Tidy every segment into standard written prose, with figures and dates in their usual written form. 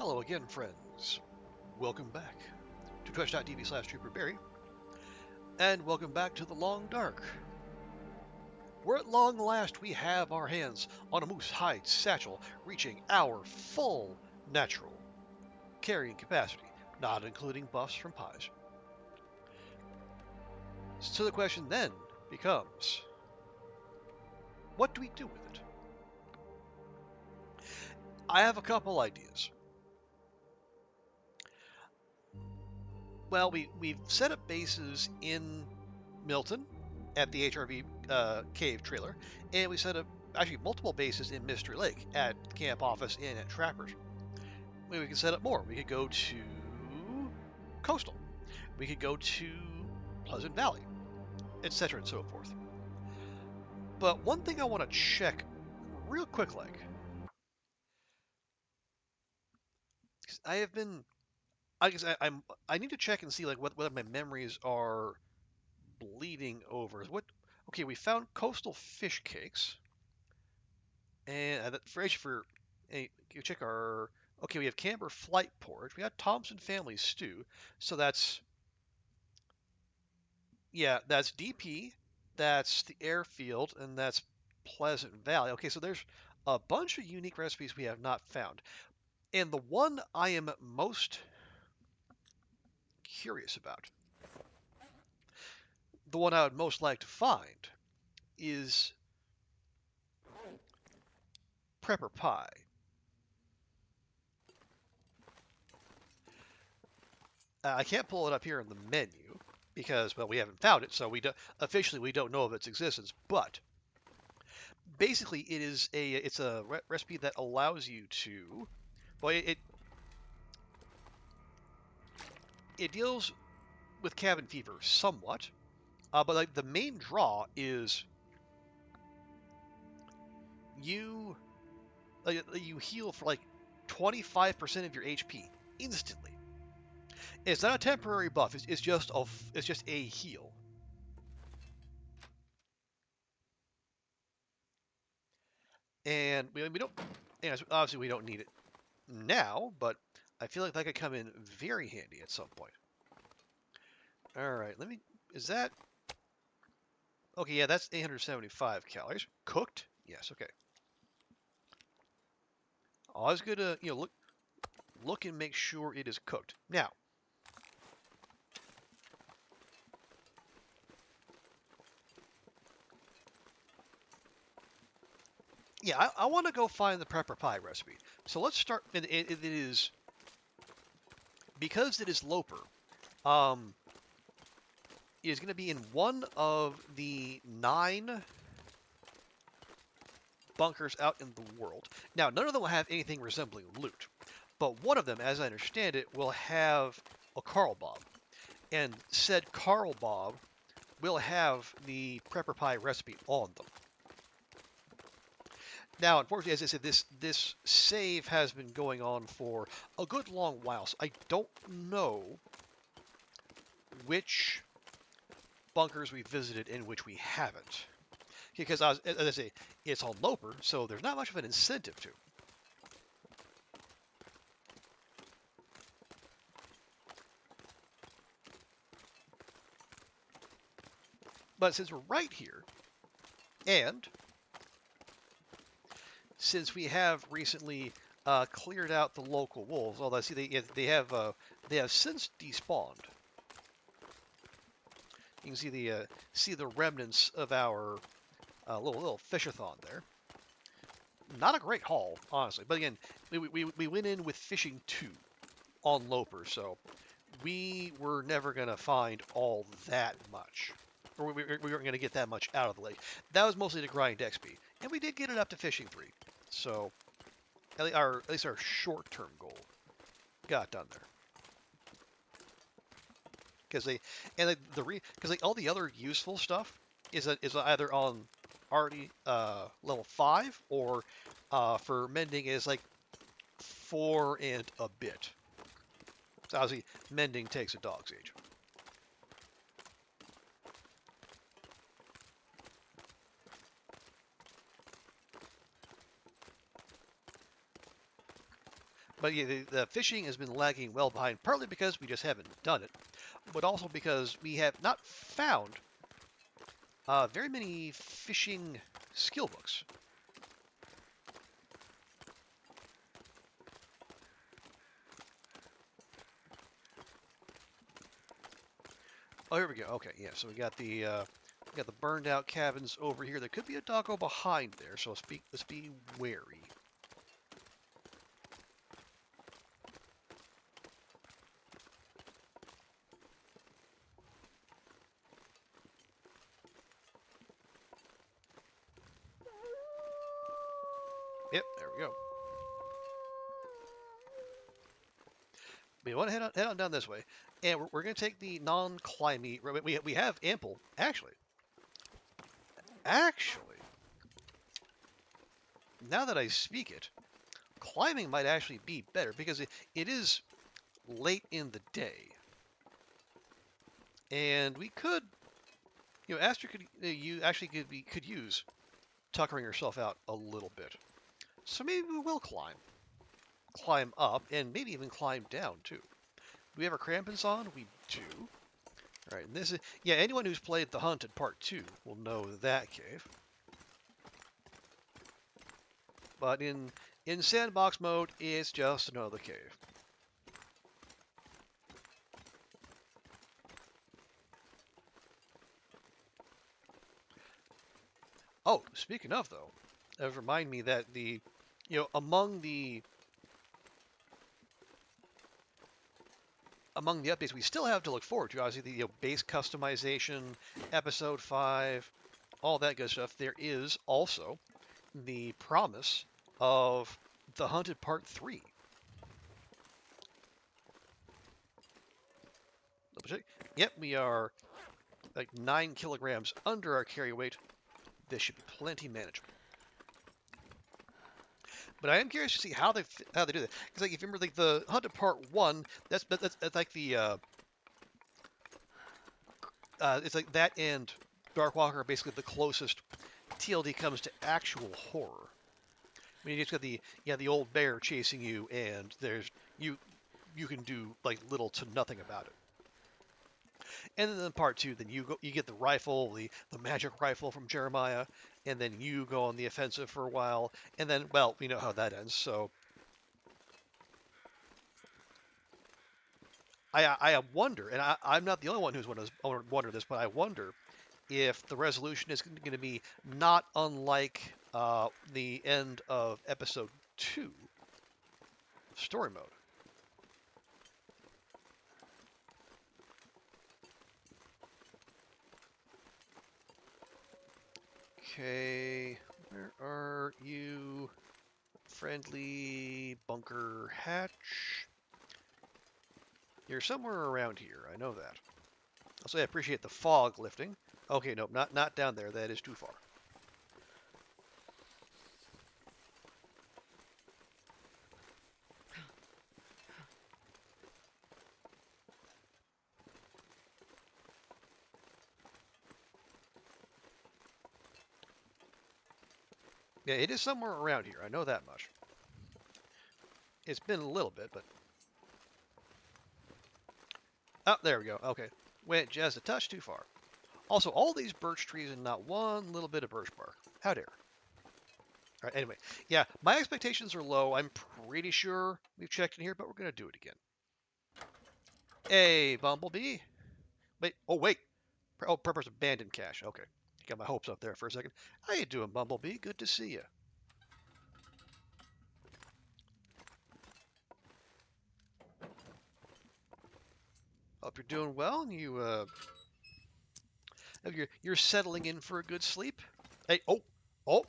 Hello again, friends. Welcome back to twitch.tv/TrooperBerry, and welcome back to the Long Dark, where at long last we have our hands on a moose hide satchel reaching our full natural carrying capacity, not including buffs from pies. So the question then becomes, what do we do with it? I have a couple ideas. Well, we've set up bases in Milton at the HRV cave trailer, and we set up actually multiple bases in Mystery Lake at camp office and at trappers. We can set up more. We could go to Coastal. We could go to Pleasant Valley, etc. and so forth. But one thing I want to check real quick, like, I have been, I guess I need to check and see like whether my memories are bleeding over. What? Okay, we found coastal fish cakes, and for you check our. Okay, we have Camber flight porridge. We got Thompson family stew. So that's that's DP, that's the airfield, and that's Pleasant Valley. Okay, so there's a bunch of unique recipes we have not found, and the one I am most curious about, the one I would most like to find, is Prepper Pie. I can't pull it up here in the menu because, well, we haven't found it, so officially we don't know of its existence. But basically, it's a recipe that allows you to, well, it deals with cabin fever somewhat, but like the main draw is you you heal for like 25% of your HP instantly. It's not a temporary buff. It's just a heal. And we don't, and obviously we don't need it now, but I feel like that could come in very handy at some point. All right, is that, okay, yeah, that's 875 calories. Cooked? Yes, okay. Always good to, look and make sure it is cooked. Now, yeah, I want to go find the Prepper Pie recipe. So let's start, it is, because it is Loper, it is going to be in one of the 9 bunkers out in the world. Now, none of them will have anything resembling loot, but one of them, as I understand it, will have a Carl Bob, and said Carl Bob will have the Prepper Pie recipe on them. Now, unfortunately, as I said, this save has been going on for a good long while, so I don't know which bunkers we visited and which we haven't. Because, as I say, it's on Loper, so there's not much of an incentive to. But since we're right here, and since we have recently cleared out the local wolves, although I see they have since despawned. You can see the remnants of our little fishathon there. Not a great haul, honestly, but again, we went in with fishing 2 on Loper, so we were never gonna find all that much, or we weren't gonna get that much out of the lake. That was mostly to grind XP, and we did get it up to fishing 3. So, at least our short-term goal got done there. Because all the other useful stuff is either on already level 5 or for mending is like 4 and a bit. So obviously, mending takes a dog's age. But yeah, the fishing has been lagging well behind, partly because we just haven't done it, but also because we have not found very many fishing skill books. Oh, here we go. Okay, yeah. So we got the burned out cabins over here. There could be a doggo behind there, so let's be wary. Yep, there we go. We want to head on down this way, and we're going to take the non-climby. We have ample actually. Now that I speak it, climbing might actually be better because it is late in the day, and we could, Astrid could you actually could use tuckering herself out a little bit. So maybe we will climb up, and maybe even climb down too. Do we have our crampons on? We do. All right, and this is anyone who's played The Hunted Part 2 will know that cave. But in sandbox mode, it's just another cave. Oh, speaking of though, that remind me that among the updates we still have to look forward to, obviously the base customization, episode 5, all that good stuff. There is also the promise of The Hunted Part 3. Yep, we are like 9 kilograms under our carry weight. This should be plenty manageable. But I am curious to see how they do that. Because like if you remember like the Hunted Part 1, that's like the it's like that and Darkwalker are basically the closest TLD comes to actual horror. I mean, you just got the old bear chasing you, and there's you can do like little to nothing about it. And then in part 2, then you get the rifle, the magic rifle from Jeremiah, and then you go on the offensive for a while, and then we know how that ends. So I wonder, and I'm not the only one who's wonder this, but I wonder if the resolution is going to be not unlike the end of episode 2, story mode. Okay, where are you? Friendly bunker hatch. You're somewhere around here. I know that. Also, I appreciate the fog lifting. Okay, nope, not down there. That is too far. Yeah, it is somewhere around here. I know that much. It's been a little bit, but... Oh, there we go. Okay. Went just a touch too far. Also, all these birch trees and not one little bit of birch bark. How dare. All right, anyway. Yeah, my expectations are low. I'm pretty sure we've checked in here, but we're going to do it again. Hey, Bumblebee. Wait. Oh, wait. Oh, Prepper's abandoned cache. Okay. Got my hopes up there for a second. How you doing, Bumblebee? Good to see you. Hope you're doing well, and you're settling in for a good sleep. Hey, oh,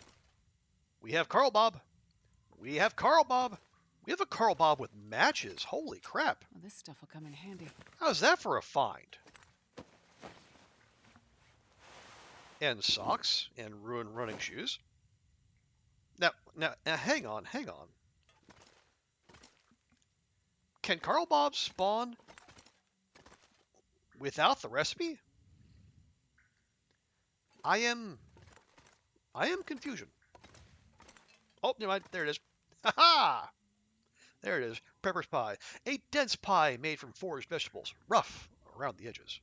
we have Carl Bob. We have Carl Bob. We have a Carl Bob with matches. Holy crap! Well, this stuff will come in handy. How's that for a find? And socks and ruined running shoes. Now, hang on. Can Carl Bob spawn without the recipe? I am confusion. Oh, never mind. There it is. Ha ha! There it is. Prepper's pie. A dense pie made from foraged vegetables, rough around the edges.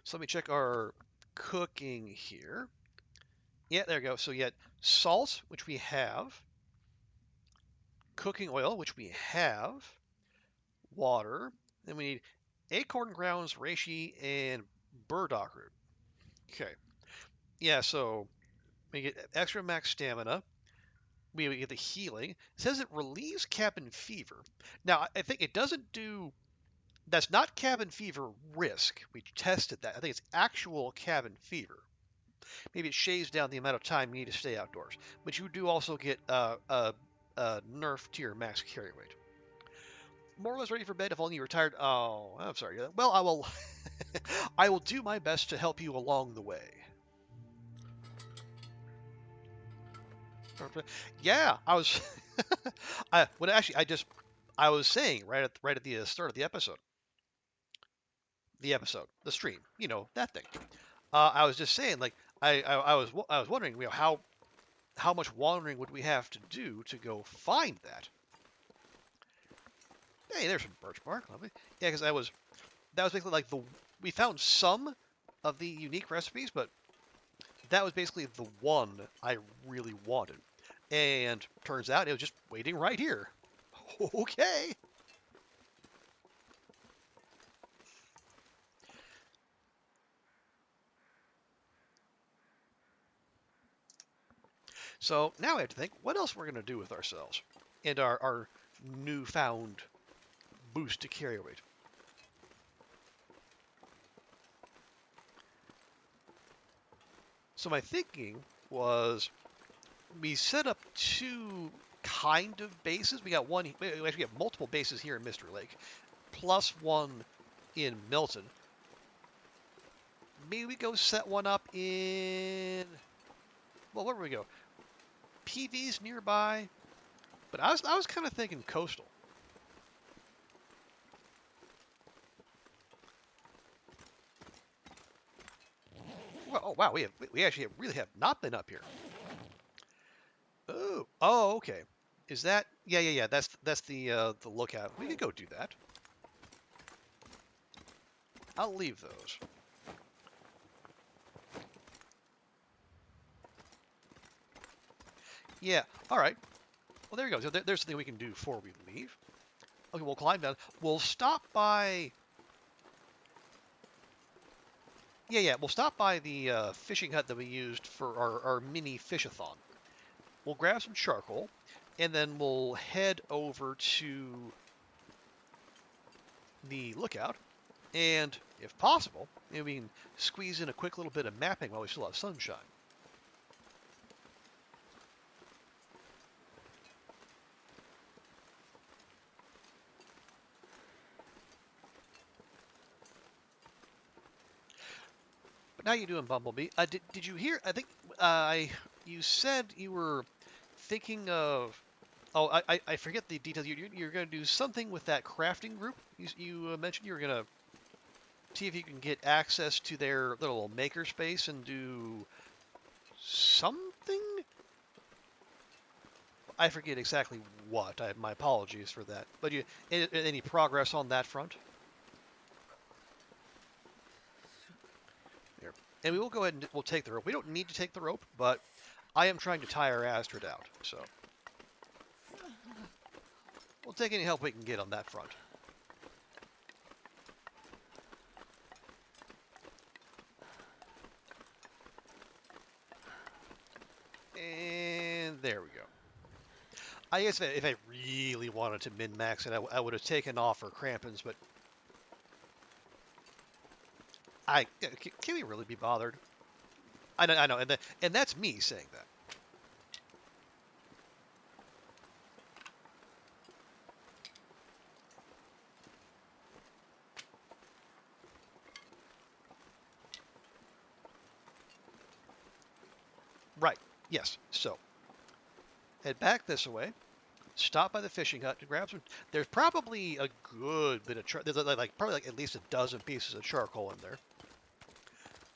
So let me check our cooking here. Yeah, there we go. So yet salt, which we have, cooking oil, which we have, water, then we need acorn grounds, reishi, and burdock root. Okay. Yeah, so we get extra max stamina. We get the healing. It says it relieves cabin fever. Now, I think it doesn't do. That's not cabin fever risk. We tested that. I think it's actual cabin fever. Maybe it shaves down the amount of time you need to stay outdoors. But you do also get nerf to your max carry weight. More or less ready for bed if only you retired. Oh, I'm sorry. Well, I will. I will do my best to help you along the way. Yeah, I was. I was saying right at the start of the episode. The stream. That thing. I was just saying, like, I was wondering, how much wandering would we have to do to go find that? Hey, there's some birch bark, lovely. Yeah, because that was basically like we found some of the unique recipes, but that was basically the one I really wanted. And turns out it was just waiting right here. Okay. So now we have to think what else we're going to do with ourselves and our newfound boost to carry weight. So my thinking was we set up two kind of bases. We got one. We actually have multiple bases here in Mystery Lake, plus one in Milton. Maybe we go set one up in. Well, where would we go? PV's nearby, but I was kind of thinking coastal. Well, oh wow, we actually really have not been up here. Oh, okay. Is that? Yeah. That's the lookout. We could go do that. I'll leave those. Yeah. All right. Well, there you go. So there's something we can do before we leave. Okay, we'll climb down. We'll stop by. Yeah. We'll stop by the fishing hut that we used for our mini fishathon. We'll grab some charcoal, and then we'll head over to the lookout. And if possible, maybe we can squeeze in a quick little bit of mapping while we still have sunshine. But now you're doing Bumblebee. Did you hear? I think you said you were thinking of. Oh, I forget the details. You're going to do something with that crafting group. You mentioned you were going to see if you can get access to their little makerspace and do something. I forget exactly what. My apologies for that. But any progress on that front? Here. And we will go ahead and we'll take the rope. We don't need to take the rope, but I am trying to tire Astrid out, so we'll take any help we can get on that front. And there we go. I guess if I really wanted to min-max it, I would have taken off her crampons, but can we really be bothered? I know, and that's me saying that. Right. Yes. So head back this way. Stop by the fishing hut to grab some. There's probably a good bit of there's probably at least a dozen pieces of charcoal in there.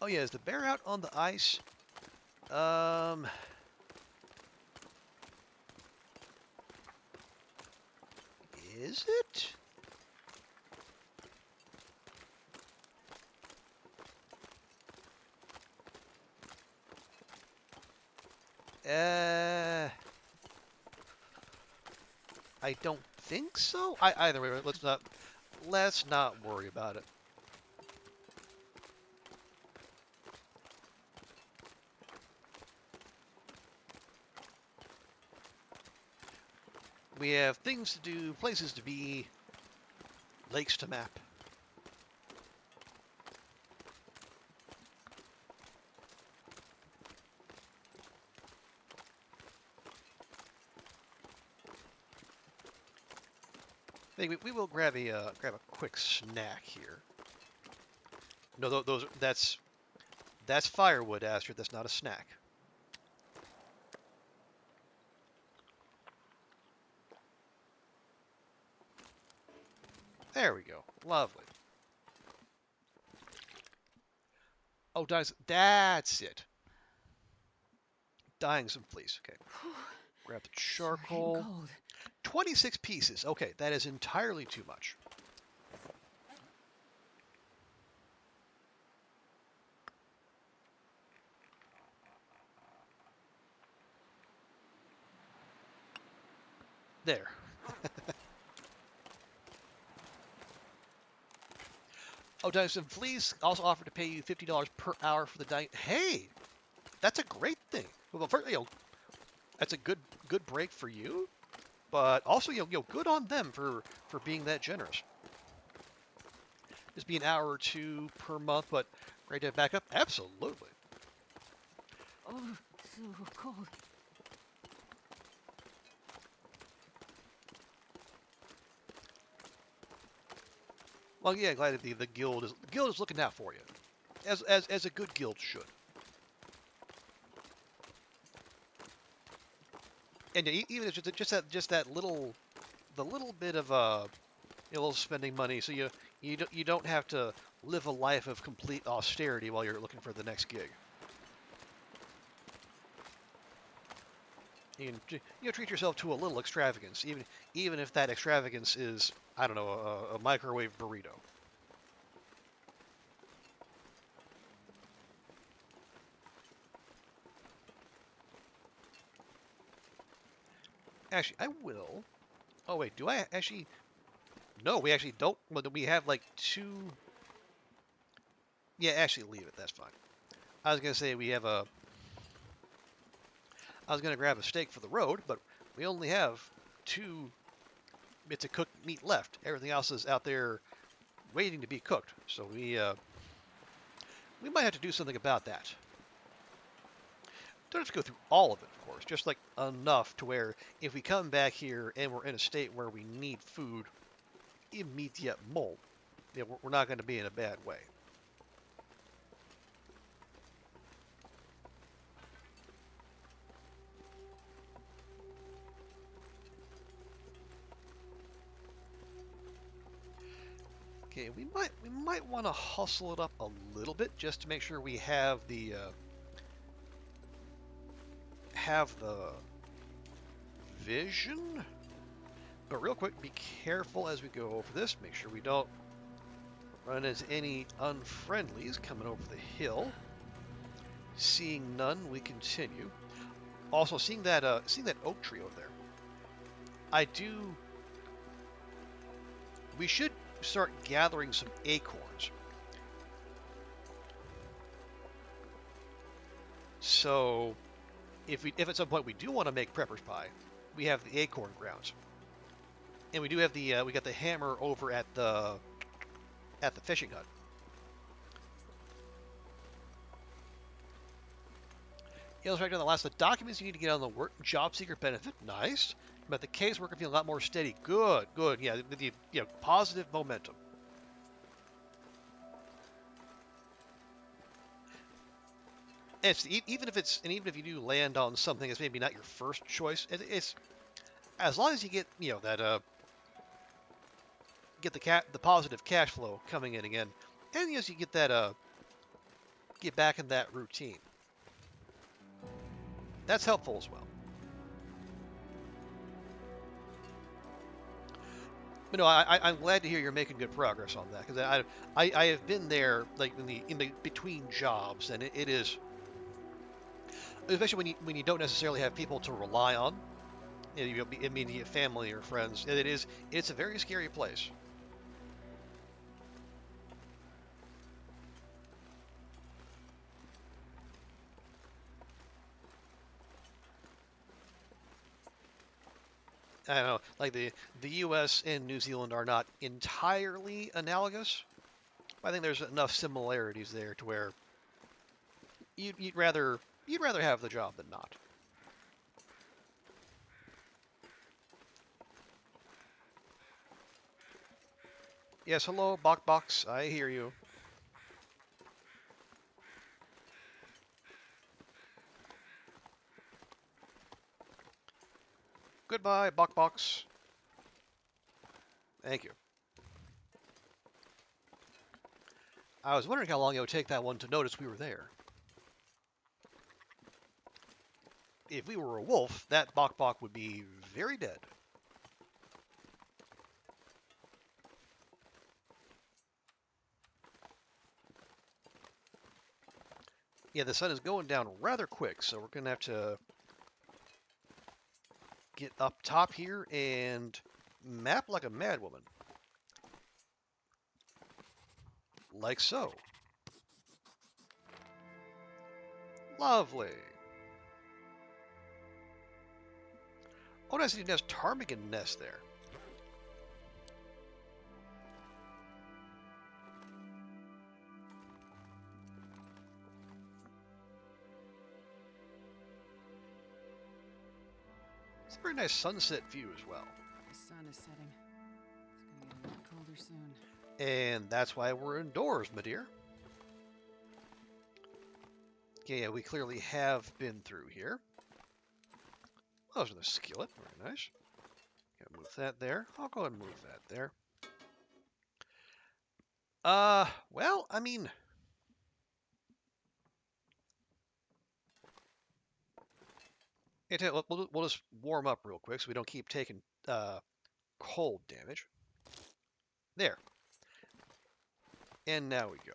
Oh yeah, is the bear out on the ice? Um, is it? I don't think so. Either way, let's not worry about it. We have things to do, places to be, lakes to map. I think we will grab a quick snack here. No, that's firewood, Astrid. That's not a snack. There we go. Lovely. Oh, that's it. Dying some fleas. Okay. Grab the charcoal. 26 pieces. Okay, that is entirely too much. There. Oh, dying some fleas also offered to pay you $50 per hour for the dying. Hey, that's a great thing. Well, first, that's a good break for you, but also good on them for being that generous. Just be an hour or two per month, but ready to back up? Absolutely. Oh, so cold. Well, yeah, glad that the guild is looking out for you, as a good guild should. And even if it's just that little bit of little spending money, so you don't have to live a life of complete austerity while you're looking for the next gig. You can treat yourself to a little extravagance, even if that extravagance is, I don't know, a microwave burrito. Actually, I will. Oh wait, do I actually? No, we actually don't. But we have like two. Yeah, actually, leave it. That's fine. I was gonna say we have a. I was gonna grab a steak for the road, but we only have 2 bits of cooked meat left. Everything else is out there waiting to be cooked. So we might have to do something about that. Don't have to go through all of it, of course. Just like enough to where if we come back here and we're in a state where we need food immediately, we're not going to be in a bad way. Okay, we might want to hustle it up a little bit just to make sure we have the vision. But real quick, be careful as we go over this. Make sure we don't run into any unfriendlies coming over the hill. Seeing none, we continue. Also, seeing that oak tree over there. We should start gathering some acorns. So, if at some point we do want to make prepper's pie, we have the acorn grounds, and we do have we got the hammer over at the fishing hut. Illustrated on the last, the documents you need to get on the work job seeker benefit. Nice. But the caseworker feeling a lot more steady. Good. Yeah, positive momentum. And even if you do land on something that's maybe not your first choice, it's as long as you get get the positive cash flow coming in again, and as you get that get back in that routine. That's helpful as well. But no, I'm glad to hear you're making good progress on that, because I have been there, like in the between jobs, and it is, especially when you don't necessarily have people to rely on, you know, immediate family or friends. It's a very scary place. I don't know, like the U.S. and New Zealand are not entirely analogous. I think there's enough similarities there to where you'd rather have the job than not. Yes, hello, Bok Box. I hear you. Goodbye, Bok Box. Thank you. I was wondering how long it would take that one to notice we were there. If we were a wolf, that Bok Bok would be very dead. Yeah, the sun is going down rather quick, so we're going to have to get up top here and map like a madwoman. Like so. Lovely. Oh, nice, it has ptarmigan nest there. It's a very nice sunset view as well. The sun is setting. It's gonna get a lot colder soon. And that's why we're indoors, my dear. Okay, yeah, we clearly have been through here. Oh, there's the skillet. Very nice. Gotta move that there. I'll go ahead and move that there. Well, I mean, we'll just warm up real quick so we don't keep taking cold damage. There. And now we go.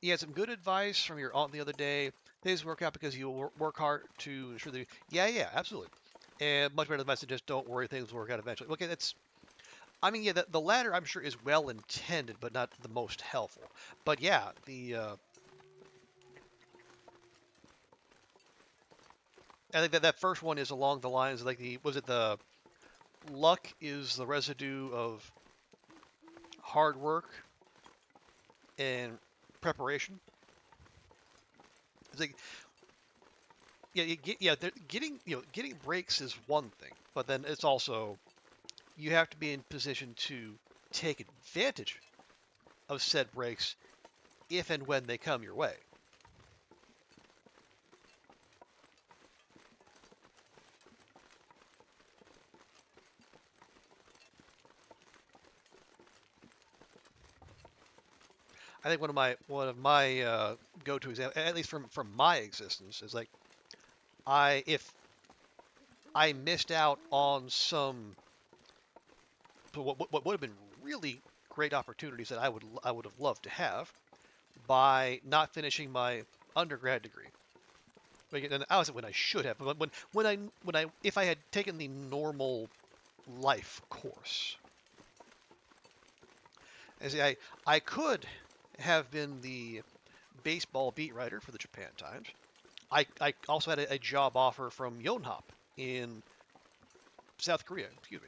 You had some good advice from your aunt the other day. Things work out because you work hard to ensure that. Yeah, absolutely. And much better advice than just don't worry, things will work out eventually. Okay, that's. I mean, yeah, the latter I'm sure is well intended, but not the most helpful. But yeah, I think that first one is along the lines of like the luck is the residue of hard work and preparation. It's like getting breaks is one thing, but then it's also you have to be in position to take advantage of said breaks if and when they come your way. I think one of my go-to examples, at least from my existence, is like if I missed out on some what would have been really great opportunities that I would have loved to have by not finishing my undergrad degree. And I was when I should have, but when I if I had taken the normal life course, I could have been the baseball beat writer for the Japan Times. I also had a job offer from Yonhap in South Korea. Excuse me.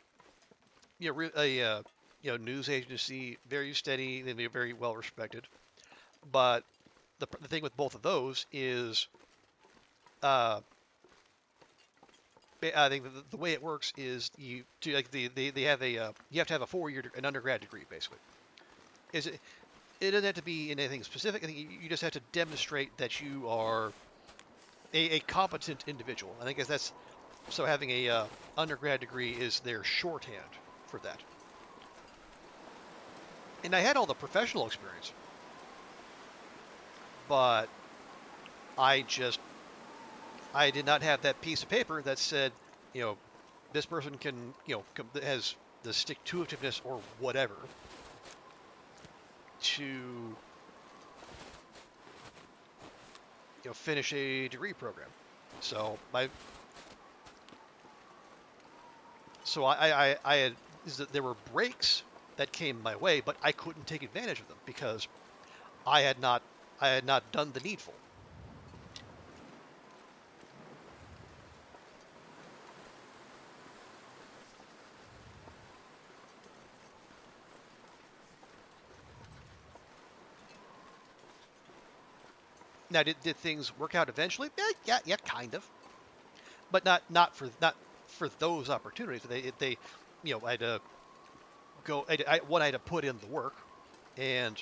Yeah, news agency, very steady, and very well respected. But the thing with both of those is, I think the way it works is they have you have to have a 4-year an undergrad degree basically. It doesn't have to be in anything specific. I think you just have to demonstrate that you are a competent individual, and I guess So having a undergrad degree is their shorthand for that. And I had all the professional experience, but I did not have that piece of paper that said, you know, this person can, has the stick-to-itiveness or whatever to, finish a degree program. So I had, there were breaks that came my way, but I couldn't take advantage of them because I had not done the needful. Now, did things work out eventually? Yeah, kind of, but not for those opportunities. They I had to go. I had to put in the work and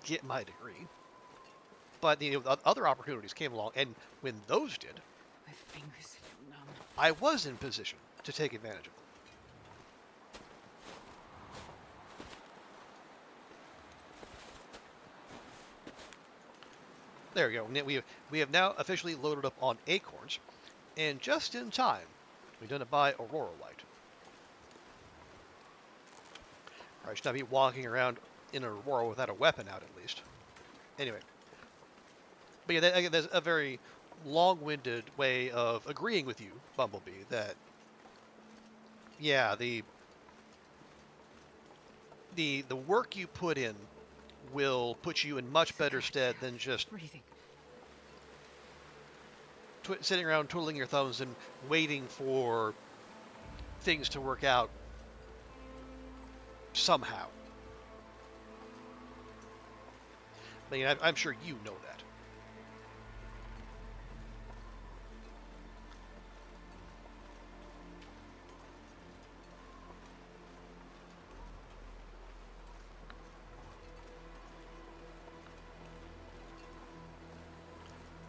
get my degree. But other opportunities came along, and when those did, My fingers feel numb. I was in position to take advantage of them. There we go. We have now officially loaded up on acorns, and just in time, we've done it by Aurora Light. I should not be walking around in Aurora without a weapon out, at least. Anyway, but yeah, there's a very long-winded way of agreeing with you, Bumblebee, that yeah, the work you put in will put you in much better stead than just Breathing. sitting around twiddling your thumbs and waiting for things to work out somehow. I mean, I'm sure you know that.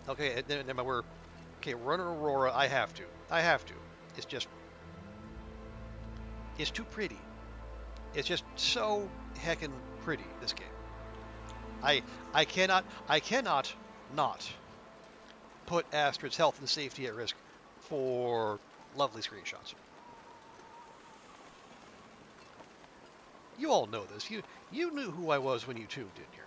Okay, then we're running Aurora. I have to. It's just, it's too pretty. It's just so heckin' pretty, this game. I cannot not put Astrid's health and safety at risk for lovely screenshots. You all know this. You knew who I was when you tuned in here.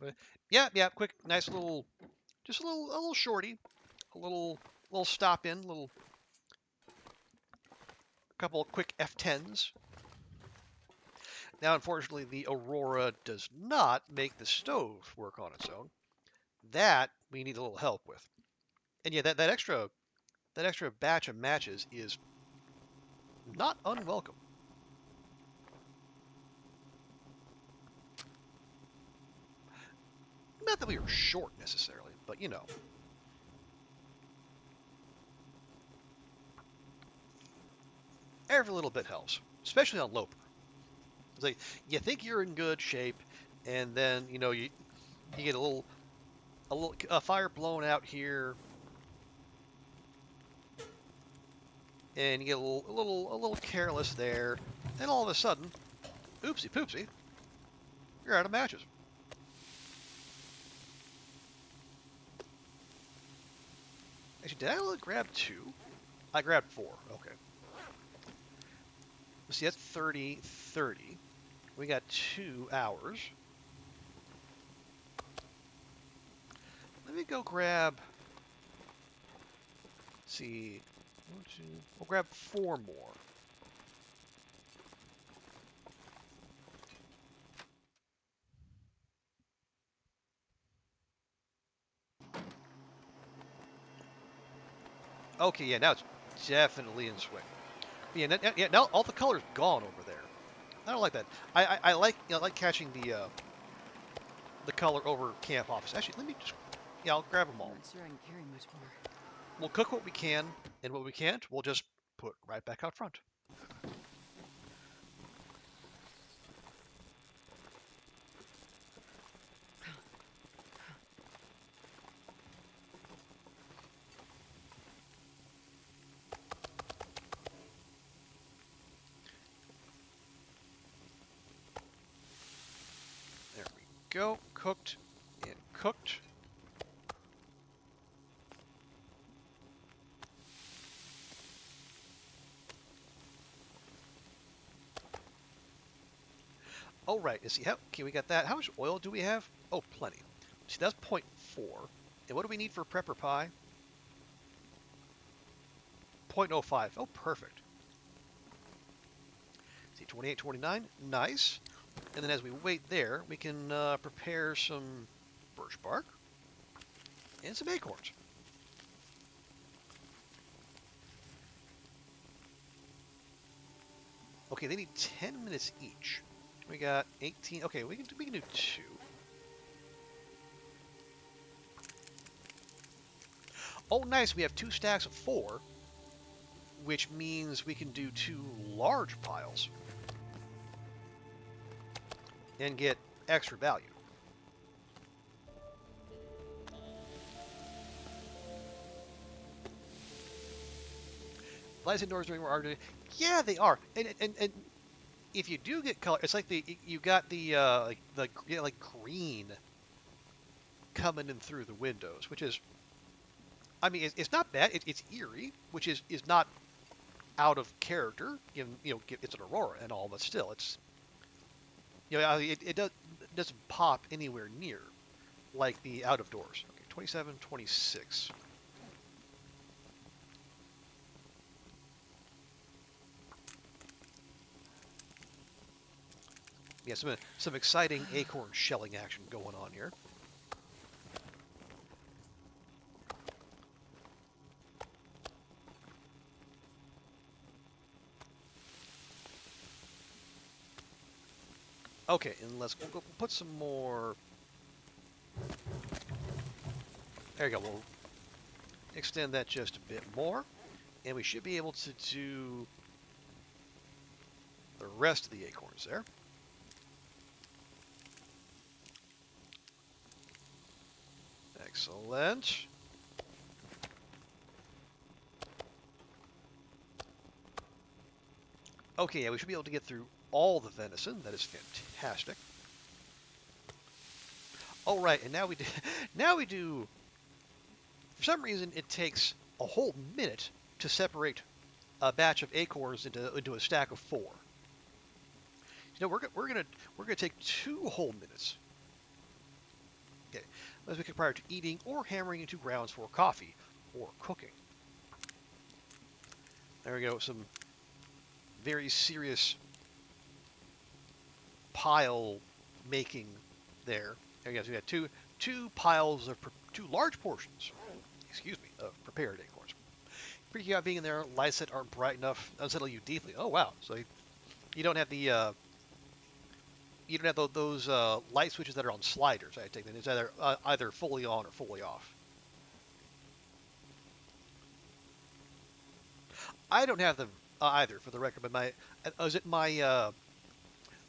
But yeah, quick, nice little, just a little shorty, a little stop in, couple of quick F10s. Now, unfortunately, the Aurora does not make the stove work on its own. That we need a little help with. And yeah, that extra batch of matches is not unwelcome. Not that we were short necessarily, but every little bit helps, especially on Loper. It's like you think you're in good shape, and then you get a fire blown out here, and you get a little careless there, and all of a sudden, oopsie poopsie, you're out of matches. Actually, did I only grab 2? I grabbed 4. Okay. Let's see, that's 30. We got 2 hours. Let me go grab. Let's see. 1, 2. We'll grab 4 more. Okay, yeah, now it's definitely in swing. Yeah, now all the color's gone over there. I don't like that. I like catching the color over camp office. Actually, let me just I'll grab them all. I'm not sure I can carry much more. We'll cook what we can, and what we can't, we'll just put right back out front. go. Cooked and cooked. Oh, right. You see, how, okay, we got that. How much oil do we have? Oh, plenty. See, that's 0.4. And what do we need for prepper pie? 0.05. Oh, perfect. See, 28, 29. Nice. And then as we wait there, we can prepare some birch bark and some acorns. Okay, they need 10 minutes each. We got 18. Okay, we can do 2. Oh, nice. We have 2 stacks of 4, which means we can do 2 large piles and get extra value. Lights indoors during more art. Yeah, they are. And if you do get color, it's like you got the like green coming in through the windows, which is, I mean, it's not bad. It's eerie, which is not out of character. Given, it's an aurora and all, but still, it's, it doesn't pop anywhere near like the out of doors. Okay, 27, 26. Yeah, some exciting acorn shelling action going on here. Okay, and we'll go put some more. There you go. We'll extend that just a bit more, and we should be able to do the rest of the acorns there. Excellent. Okay, yeah, we should be able to get through all the venison. That is fantastic. Oh, right, and now we do, now we do, for some reason, it takes a whole minute to separate a batch of acorns into a stack of 4. We're gonna take 2 whole minutes. Okay, let's make it prior to eating or hammering into grounds for coffee or cooking. There we go. Some very serious pile making there. There you go. So we got two piles of 2 large portions. Excuse me, of prepared acorns. Pretty cute being in there. Lights that aren't bright enough unsettle you deeply. Oh wow! So you don't have the you don't have those light switches that are on sliders. I take that it's either fully on or fully off. I don't have them either, for the record. But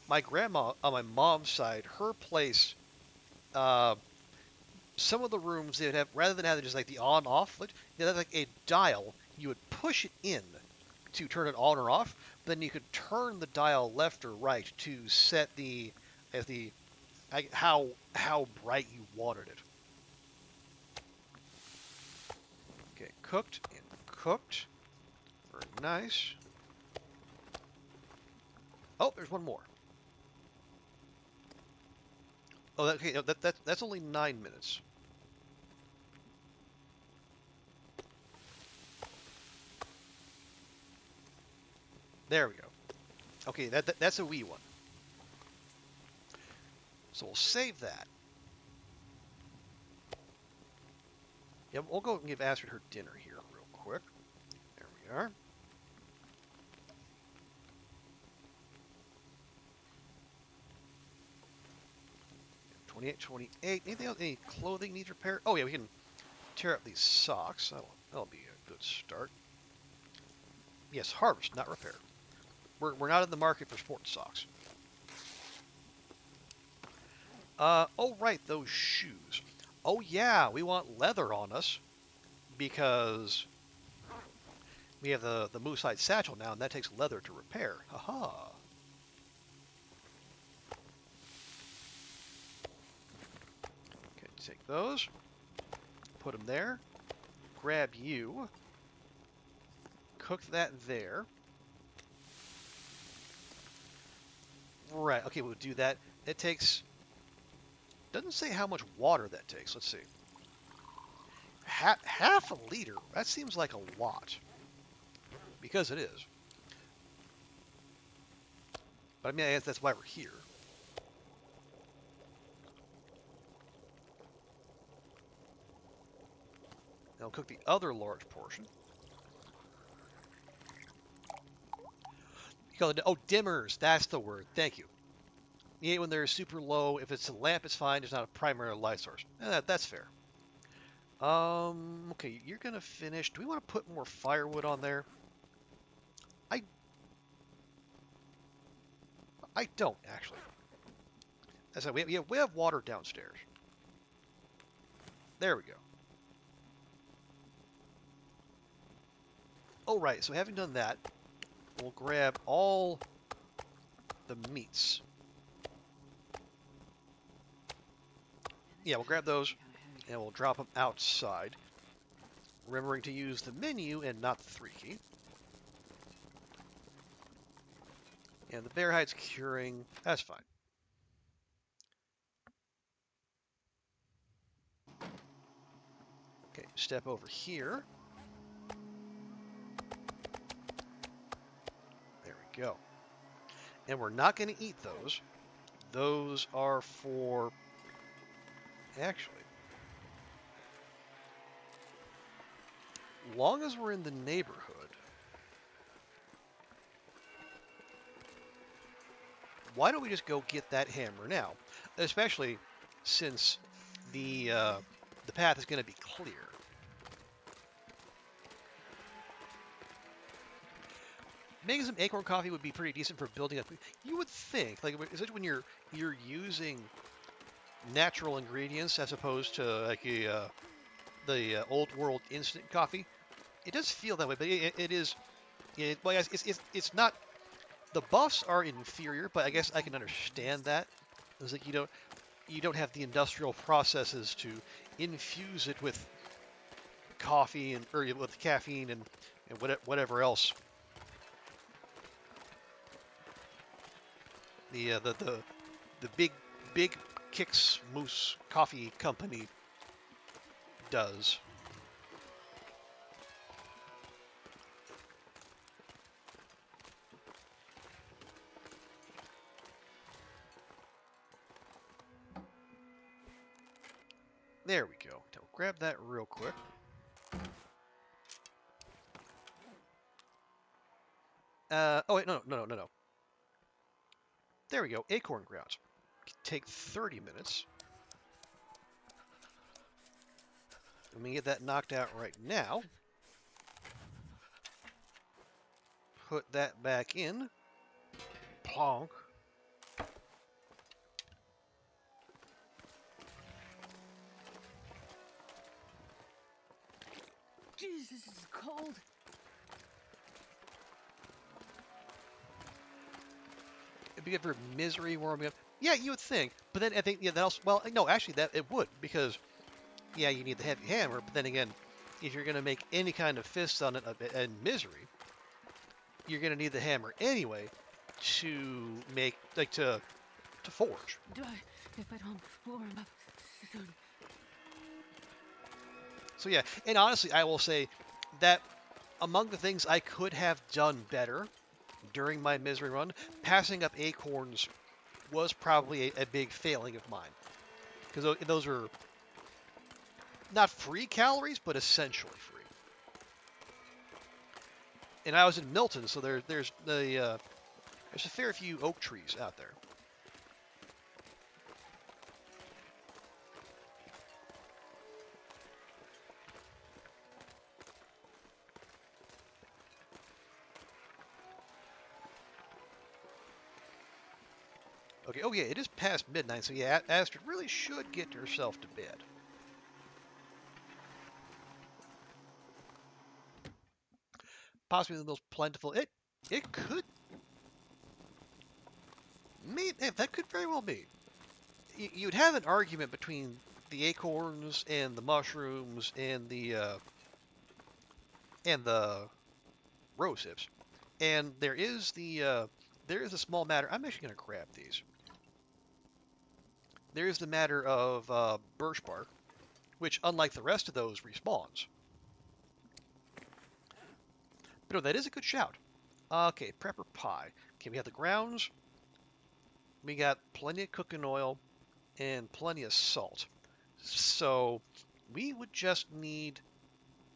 my grandma on my mom's side, her place, uh, some of the rooms they would have, rather than having just like the on-off switch, they had like a dial. You would push it in to turn it on or off. Then you could turn the dial left or right to set how bright you wanted it. Okay, cooked and cooked. Very nice. Oh, there's one more. Oh, okay, that's only 9 minutes. There we go. Okay, that's a wee one. So we'll save that. Yeah, we'll go and give Astrid her dinner here real quick. There we are. $28, $28. Anything else? Any clothing needs repair? Oh yeah, we can tear up these socks. That'll be a good start. Yes, harvest, not repair. We're not in the market for sports socks. Oh right, those shoes. Oh yeah, we want leather on us because we have the moose-hide satchel now, and that takes leather to repair. Haha. Take those, put them there, grab you, cook that there. Right, okay, we'll do that. It takes, doesn't say how much water that takes. Let's see. Half a liter, that seems like a lot. Because it is. But I mean, I guess that's why we're here. Now we'll cook the other large portion. You call it, oh, dimmers, that's the word. Thank you. Yeah, when they're super low, if it's a lamp, it's fine. It's not a primary light source. That's fair. Okay, you're gonna finish. Do we want to put more firewood on there? I don't actually. As I said, we have water downstairs. There we go. Oh right, so having done that, we'll grab all the meats. Yeah, we'll grab those and we'll drop them outside. Remembering to use the menu and not the 3 key. And the bear hide's curing. That's fine. Okay, step over here. There we go. And we're not going to eat those. Those are for... Actually, long as we're in the neighborhood, why don't we just go get that hammer now? Especially since the path is going to be clear. Making some acorn coffee would be pretty decent for building up. You would think, like, especially when you're using natural ingredients as opposed to like the old world instant coffee. It does feel that way, but it is. Well, it's not. The buffs are inferior, but I guess I can understand that. It's like you don't have the industrial processes to infuse it with coffee or with caffeine and whatever else. The big Kix Moose Coffee Company does. There we go. Now grab that real quick. Oh wait, no. There we go. Acorn grounds. Take 30 minutes. Let me get that knocked out right now. Put that back in. Plonk. Jeez, this is cold. It'd be good for misery warming up. Yeah, you would think. But then I think, yeah, that also, well, no, actually, that it would, because, yeah, you need the heavy hammer, but then again, if you're going to make any kind of fist on it and misery, you're going to need the hammer anyway to make, like, to forge. If I don't warm up soon. So yeah, and honestly, I will say that among the things I could have done better during my misery run, passing up acorns was probably a big failing of mine. Because those are not free calories, but essentially free. And I was in Milton, so there's a fair few oak trees out there. Okay, oh yeah, it is past midnight, so yeah, Astrid really should get herself to bed. Possibly the most plentiful. It could. That could very well be. You'd have an argument between the acorns and the mushrooms and the rose hips. And there is a small matter. I'm actually going to grab these. There is the matter of birch bark, which, unlike the rest of those, respawns. But no, that is a good shout. Okay, prepper pie. Okay, we have the grounds. We got plenty of cooking oil and plenty of salt. So we would just need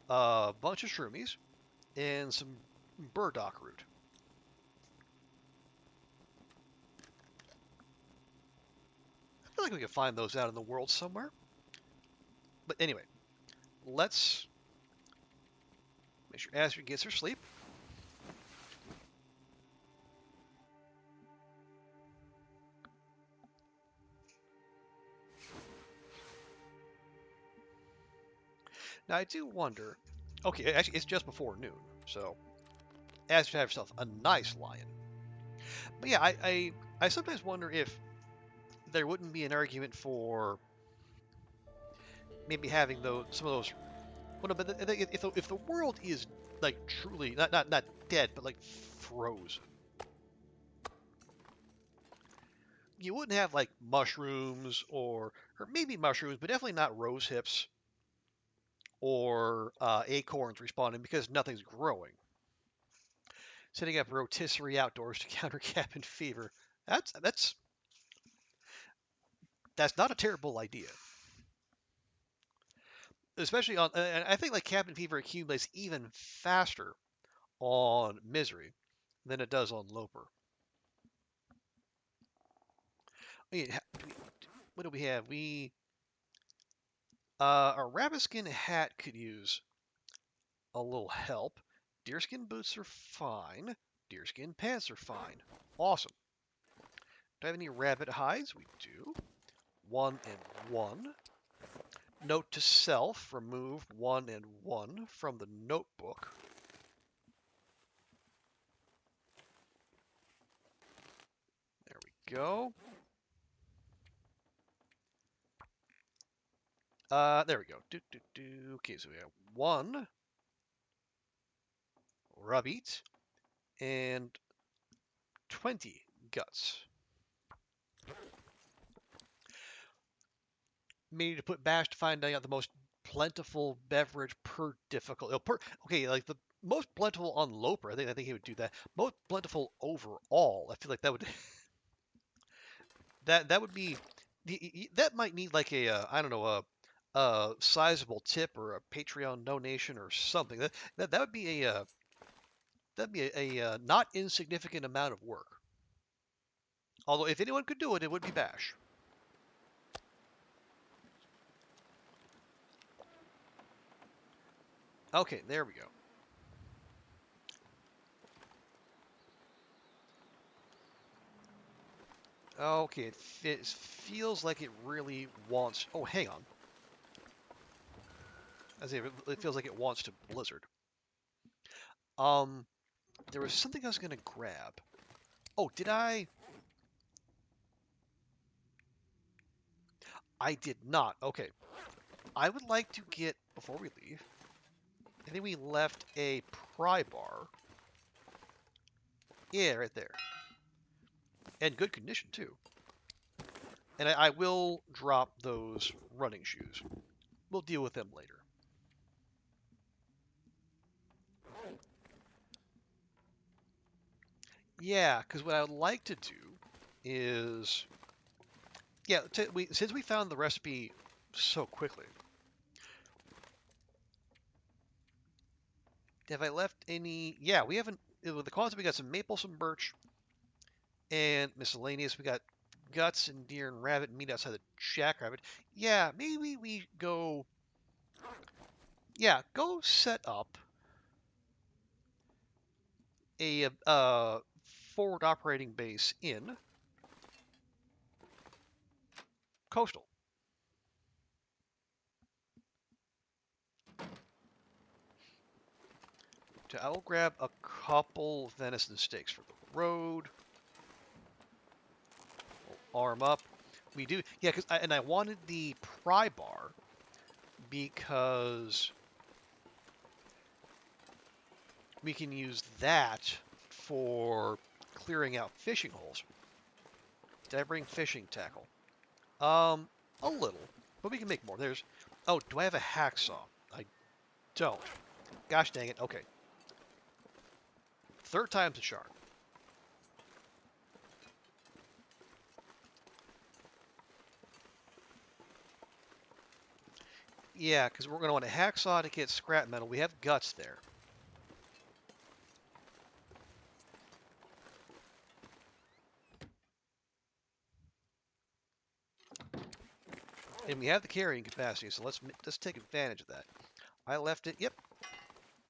a bunch of shroomies and some burdock root. I feel like we could find those out in the world somewhere. But anyway, let's make sure Astrid gets her sleep. Now I do wonder. Okay, actually, it's just before noon, so Astrid had herself a nice lion. But yeah, I sometimes wonder if there wouldn't be an argument for maybe having some of those. Well, no, but if the world is like truly not dead, but like frozen, you wouldn't have like mushrooms or maybe mushrooms, but definitely not rose hips or acorns respawning because nothing's growing. Setting up rotisserie outdoors to counter cabin fever. That's that's not a terrible idea. Especially on, and I think like cabin fever accumulates even faster on Misery than it does on Loper. I mean, what do we have? A rabbit skin hat could use a little help. Deerskin boots are fine. Deerskin pants are fine. Awesome. Do I have any rabbit hides? We do. 1 and 1. Note to self, remove 1 and 1 from the notebook. There we go. There we go. Okay, so we have 1 rabbit and 20 guts. May need to put bash to find out the most plentiful beverage per difficult. Okay, like the most plentiful on Loper. I think he would do that. Most plentiful overall. I feel like that would that would be that might need like I don't know a sizable tip or a Patreon donation or something. That would be a not insignificant amount of work. Although if anyone could do it, it would be Bash. Okay, there we go. Okay, it feels like it really wants. Oh, hang on. As if it feels like it wants to blizzard. There was something I was gonna grab. Oh, did I? I did not. Okay. I would like to get before we leave. I think we left a pry bar. Yeah, right there. And good condition too. And I will drop those running shoes. We'll deal with them later. Yeah, because what I would like to do is, yeah, since we found the recipe so quickly, have I left any? Yeah, we haven't. With the Quonset, we got some maple, some birch, and miscellaneous. We got guts and deer and rabbit and meat outside the jackrabbit. Yeah, maybe we go. Yeah, go set up a forward operating base in Coastal. So I will grab a couple venison steaks for the road. We'll arm up. We do, yeah, because I wanted the pry bar because we can use that for clearing out fishing holes. Did I bring fishing tackle? A little, but we can make more. Oh, do I have a hacksaw? I don't. Gosh dang it. Okay. Third time's a charm. Yeah, because we're going to want a hacksaw to get scrap metal. We have guts there. And we have the carrying capacity, so let's take advantage of that. I left it. Yep.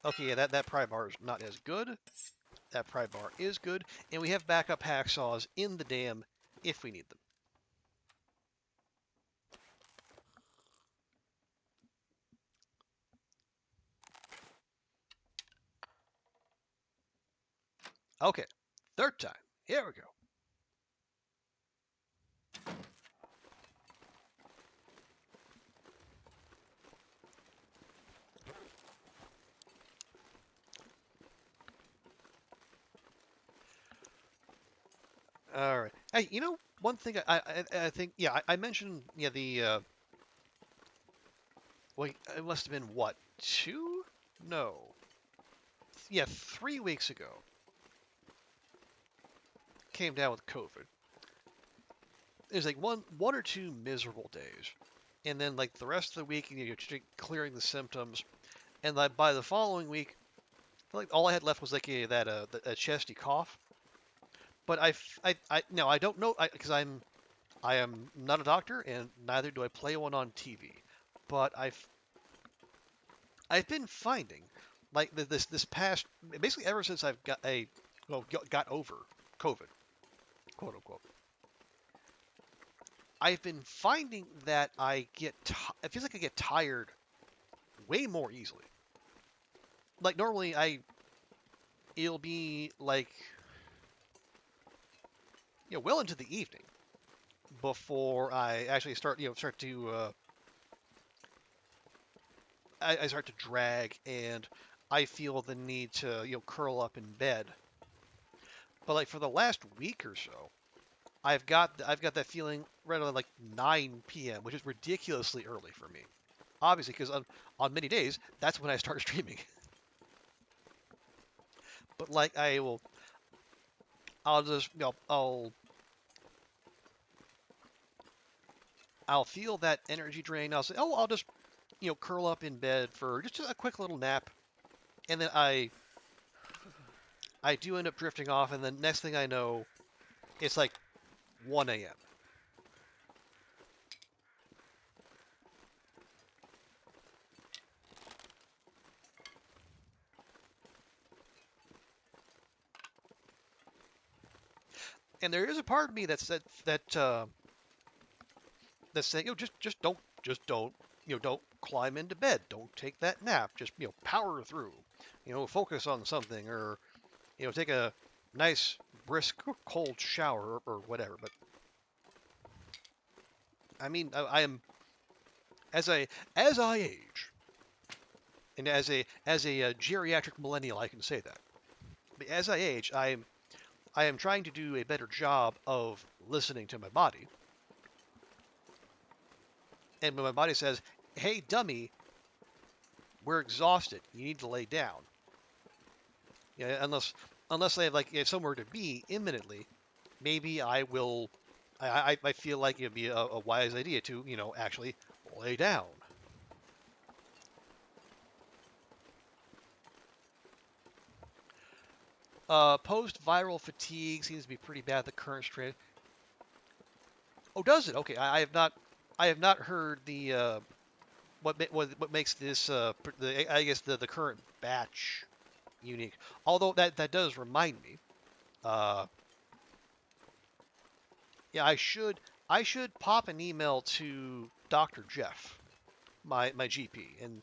Okay, yeah, that pry bar is not as good. That pry bar is good, and we have backup hacksaws in the dam if we need them. Okay, third time. Here we go. All right. Hey, one thing I think, yeah, I mentioned, yeah, wait, it must have been what, 2? No. Yeah, 3 weeks ago. Came down with COVID. There's like one or two miserable days, and then like the rest of the week, you're just clearing the symptoms, and like by the following week, I feel like all I had left was like a chesty cough. But no, I don't know because I am not a doctor, and neither do I play one on TV. But I've been finding like this past basically ever since I've got over COVID, quote unquote. I've been finding that it feels like I get tired way more easily. Like normally it'll be like well into the evening before I actually start to I start to drag, and I feel the need to curl up in bed. But like for the last week or so, I've got that feeling right around like 9 p.m., which is ridiculously early for me. Obviously, because on many days that's when I start streaming. But like I'll just I'll feel that energy drain. I'll say, oh, I'll just curl up in bed for just a quick little nap, and then I do end up drifting off, and then next thing I know, it's like 1 a.m. And there is a part of me that's saying, just don't don't climb into bed, don't take that nap, just power through, focus on something, or take a nice brisk cold shower or whatever. But I mean, I am as I age, and as a geriatric millennial, I can say that. But as I age, I am trying to do a better job of listening to my body. And when my body says, "Hey, dummy, we're exhausted. You need to lay down," unless I have like somewhere to be imminently, maybe I will. I feel like it'd be a wise idea to actually lay down. Post-viral fatigue seems to be pretty bad. The current strain. Oh, does it? Okay, I have not heard the what makes this I guess the current batch unique. Although that does remind me. Uh, yeah, I should pop an email to Dr. Jeff, my GP, and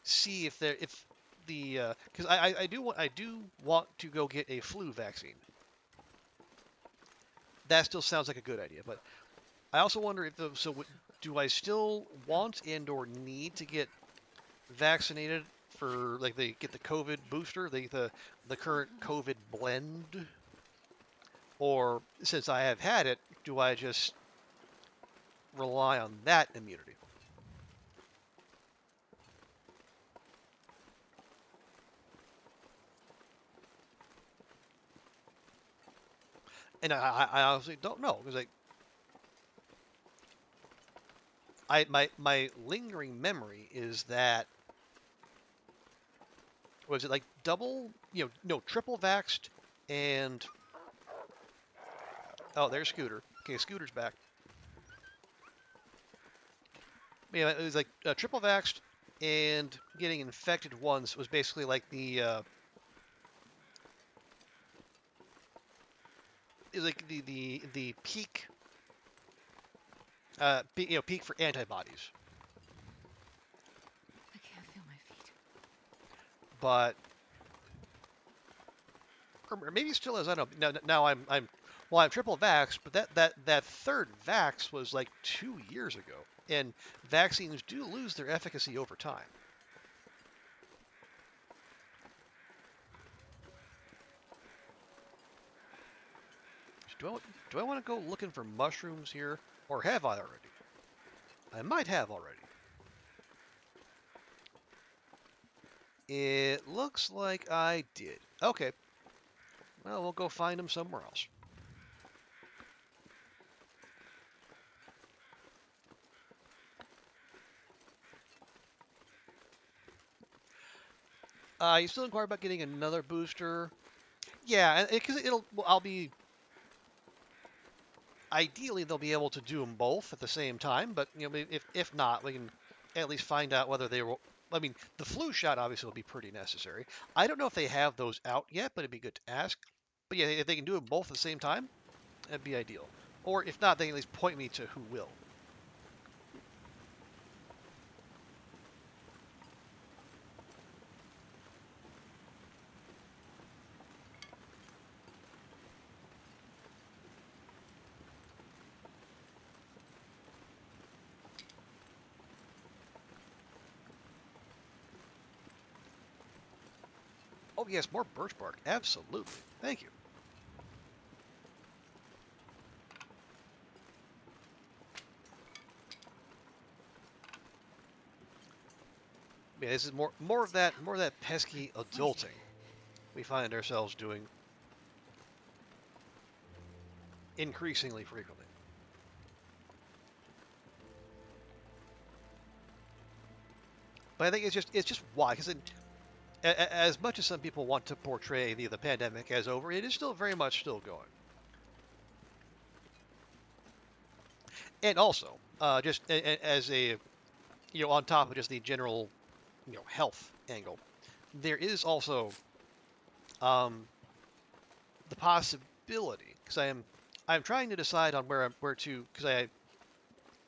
see if the because I do want to go get a flu vaccine. That still sounds like a good idea, but I also wonder if the so do I still want and or need to get vaccinated for like get the COVID booster, the current COVID blend, or since I have had it, do I just rely on that immunity? And I honestly don't know because my lingering memory is that was it like double, no, triple vaxxed and oh, there's Scooter. Okay, Scooter's back. Yeah, it was like triple vaxxed and getting infected once was basically like it was like the peak peak for antibodies. I can't feel my feet. But or maybe still is. I don't know. Now I'm triple vaxxed, but that third vax was like 2 years ago, and vaccines do lose their efficacy over time. Do I want to go looking for mushrooms here, or have I already? I might have already. It looks like I did. Okay. Well, we'll go find them somewhere else. You still inquire about getting another booster? Yeah, because I'll be. Ideally, they'll be able to do them both at the same time, but if not, we can at least find out whether they will. I mean, the flu shot obviously will be pretty necessary. I don't know if they have those out yet, but it'd be good to ask. But yeah, if they can do them both at the same time, that'd be ideal. Or if not, they can at least point me to who will. Oh yes, more birch bark. Absolutely. Thank you. Yeah, this is more of that pesky adulting we find ourselves doing increasingly frequently. But I think it's just why, because as much as some people want to portray the pandemic as over, it is still very much still going. And also, just as a on top of just the general health angle, there is also um, the possibility because I'm trying to decide on where to because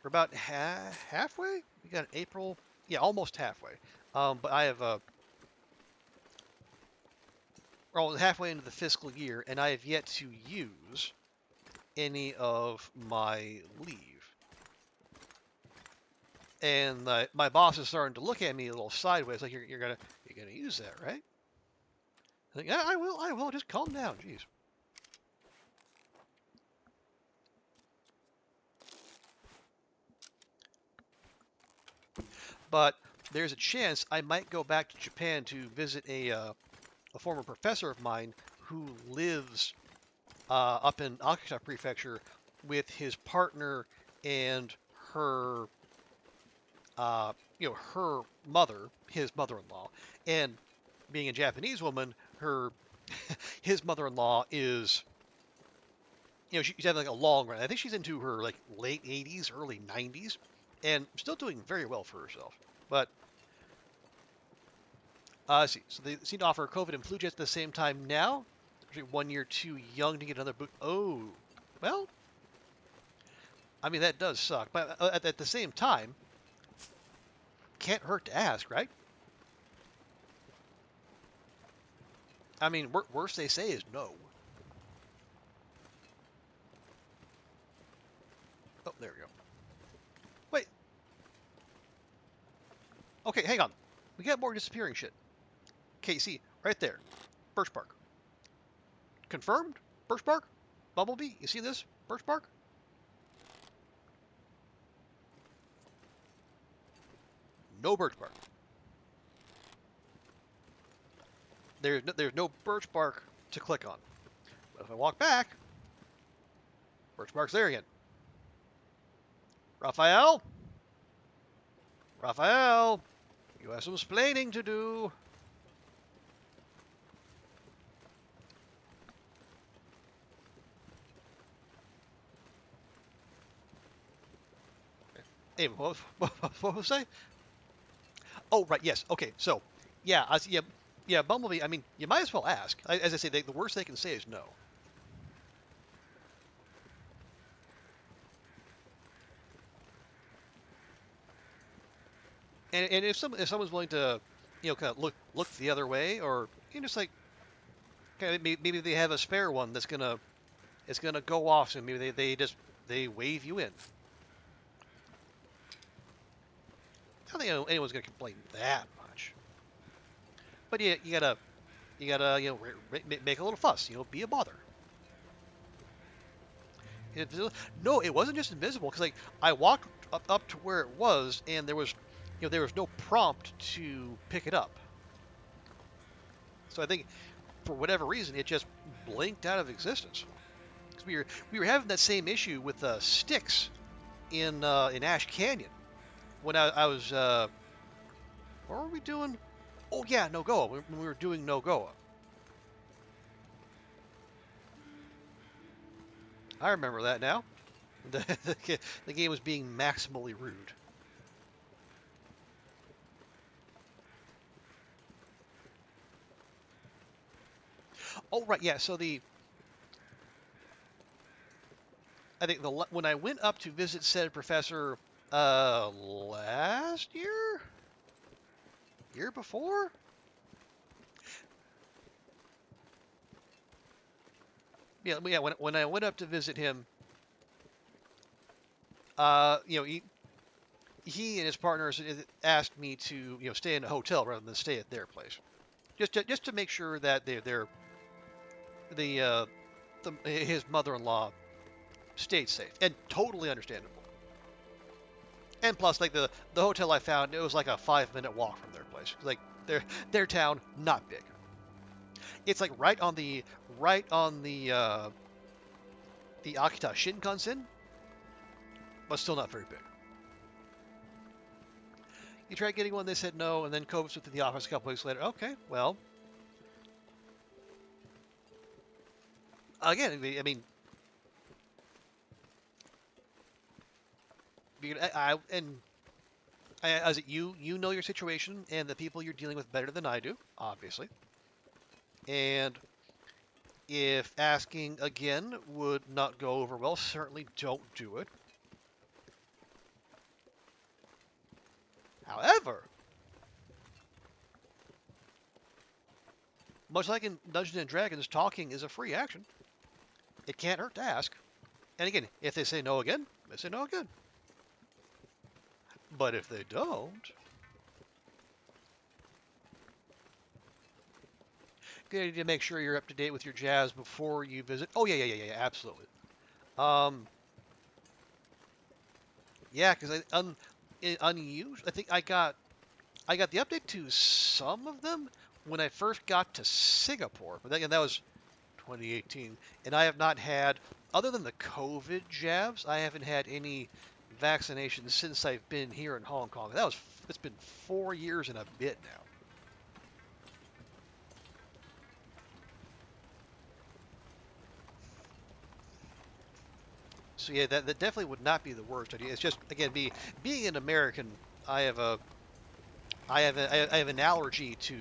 we're about halfway. We got April, yeah, almost halfway. But I have we're halfway into the fiscal year, and I have yet to use any of my leave. And my boss is starting to look at me a little sideways, like you're gonna use that, right? I think, yeah, I will. Just calm down, jeez. But there's a chance I might go back to Japan to visit a former professor of mine who lives up in Akita Prefecture with his partner and her her mother, his mother-in-law, and being a Japanese woman, his mother-in-law is, she's having like a long run. I think she's into her like late 80s, early 90s, and still doing very well for herself. But let's see. So they seem to offer COVID and flu jets at the same time now. Actually, 1 year too young to get another boot. Oh, well, I mean that does suck. But at the same time, can't hurt to ask, right? I mean, worst they say is no. Oh, there we go. Wait, Okay, hang on. We got more disappearing shit. Okay, see, right there. Birch bark. Confirmed? Birch bark? Bumblebee? You see this? Birch bark? No birch bark. There's no birch bark to click on. But if I walk back, birch bark's there again. Raphael? Raphael? You have some splaining to do. Hey, what was I? Oh, right, yes. Okay, so, yeah, yeah, Bumblebee, I mean, you might as well ask. As I say, the worst they can say is no. And if someone's willing to, kind of look the other way, or just like, kind of maybe they have a spare one it's gonna go off, and maybe they wave you in. I don't think anyone's gonna complain that much. But yeah, you gotta make a little fuss. Be a bother. No, it wasn't just invisible because like I walked up to where it was, and there was no prompt to pick it up. So I think for whatever reason it just blinked out of existence. 'Cause we were having that same issue with sticks in Ash Canyon when I was what were we doing? Oh yeah, Nogoa. When we were doing Nogoa. I remember that now. The game was being maximally rude. Oh right, yeah. So I think when I went up to visit said professor last year before. Yeah. When I went up to visit him, he and his partners asked me to stay in a hotel rather than stay at their place, just to make sure that the his mother-in-law stayed safe, and totally understandable. And plus, like the hotel I found, it was like a 5-minute walk from their place. Like their town, not big. It's like right on the Akita Shinkansen, but still not very big. You tried getting one, they said no, and then Cobus went to the office a couple weeks later. Okay, well, again, I mean, as you know your situation and the people you're dealing with better than I do, obviously. And if asking again would not go over well, certainly don't do it. However, much like in Dungeons and Dragons, talking is a free action. It can't hurt to ask. And again, if they say no again, they say no again. But if they don't, good idea to make sure you're up to date with your jazz before you visit. Oh yeah, absolutely. Yeah, because unusual. I think I got the update to some of them when I first got to Singapore, but that was 2018, and I have not had, other than the COVID jabs, I haven't had any vaccinations since I've been here in Hong Kong. It's been 4 years and a bit now. So yeah, that definitely would not be the worst idea. It's just again, being an American, I have an allergy to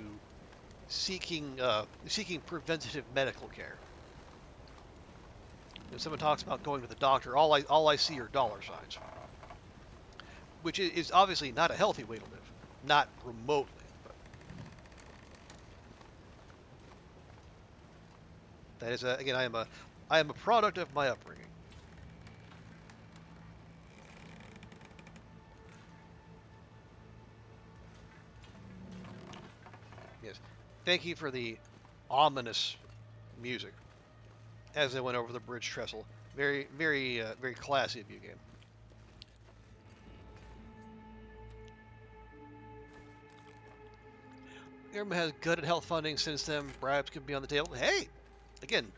seeking preventative medical care. When someone talks about going to the doctor, all I see are dollar signs, which is obviously not a healthy way to live, not remotely. But that is again, I am a product of my upbringing. Yes. Thank you for the ominous music as they went over the bridge trestle. Very, very, very classy of you, game. Government has gutted health funding since then. Bribes could be on the table. Hey, again,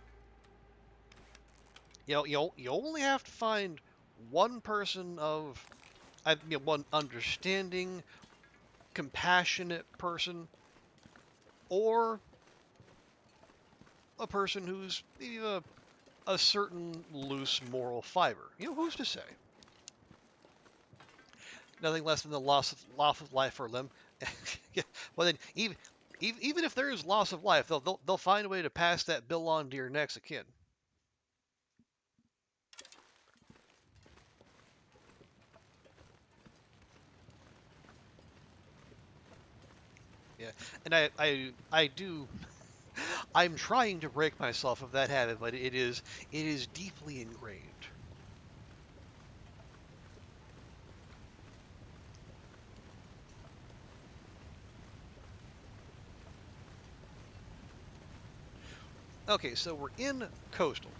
you only have to find one person of, one understanding, compassionate person, or a person who's maybe a certain loose moral fiber. Who's to say? Nothing less than the loss of life or limb. Yeah, well, then, even if there is loss of life, they'll find a way to pass that bill on to your next of kin. Yeah, and I do. I'm trying to break myself of that habit, but it is deeply ingrained. Okay, so we're in coastal.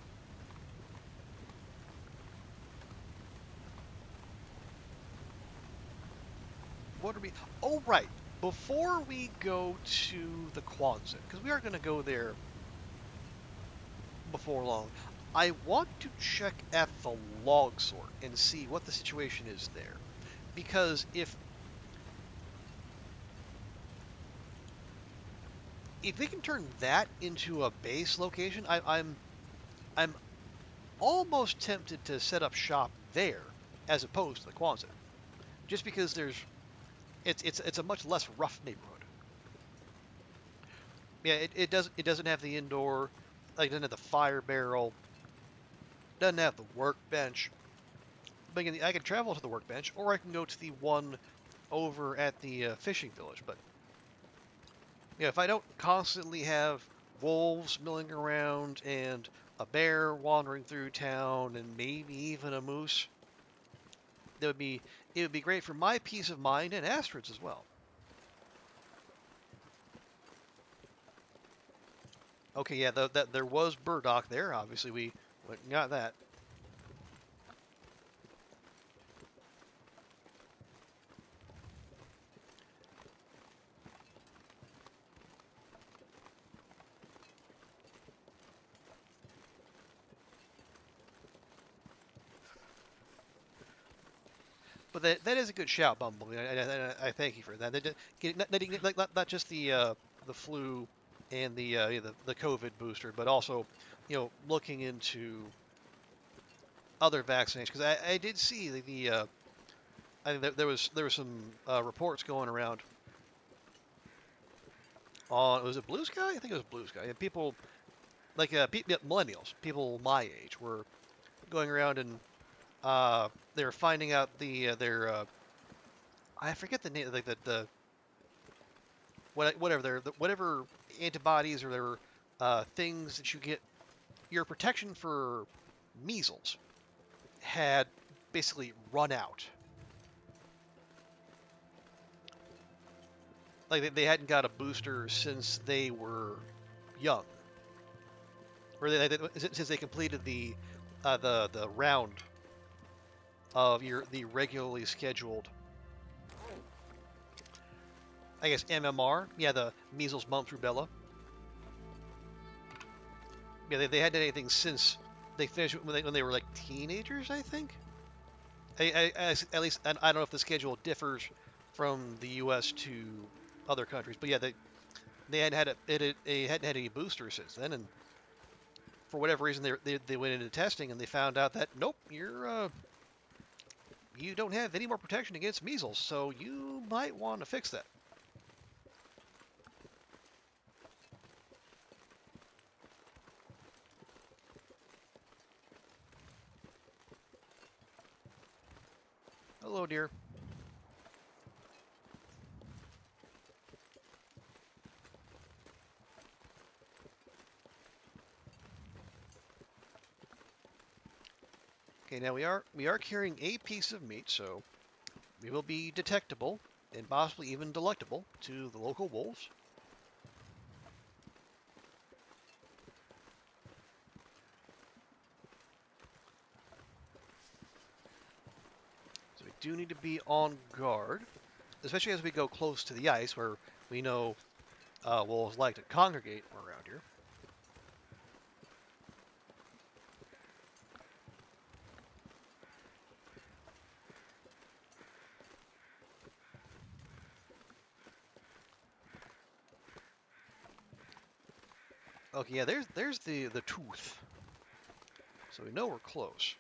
What are we? Oh, right. Before we go to the Quonset, because we are going to go there before long, I want to check at the log sort and see what the situation is there. Because if they can turn that into a base location, I'm almost tempted to set up shop there as opposed to the Quonset, just because it's a much less rough neighborhood. Yeah, it doesn't have the indoor, like, it doesn't have the fire barrel, doesn't have the workbench. But again, I can travel to the workbench, or I can go to the one over at the fishing village. But if I don't constantly have wolves milling around and a bear wandering through town and maybe even a moose, that would be it would be great for my peace of mind and Astrid's as well. Okay, yeah, that there was burdock there. Obviously, we went and got that. But that is a good shout, Bumblebee. I thank you for that. Not just the flu and the COVID booster, but also looking into other vaccinations, because I did see I think there was some reports going around on, was it Blue Sky? I think it was Blue Sky. And people like millennials, people my age, were going around and they were finding out their I forget the name, like the whatever whatever antibodies or their things that you get, your protection for measles had basically run out. Like they hadn't got a booster since they were young, or since they completed the round of the regularly scheduled, I guess, MMR. Yeah, the measles, mumps, rubella. Yeah, they hadn't had anything since they finished when they were like teenagers, I think. At least I don't know if the schedule differs from the U.S. to other countries, but yeah, they hadn't had any boosters since then, and for whatever reason they went into testing and they found out that nope, you don't have any more protection against measles, so you might want to fix that. Hello, dear. Okay, now we are carrying a piece of meat, so we will be detectable and possibly even delectable to the local wolves. do need to be on guard, especially as we go close to the ice, where we know wolves like to congregate around here. Okay, yeah, there's the tooth, so we know we're close.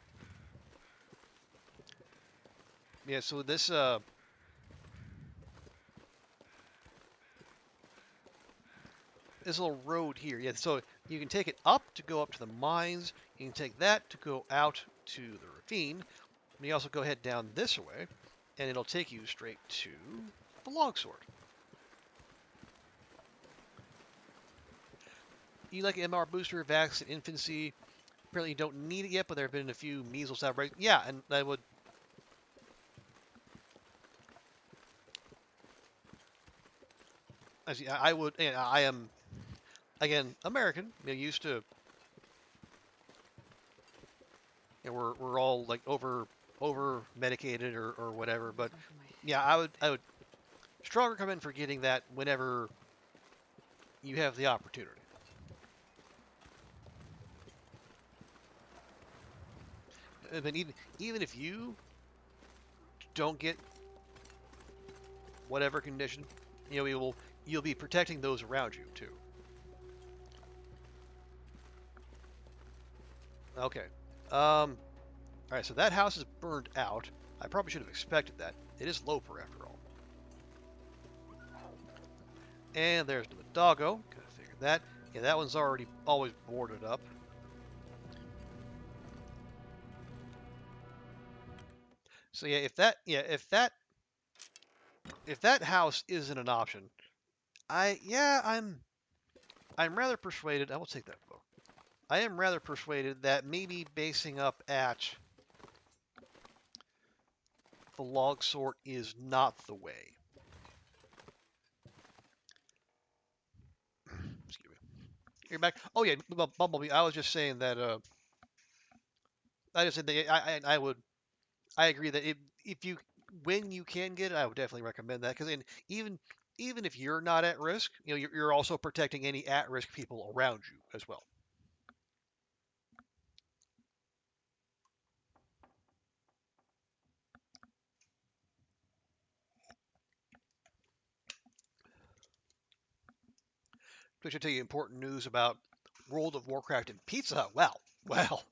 Yeah, so this little road here, yeah, so you can take it up to go up to the mines. You can take that to go out to the ravine. And you also go head down this way, and it'll take you straight to the longsword. You like MR booster, vaccine, infancy. Apparently you don't need it yet, but there have been a few measles outbreaks. Yeah, and I would. I would. And I am, again, American. Used to. We're all like over medicated or whatever. But yeah, I would strong recommend for getting that whenever you have the opportunity. But even if you don't get whatever condition, you'll be protecting those around you too. Okay. All right. So that house is burned out. I probably should have expected that. It is Loper after all. And there's the doggo. Gotta figure that. Yeah, that one's already always boarded up. So yeah, if that house isn't an option, I'm rather persuaded. I will take that bow. I am rather persuaded that maybe basing up at the log sort is not the way. Excuse me. You're back. Oh yeah, Bumblebee. I was just saying that. I just said that I agree that if you when you can get it, I would definitely recommend that because even even if you're not at risk, you're also protecting any at-risk people around you as well. I should tell you important news about World of Warcraft and Pizza Hut. Well,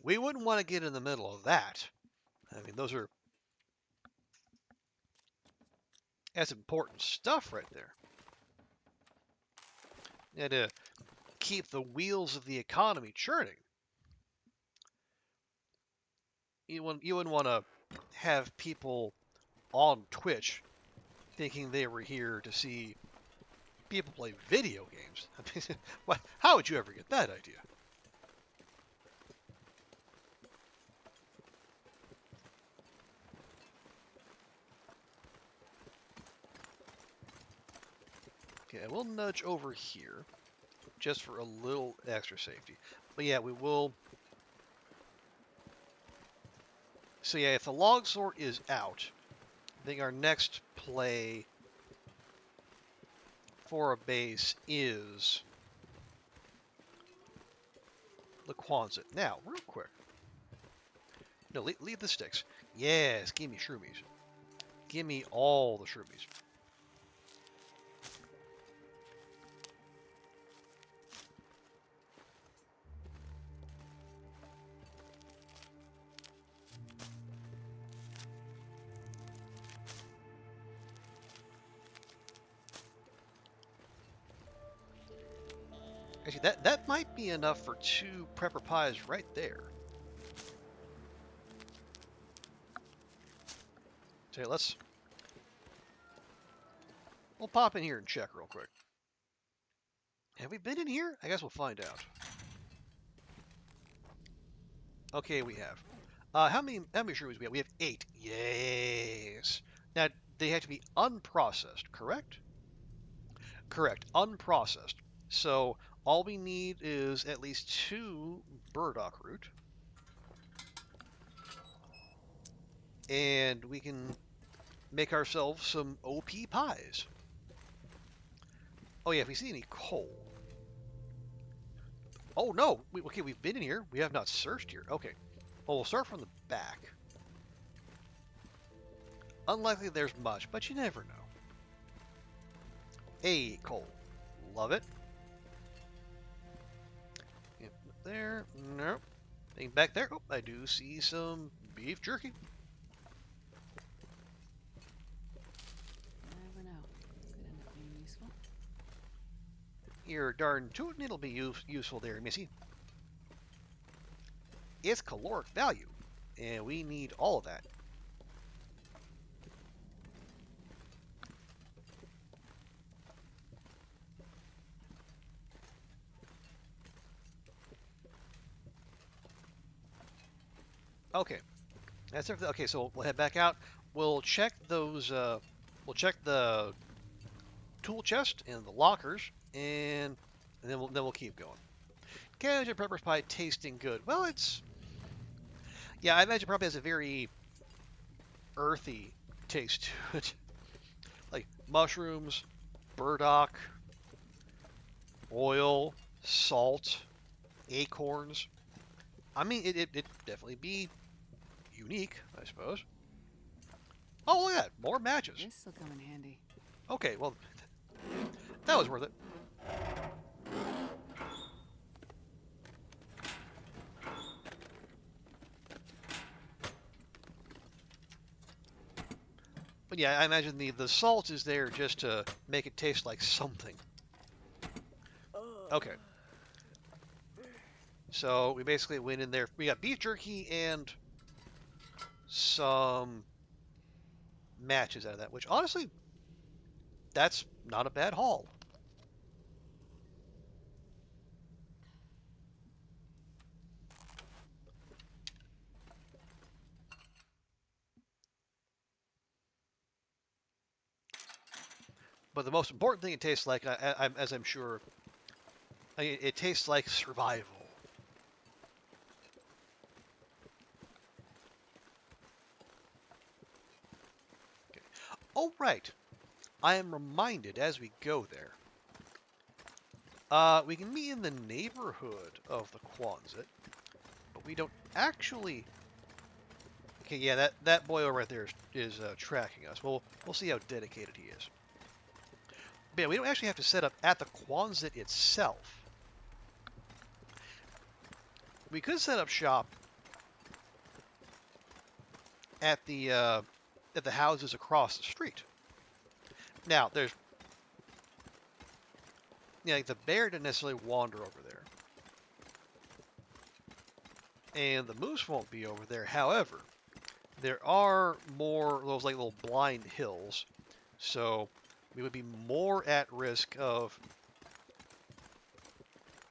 we wouldn't want to get in the middle of that. I mean, that's important stuff right there. And to keep the wheels of the economy churning, you wouldn't want to have people on Twitch thinking they were here to see people play video games. I mean, how would you ever get that idea? Okay, we'll nudge over here just for a little extra safety. But yeah, we will. So yeah, if the log sort is out, I think our next play for a base is the Quonset. Now, real quick. No, leave the sticks. Yes, give me shroomies. Give me all the shroomies. Actually, that might be enough for 2 prepper pies right there. Okay, we'll pop in here and check real quick. Have we been in here? I guess we'll find out. Okay, we have. How many shroomies do we have? We have 8. Yes. Now, they have to be unprocessed, correct? Correct. Unprocessed. So, all we need is at least 2 burdock root. and we can make ourselves some OP pies. Oh yeah, if we see any coal. Oh no, okay, we've been in here. We have not searched here. Okay, well, we'll start from the back. Unlikely there's much, but you never know. Hey, coal. Love it. Yep, there. Nope. Anything back there? Oh, I do see some beef jerky. You never know. Could end up being useful. You're darn tootin', it'll be useful there, missy. It's caloric value, and we need all of that. Okay, that's everything. Okay, so we'll head back out. We'll check those. We'll check the tool chest and the lockers, and then we'll keep going. Cajun pepper pie tasting good. Well, it's yeah. I imagine it probably has a very earthy taste to it, like mushrooms, burdock, oil, salt, acorns. I mean, it'd definitely be unique, I suppose. Oh, look at that. More matches. This'll come in handy. Okay, well, that was worth it. But yeah, I imagine the salt is there just to make it taste like something. Okay. So we basically went in there. We got beef jerky and some matches out of that, which honestly, that's not a bad haul. But the most important thing it tastes like, as I'm sure, it tastes like survival. Okay. Oh, right. I am reminded as we go there. We can meet in the neighborhood of the Quonset, but we don't actually. Okay, yeah, that boy over right there is tracking us. We'll see how dedicated he is. But yeah, we don't actually have to set up at the Quonset itself. We could set up shop at the houses across the street. Now, there's like the bear didn't necessarily wander over there, and the moose won't be over there. However, there are more of those like little blind hills, so we would be more at risk of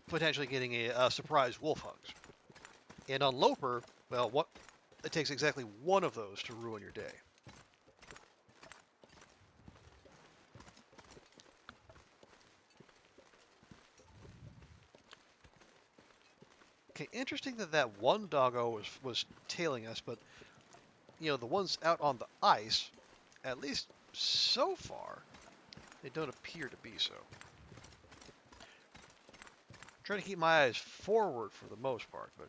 potentially getting a surprise wolf hunt. And on Loper, well, it takes exactly one of those to ruin your day. Okay, interesting that one doggo was tailing us, but the ones out on the ice, at least so far, they don't appear to be so. I'm trying to keep my eyes forward for the most part, but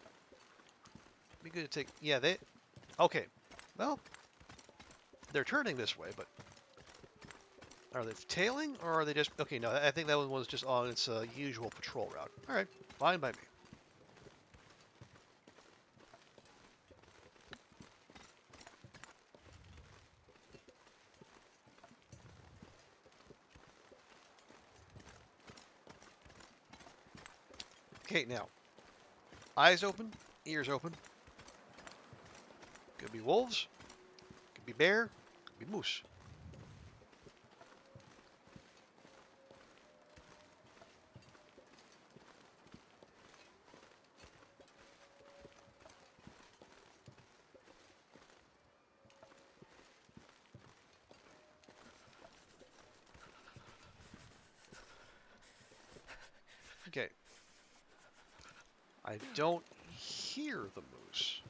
it'd be good to take. Yeah, okay. Well, they're turning this way, but are they tailing or are they just? Okay, no, I think that one was just on its usual patrol route. All right, fine by me. Okay, now, eyes open, ears open. Could be wolves, could be bear, could be moose. Okay. I don't hear the moose.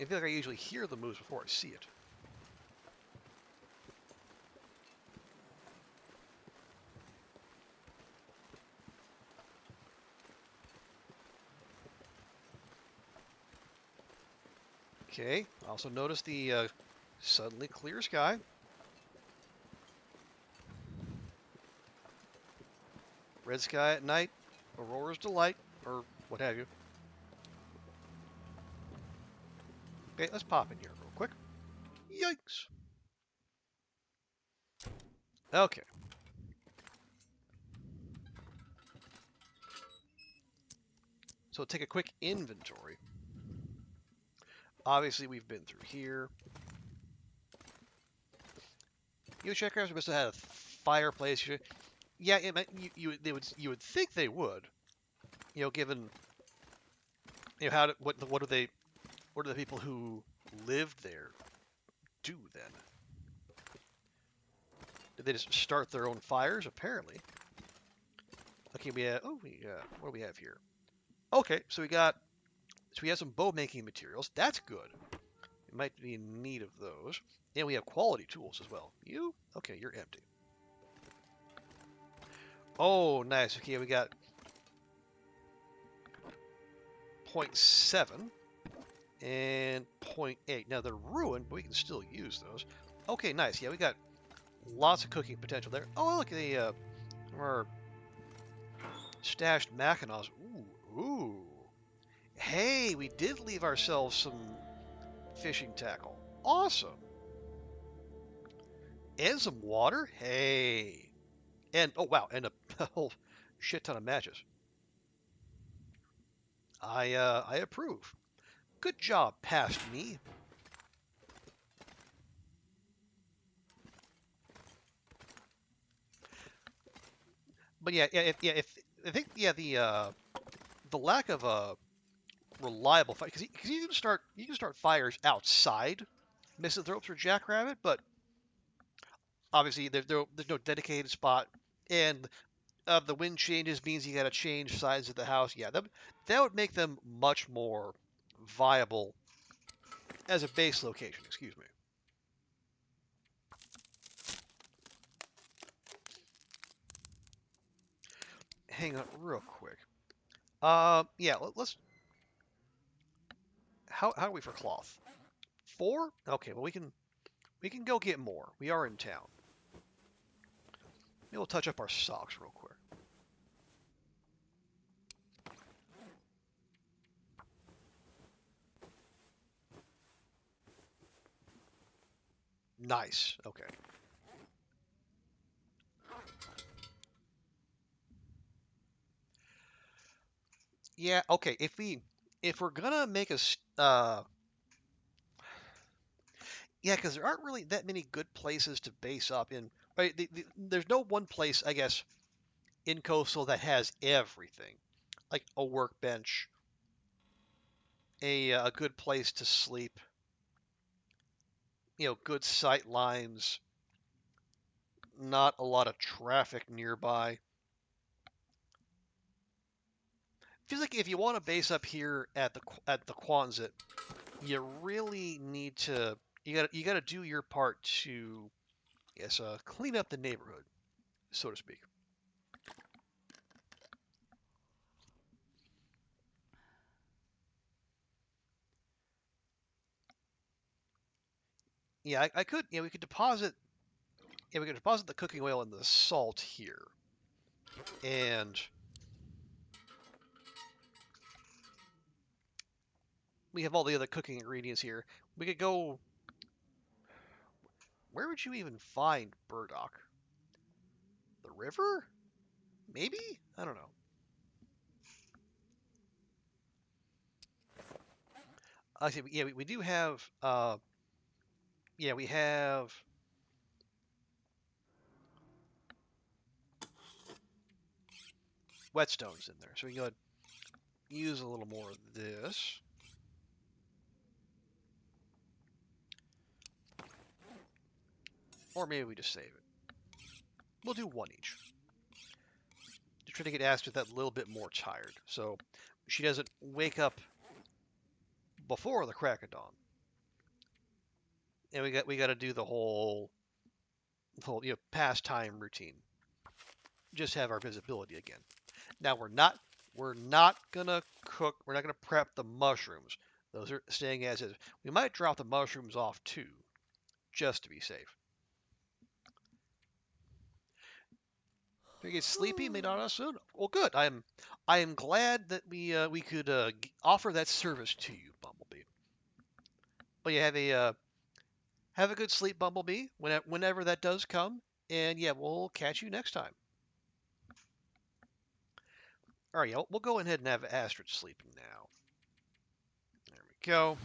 I feel like I usually hear the moose before I see it. Okay, also notice the suddenly clear sky. Red sky at night, aurora's delight, or what have you. Okay, let's pop in here real quick. Yikes. Okay. So take a quick inventory. Obviously, we've been through here. You checkers must have had a fireplace. Yeah, it might, you would think they would. You know, given how what do the people who lived there do then? Did they just start their own fires? Apparently. Okay, what do we have here? Okay, so we have some bow making materials. That's good. We might be in need of those. And we have quality tools as well. Okay, you're empty. Oh, nice. Okay, we got 0.7 and 0.8. Now they're ruined, but we can still use those. Okay, nice. Yeah, we got lots of cooking potential there. Oh, look at our stashed Mackinaws. Ooh. Hey, we did leave ourselves some fishing tackle. Awesome. And some water. Hey. And, oh wow, and a whole shit ton of matches. I approve. Good job, past me. But if I think the lack of a reliable fire, because you can start fires outside misanthropes or jackrabbit, but obviously there's no dedicated spot, and the wind changes means you got to change sides of the house. Yeah, that would make them much more viable as a base location. Excuse me. Hang on, real quick. Yeah, let's. How are we for cloth? 4? Okay, well we can go get more. We are in town. Maybe we'll touch up our socks real quick. Nice. Okay. Yeah. Okay. If we're gonna make yeah, because there aren't really that many good places to base up in. Right. There's no one place, I guess, in coastal that has everything, like a workbench, a good place to sleep, good sight lines, not a lot of traffic nearby. Feels like if you want to base up here at the Quonset, you really need to you got to do your part to yes clean up the neighborhood, so to speak. Yeah, I could we could deposit the cooking oil and the salt here, and we have all the other cooking ingredients here. We could go. Where would you even find burdock? The river? Maybe? I don't know. I see. Yeah, we do have. Yeah, we have whetstones in there, so we can go ahead and use a little more of this. Or maybe we just save it. We'll do one each. Just trying to get Astrid that little bit more tired, so she doesn't wake up before the crack of dawn. and we got to do the whole pastime routine. Just have our visibility again. Now we're not gonna cook. We're not gonna prep the mushrooms. Those are staying as is. We might drop the mushrooms off too, just to be safe. Do you get sleepy? May not us soon. Well, good. I am glad that we could offer that service to you, Bumblebee. But you have a good sleep, Bumblebee. Whenever that does come, and yeah, we'll catch you next time. All right, yeah, we'll go ahead and have Astrid sleeping now. There we go.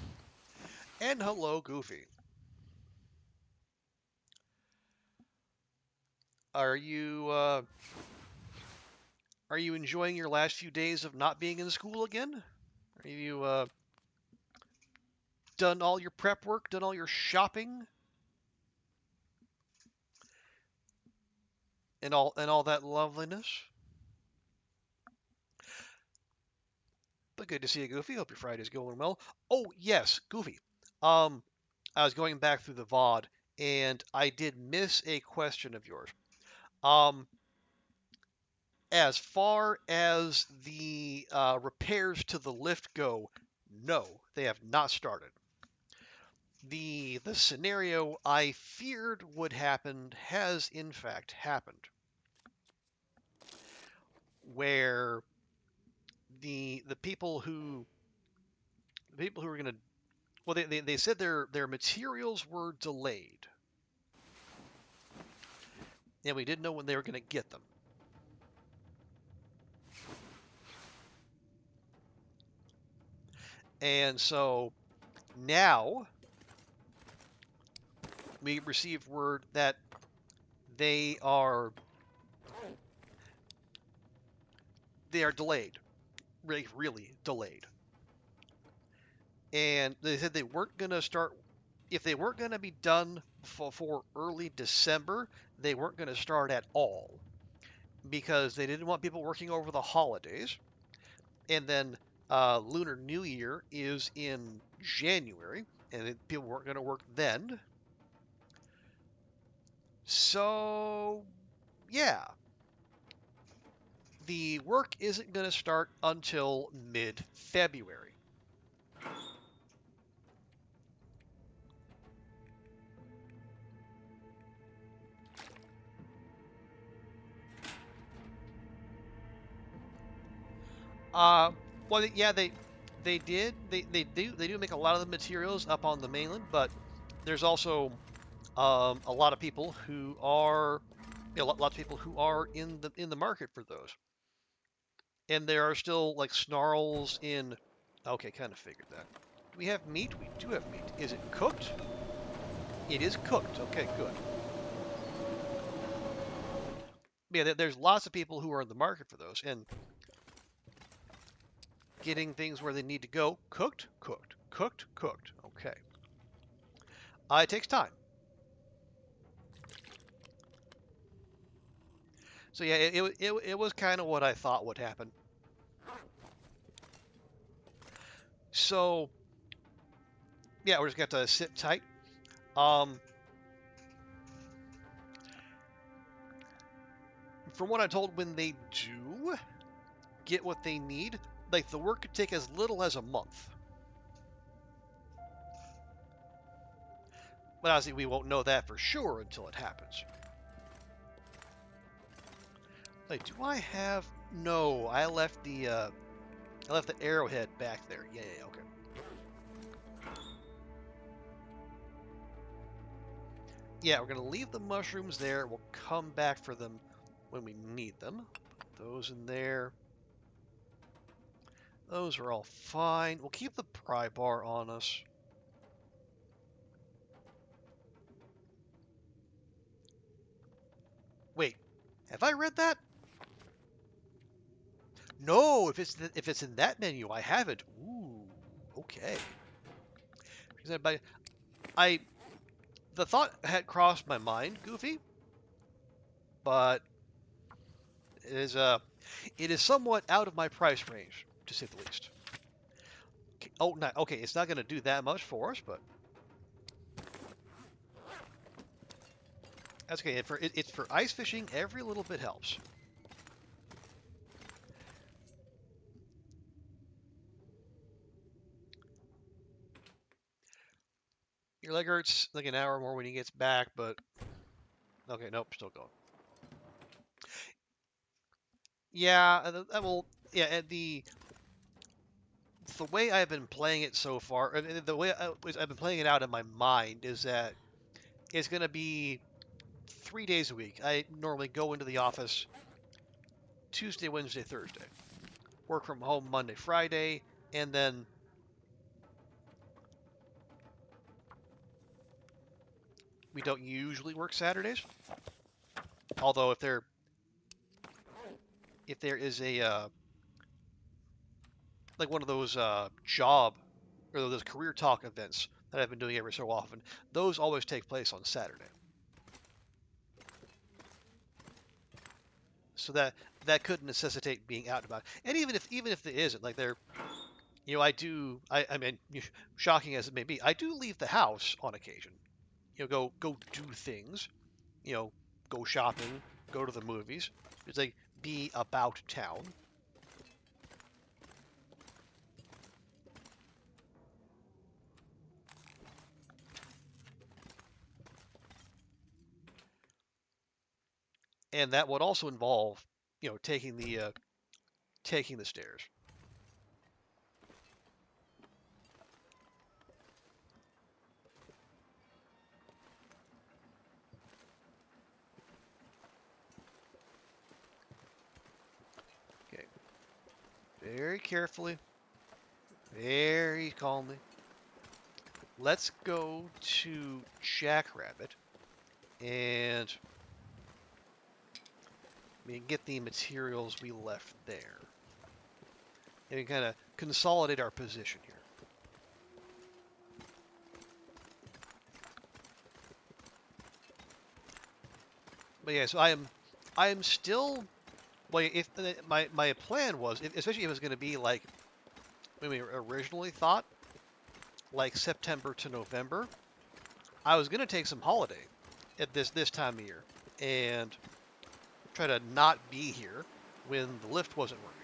And hello, Goofy. Are you enjoying your last few days of not being in school again? Are you done all your prep work? Done all your shopping? And all that loveliness? But good to see you, Goofy. Hope your Friday's going well. Oh yes, Goofy. Um, I was going back through the VOD and I did miss a question of yours. Um, as far as the repairs to the lift go, no, they have not started. The scenario I feared would happen has in fact happened, where the people who were going to, well, they said their materials were delayed and we didn't know when they were going to get them. And so now we received word that they are delayed, really, really delayed. And they said they weren't going to start, if they weren't going to be done for early December, they weren't going to start at all because they didn't want people working over the holidays. And then Lunar New Year is in January, and people weren't going to work then. So, yeah, the work isn't going to start until mid-February. Uh, well, yeah, they did. They do make a lot of the materials up on the mainland, but there's also a lot of people who are lots of people who are in the market for those. And there are still like snarls in. Okay, kind of figured that. Do we have meat? We do have meat. Is it cooked? It is cooked. Okay, good. Yeah, there's lots of people who are in the market for those, and getting things where they need to go cooked, cooked, cooked, cooked. Okay. It takes time. So yeah, it was kind of what I thought would happen. So yeah, we're just gonna have to sit tight. Um, from what I'm told, when they do get what they need, like the work could take as little as a month. But obviously, we won't know that for sure until it happens. Like, do I have? No, I left the arrowhead back there. Yeah, okay. Yeah, we're gonna leave the mushrooms there. We'll come back for them when we need them. Put those in there. Those are all fine. We'll keep the pry bar on us. Wait, have I read that? No, if it's in that menu, I haven't. Ooh, okay. But I the thought had crossed my mind, Goofy, but it is somewhat out of my price range, to say the least. Okay, oh, okay, it's not going to do that much for us, but That's okay. It's for ice fishing. Every little bit helps. Your leg hurts like an hour more when he gets back, but okay, nope, still going. Yeah, that will. Yeah, and the way I've been playing it so far, and the way I've been playing it out in my mind is that it's going to be 3 days a week. I normally go into the office Tuesday, Wednesday, Thursday, work from home Monday, Friday, and then we don't usually work Saturdays. Although if there is a like one of those job or those career talk events that I've been doing every so often, those always take place on Saturday. So that could necessitate being out and about. And even if there isn't, like there, I mean, shocking as it may be, I do leave the house on occasion. Go do things. You know, go shopping, go to the movies. It's like be about town. And that would also involve, taking the stairs. Okay, very carefully, very calmly. Let's go to Jackrabbit and we can get the materials we left there. And we kind of consolidate our position here. But yeah, so I am still. Well, if my plan was, especially if it was going to be like when we originally thought, like September to November, I was going to take some holiday at this time of year and try to not be here when the lift wasn't working.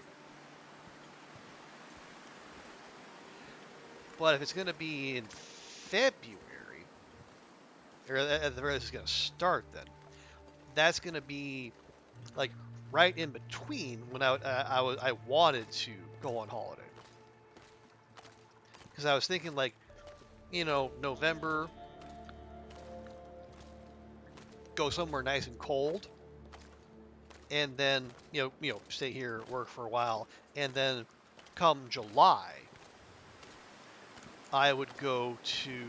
But if it's going to be in February, or at the very least, it's going to start then. That's going to be like right in between when I wanted to go on holiday because I was thinking like November, go somewhere nice and cold, and then stay here, work for a while, and then come July, I would go to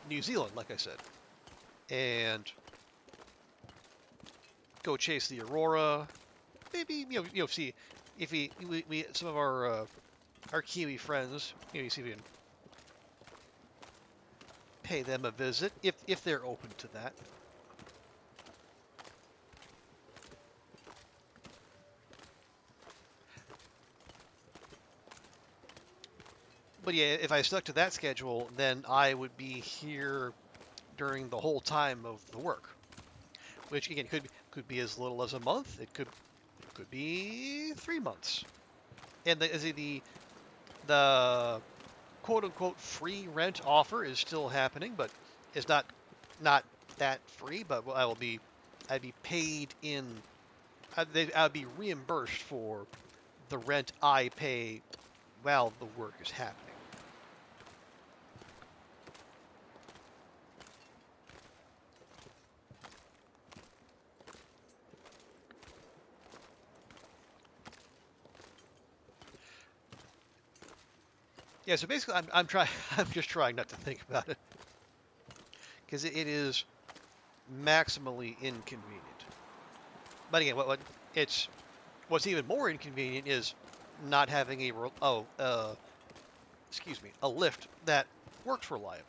New Zealand, like I said, and go chase the aurora. Maybe see if we some of our Kiwi friends, you see if we can pay them a visit if they're open to that. But yeah, if I stuck to that schedule, then I would be here during the whole time of the work, which again could be as little as a month. It could be 3 months. And the quote unquote free rent offer is still happening, but it's not that free. But I'd be paid in. I'd be reimbursed for the rent I pay while the work is happening. Yeah, so basically, I'm trying. I'm just trying not to think about it because it is maximally inconvenient. But again, what's even more inconvenient is not having a lift that works reliably.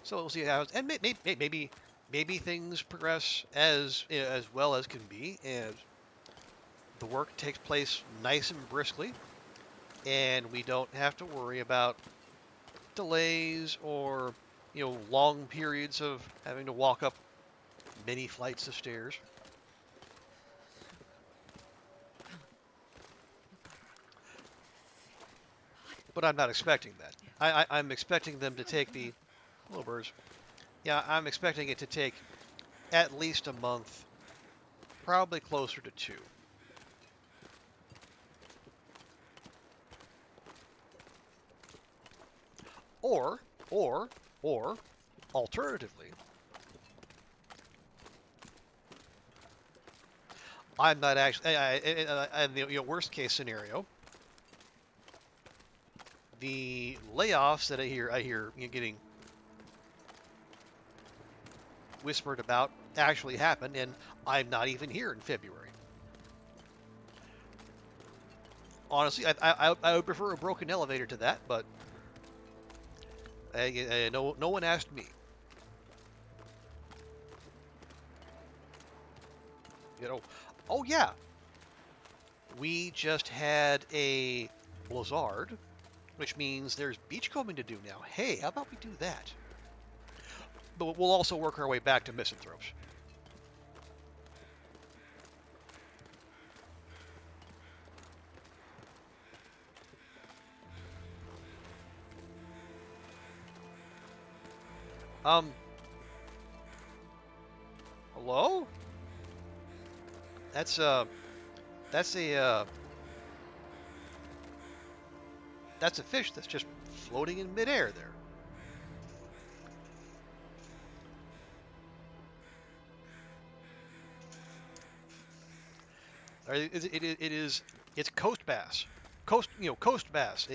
So we'll see how it's, and maybe things progress as well as can be, and the work takes place nice and briskly, and we don't have to worry about delays or long periods of having to walk up many flights of stairs. But I'm not expecting that. I'm expecting them to take the little birds. Yeah, I'm expecting it to take at least a month, probably closer to 2. Or, or, alternatively, I'm not actually. And the worst case scenario, the layoffs that I hear getting whispered about actually happen, and I'm not even here in February. Honestly, I would prefer a broken elevator to that, but no one asked me. You know, oh yeah, we just had a blizzard, which means there's beachcombing to do now. Hey, how about we do that? But we'll also work our way back to misanthropes. Um, hello? That's that's a that's a fish that's just floating in midair there. It's coast bass, coast bass,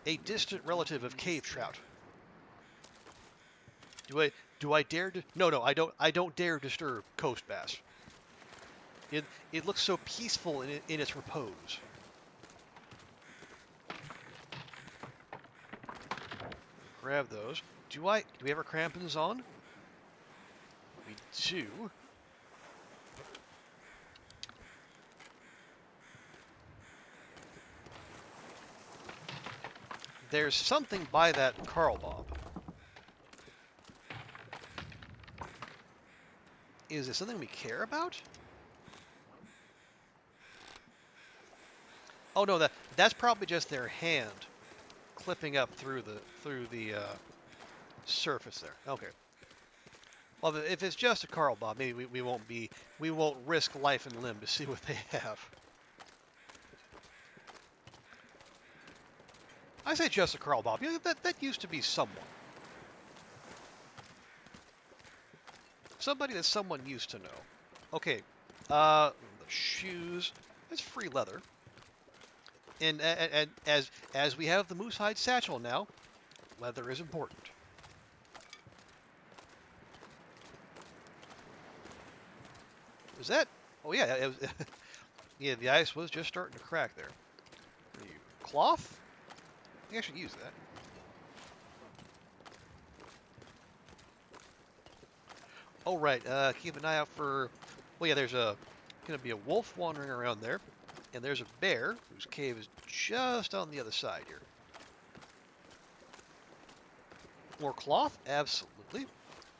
a distant relative of cave trout. Do I do I dare to? No, I don't dare disturb coast bass. It looks so peaceful in its repose. Grab those. Do we have our crampons on? We do. There's something by that Carl Bob. Is it something we care about? Oh no, that's probably just their hand clipping up through the surface there. Okay. Well, if it's just a Carl Bob, maybe we won't risk life and limb to see what they have. I say just a Carl Bob. That used to be someone. Somebody that someone used to know. Okay. The shoes. It's free leather. And as we have the moose hide satchel now, leather is important. Was that? Oh yeah, it was, yeah. The ice was just starting to crack there. Cloth? I should use that. Oh right. Keep an eye out for. Well, yeah. There's gonna be a wolf wandering around there, and there's a bear whose cave is just on the other side here. More cloth? Absolutely.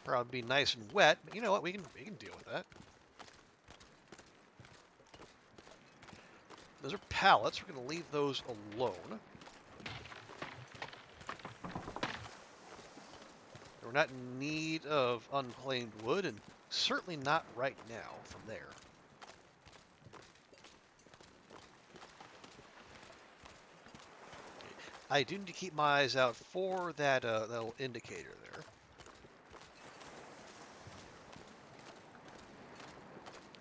Probably be nice and wet, but you know what? We can deal with that. Those are pallets. We're going to leave those alone. We're not in need of unclaimed wood, and certainly not right now from there. I do need to keep my eyes out for that little indicator there.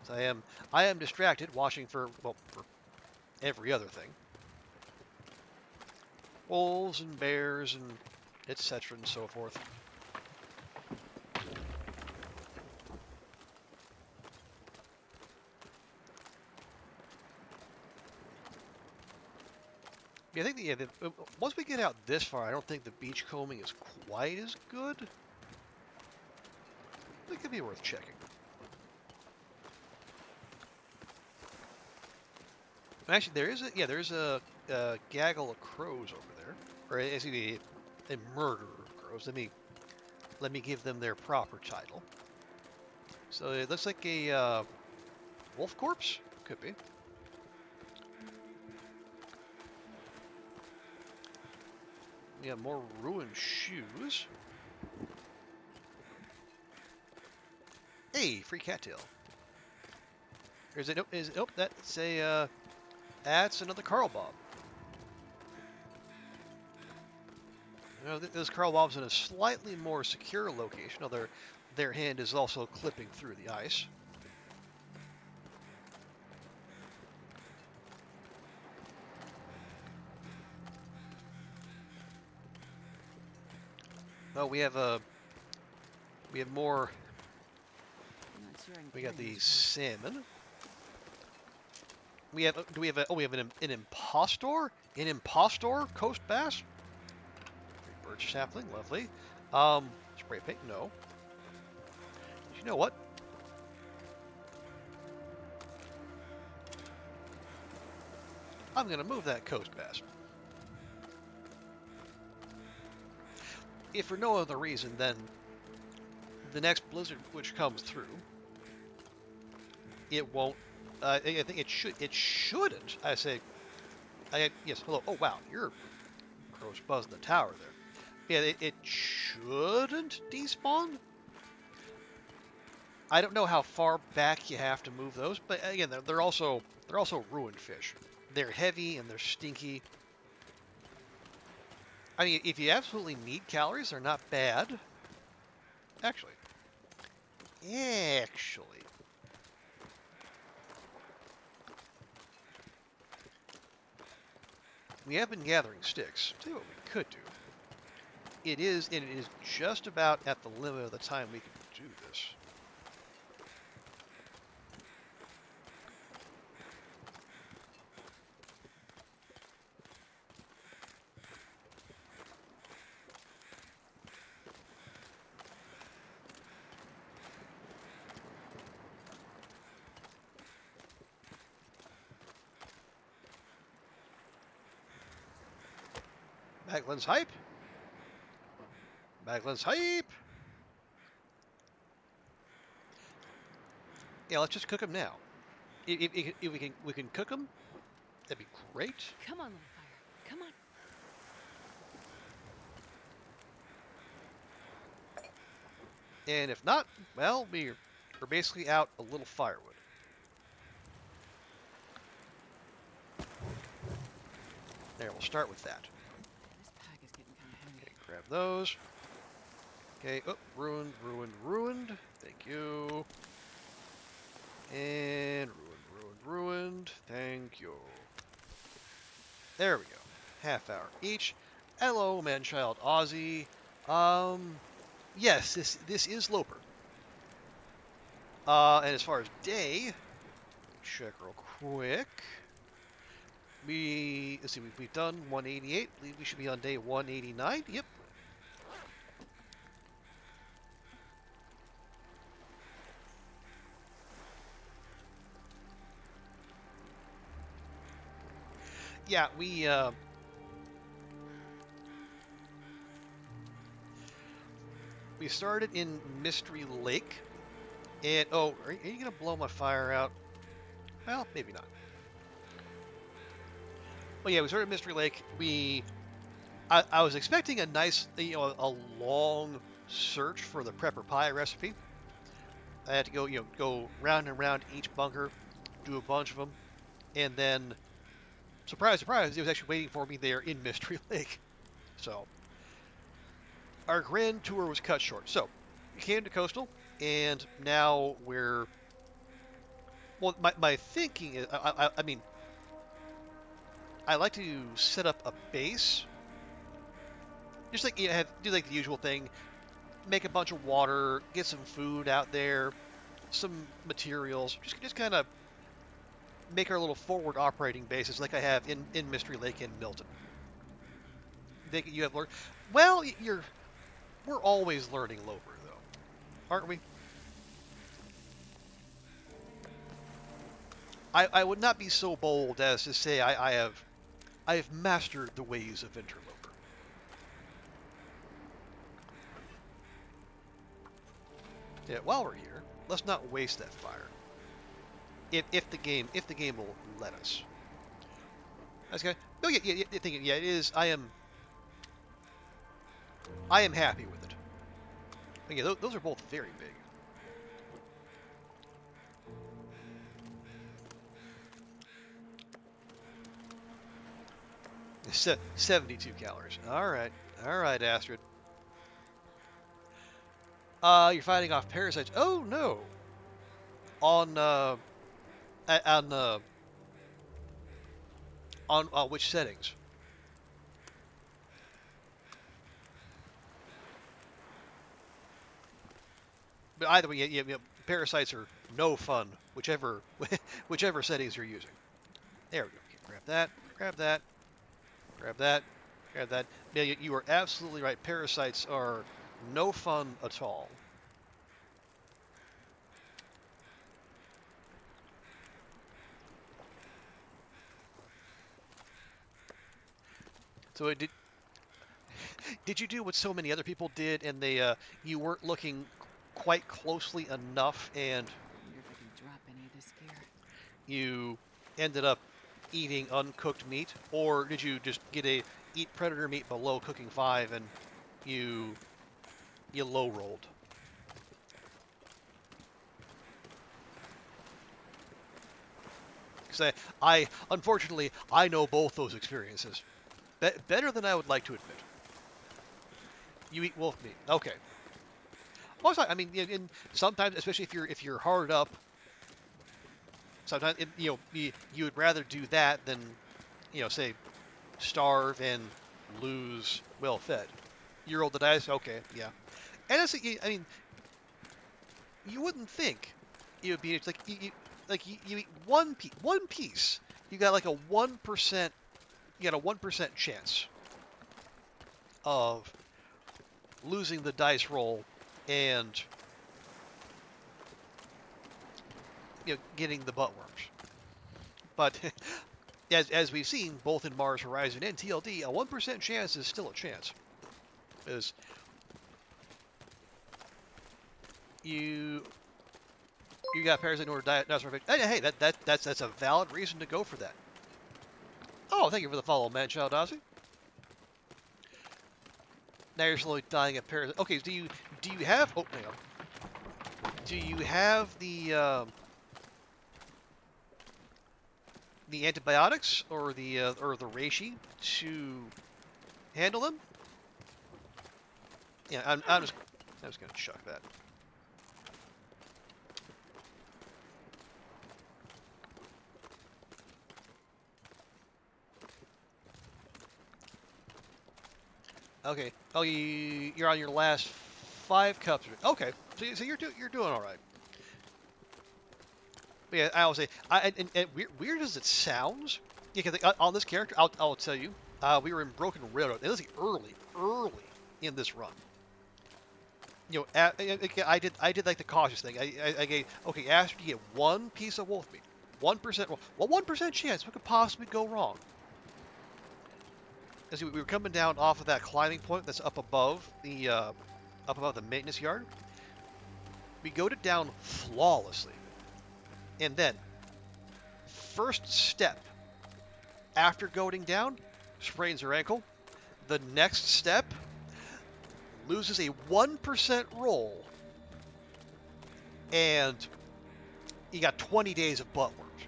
So I am distracted watching for every other thing. Wolves and bears and etc. and so forth. Yeah, I think once we get out this far, I don't think the beach combing is quite as good. It could be worth checking. Actually, there's a gaggle of crows over there, or excuse a murder of crows. Let me give them their proper title. So it looks like a wolf corpse. Could be. We have more ruined shoes. Hey, free cattail. Is it? Oh, that's a. That's another Carl Bob. You know, those Carl Bob's in a slightly more secure location, although their hand is also clipping through the ice. Oh, we have more. We got the salmon. We have. Do we have a? Oh, we have an impostor. An impostor coast bass. Birch sapling, lovely. Spray paint, no. You know what? I'm gonna move that coast bass. If for no other reason than the next blizzard which comes through, it won't. I think it should. It shouldn't. I say. Yes. Hello. Oh wow, you're gross buzzing the tower there. Yeah, it shouldn't despawn. I don't know how far back you have to move those, but again, they're also ruined fish. They're heavy and they're stinky. I mean, if you absolutely need calories, they're not bad. Actually, we have been gathering sticks. Tell you what we could do. It is just about at the limit of the time we can do this. Baglands hype. Baglands hype. Yeah, let's just cook them now. If we can cook them, that'd be great. Come on, little fire. Come on. And if not, well, we're basically out a little firewood. There, we'll start with that. This pack is getting kind of heavy. Okay, grab those. Okay, oh, ruined. Thank you. And ruined. Thank you. There we go. Half hour each. Hello, man-child Aussie. Yes, this is Loper. And as far as day, check real quick. Let's see, we've done 188. I believe we should be on day 189. Yep. Yeah, we started in Mystery Lake, and oh, are you gonna blow my fire out? Well, maybe not. Well, yeah, we started Mystery Lake. I was expecting a nice, a long search for the prepper pie recipe. I had to go round and round each bunker, do a bunch of them, and then, surprise, surprise, it was actually waiting for me there in Mystery Lake. So, our grand tour was cut short. So, we came to Coastal, and now we're, well, my thinking is, I mean, I like to set up a base, just like do like the usual thing, make a bunch of water, get some food out there, some materials, just kind of make our little forward operating bases like I have in Mystery Lake and Milton. You have learned. Well, we're always learning Loper though, aren't we? I would not be so bold as to say I have mastered the ways of interloper. Yeah, while we're here, let's not waste that fire. If the game will let us. That's good. No, yeah, it is. I am happy with it. Again, those are both very big. 72 calories. All right, Astrid. You're fighting off parasites. Oh no. On on which settings? But either way, parasites are no fun, whichever whichever settings you're using. There we go. Okay, grab that. Grab that. Grab that. Grab that. Yeah, you are absolutely right. Parasites are no fun at all. So did you do what so many other people did, and you weren't looking quite closely enough, and Wonder if I can drop any of this gear. you ended up eating uncooked meat, or did you just eat predator meat below cooking 5 and you low rolled? Because I unfortunately I know both those experiences better than I would like to admit. You eat wolf meat, okay? Also, I mean, sometimes, especially if you're hard up, sometimes you would rather do that than say starve and lose well fed. You roll the dice, okay, yeah. And I mean, you wouldn't think it would be it's like you eat one piece, you got like a 1%, you got a 1% chance of losing the dice roll and getting the butt worms. But as we've seen both in Mars Horizon and TLD, a 1% chance is still a chance. Is you got parasite in order to die. Hey, that's a valid reason to go for that. Oh, thank you for the follow, man, child Ozzy. Now you're slowly dying of parasite. Okay, do you have? Oh, hang on. Do you have the antibiotics or the reishi to handle them? Yeah, I'm just gonna chuck that. Okay. Oh, you're on your last 5 cups. Okay. So you're doing all right. But yeah, I will say, and weird as it sounds, yeah, because on this character, I'll tell you, we were in Broken Railroad. It was early in this run. I did like the cautious thing. I gave, okay, Astrid, you get 1 piece of wolf meat, 1%. Well, 1% chance. What could possibly go wrong? As we were coming down off of that climbing point that's up above the maintenance yard. We go down flawlessly, and then first step after going down, sprains her ankle. The next step loses a 1% roll, and you got 20 days of butt worms,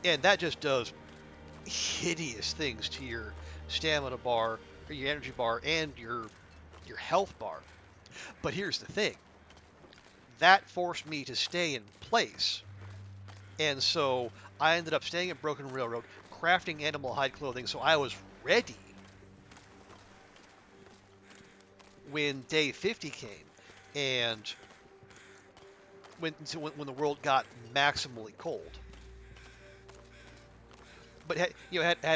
and that just does hideous things to your stamina bar, or your energy bar, and your health bar. But here's the thing. That forced me to stay in place. And so I ended up staying at Broken Railroad, crafting animal hide clothing, so I was ready when day 50 came, and when the world got maximally cold. But had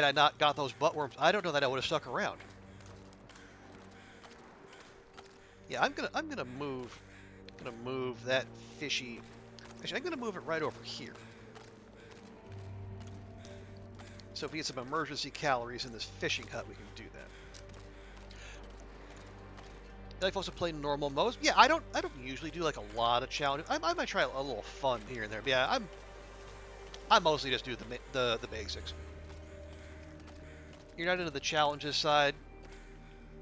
I not got those butt worms, I don't know that I would have stuck around. Yeah, I'm gonna move that fishy Actually, I'm going to move it right over here. So if we get some emergency calories in this fishing hut, we can do that. Like folks to play normal modes. Yeah, I don't usually do like a lot of challenges. I might try a little fun here and there. But yeah, I mostly just do the basics. You're not into the challenges side,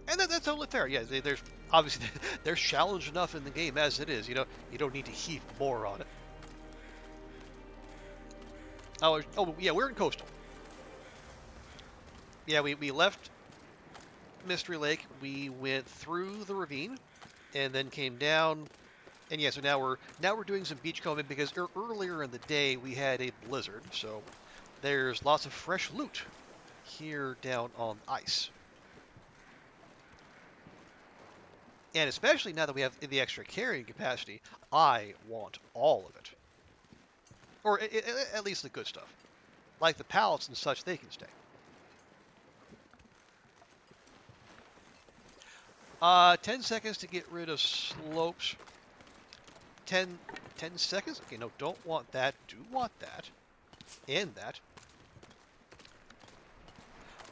and that's totally fair. Yeah, there's obviously there's challenge enough in the game as it is. You don't need to heap more on it. Oh yeah, we're in coastal. Yeah, we left Mystery Lake. We went through the ravine, and then came down. And yeah, so now we're doing some beach combing because earlier in the day we had a blizzard, so there's lots of fresh loot here down on ice. And especially now that we have the extra carrying capacity, I want all of it. Or at least the good stuff. Like the pallets and such, they can stay. 10 seconds to get rid of slopes. 10 seconds? Okay, no, don't want that. Do want that. And that.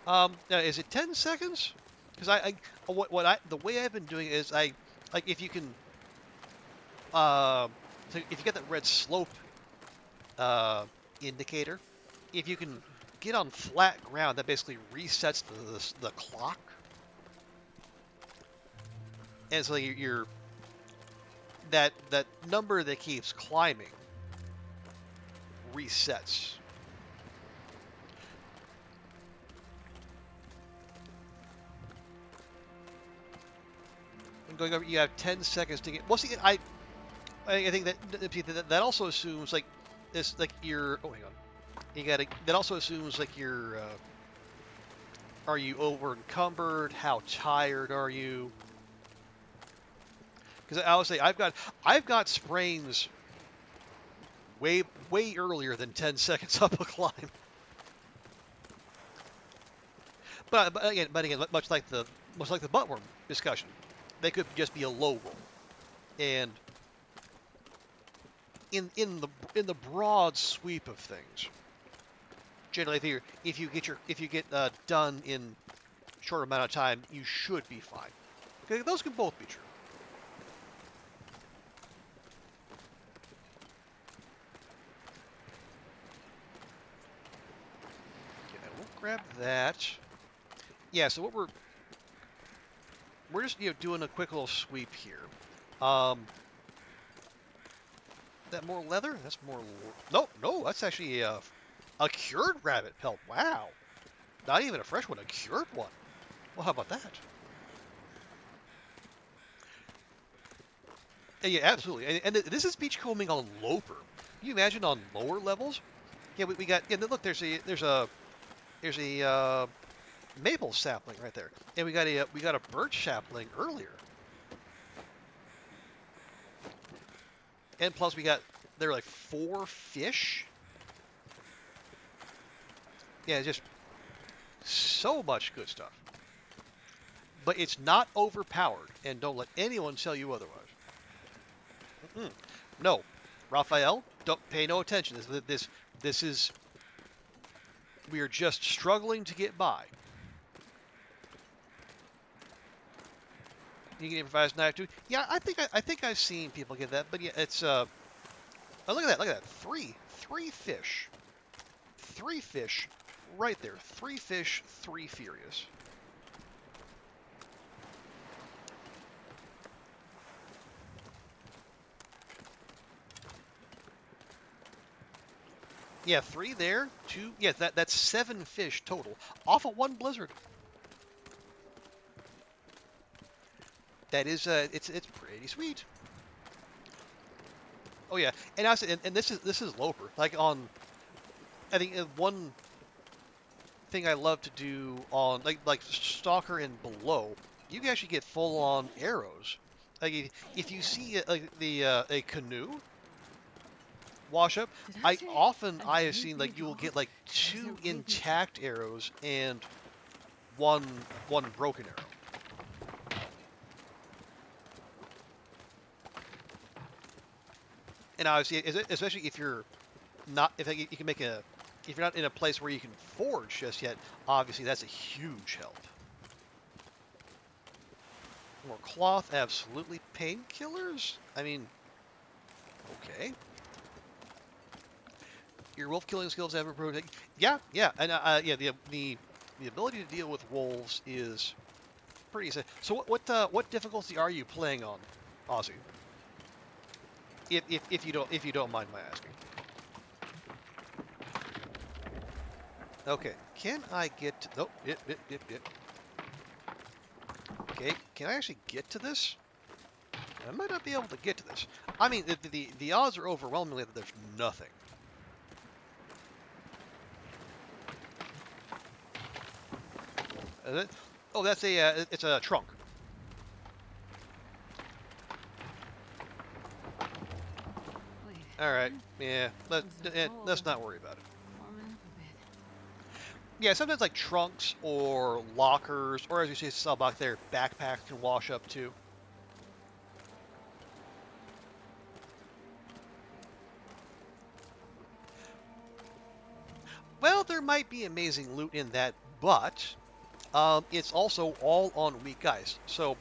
Now, is it 10 seconds? Because the way I've been doing it is like if you can, so if you get that red slope indicator, if you can get on flat ground, that basically resets the clock, and so you're that number that keeps climbing resets. And going over, you have 10 seconds to get. Well, see, I think that also assumes like this, like you're. Oh, hang on. You gotta. That also assumes like you're. Are you over encumbered? How tired are you? Because I would say I've got sprains way earlier than 10 seconds up a climb. But again, much like the buttworm discussion, they could just be a low roll, and in the broad sweep of things, generally, if you get done in a short amount of time, you should be fine. Okay, those can both be true. Okay, we'll grab that. Yeah, so what we're just doing a quick little sweep here. That more leather? That's more. No, that's actually a cured rabbit pelt. Wow, not even a fresh one, a cured one. Well, how about that? Yeah, absolutely. And this is beachcombing on Loper. Can you imagine on lower levels? Yeah, we got. Yeah, look, there's a maple sapling right there, and we got a birch sapling earlier. And plus there are like 4 fish. Yeah, just so much good stuff. But it's not overpowered, and don't let anyone tell you otherwise. Mm-mm. No, Raphael, don't pay no attention. This is we are just struggling to get by. You can improvise knife too. Yeah, I think I've seen people get that, but yeah, it's oh, look at that, 3 fish, 3 fish, right there, 3 fish, 3 furious. Yeah, 3 there, 2. Yeah, that's 7 fish total off of 1 blizzard. That is it's pretty sweet. Oh yeah, and this is Loper. Like I think one thing I love to do on like Stalker and below, you can actually get full on arrows. Like if you see a canoe wash up, Did I say have seen like you will get like There's 2 no intact arrows and one broken arrow. And obviously, especially if you're not, if you can make a, if you're not in a place where you can forge just yet, obviously that's a huge help. More cloth, absolutely. Painkillers? I mean, okay. Your wolf killing skills have improved. Yeah, yeah, and yeah, the ability to deal with wolves is pretty easy. So what difficulty are you playing on, Ozzy? If you don't mind my asking. Okay, can I get to? Oh, yep. Okay, can I actually get to this? I might not be able to get to this. I mean, the odds are overwhelmingly that there's nothing. Oh, that's a it's a trunk. Wait. All right, yeah, Things are let's cold. not worry about it. Warming up a bit. Yeah, sometimes like trunks or lockers, or as you say, saw back there, backpacks can wash up too. Well, there might be amazing loot in that, but it's also all on weak ice. So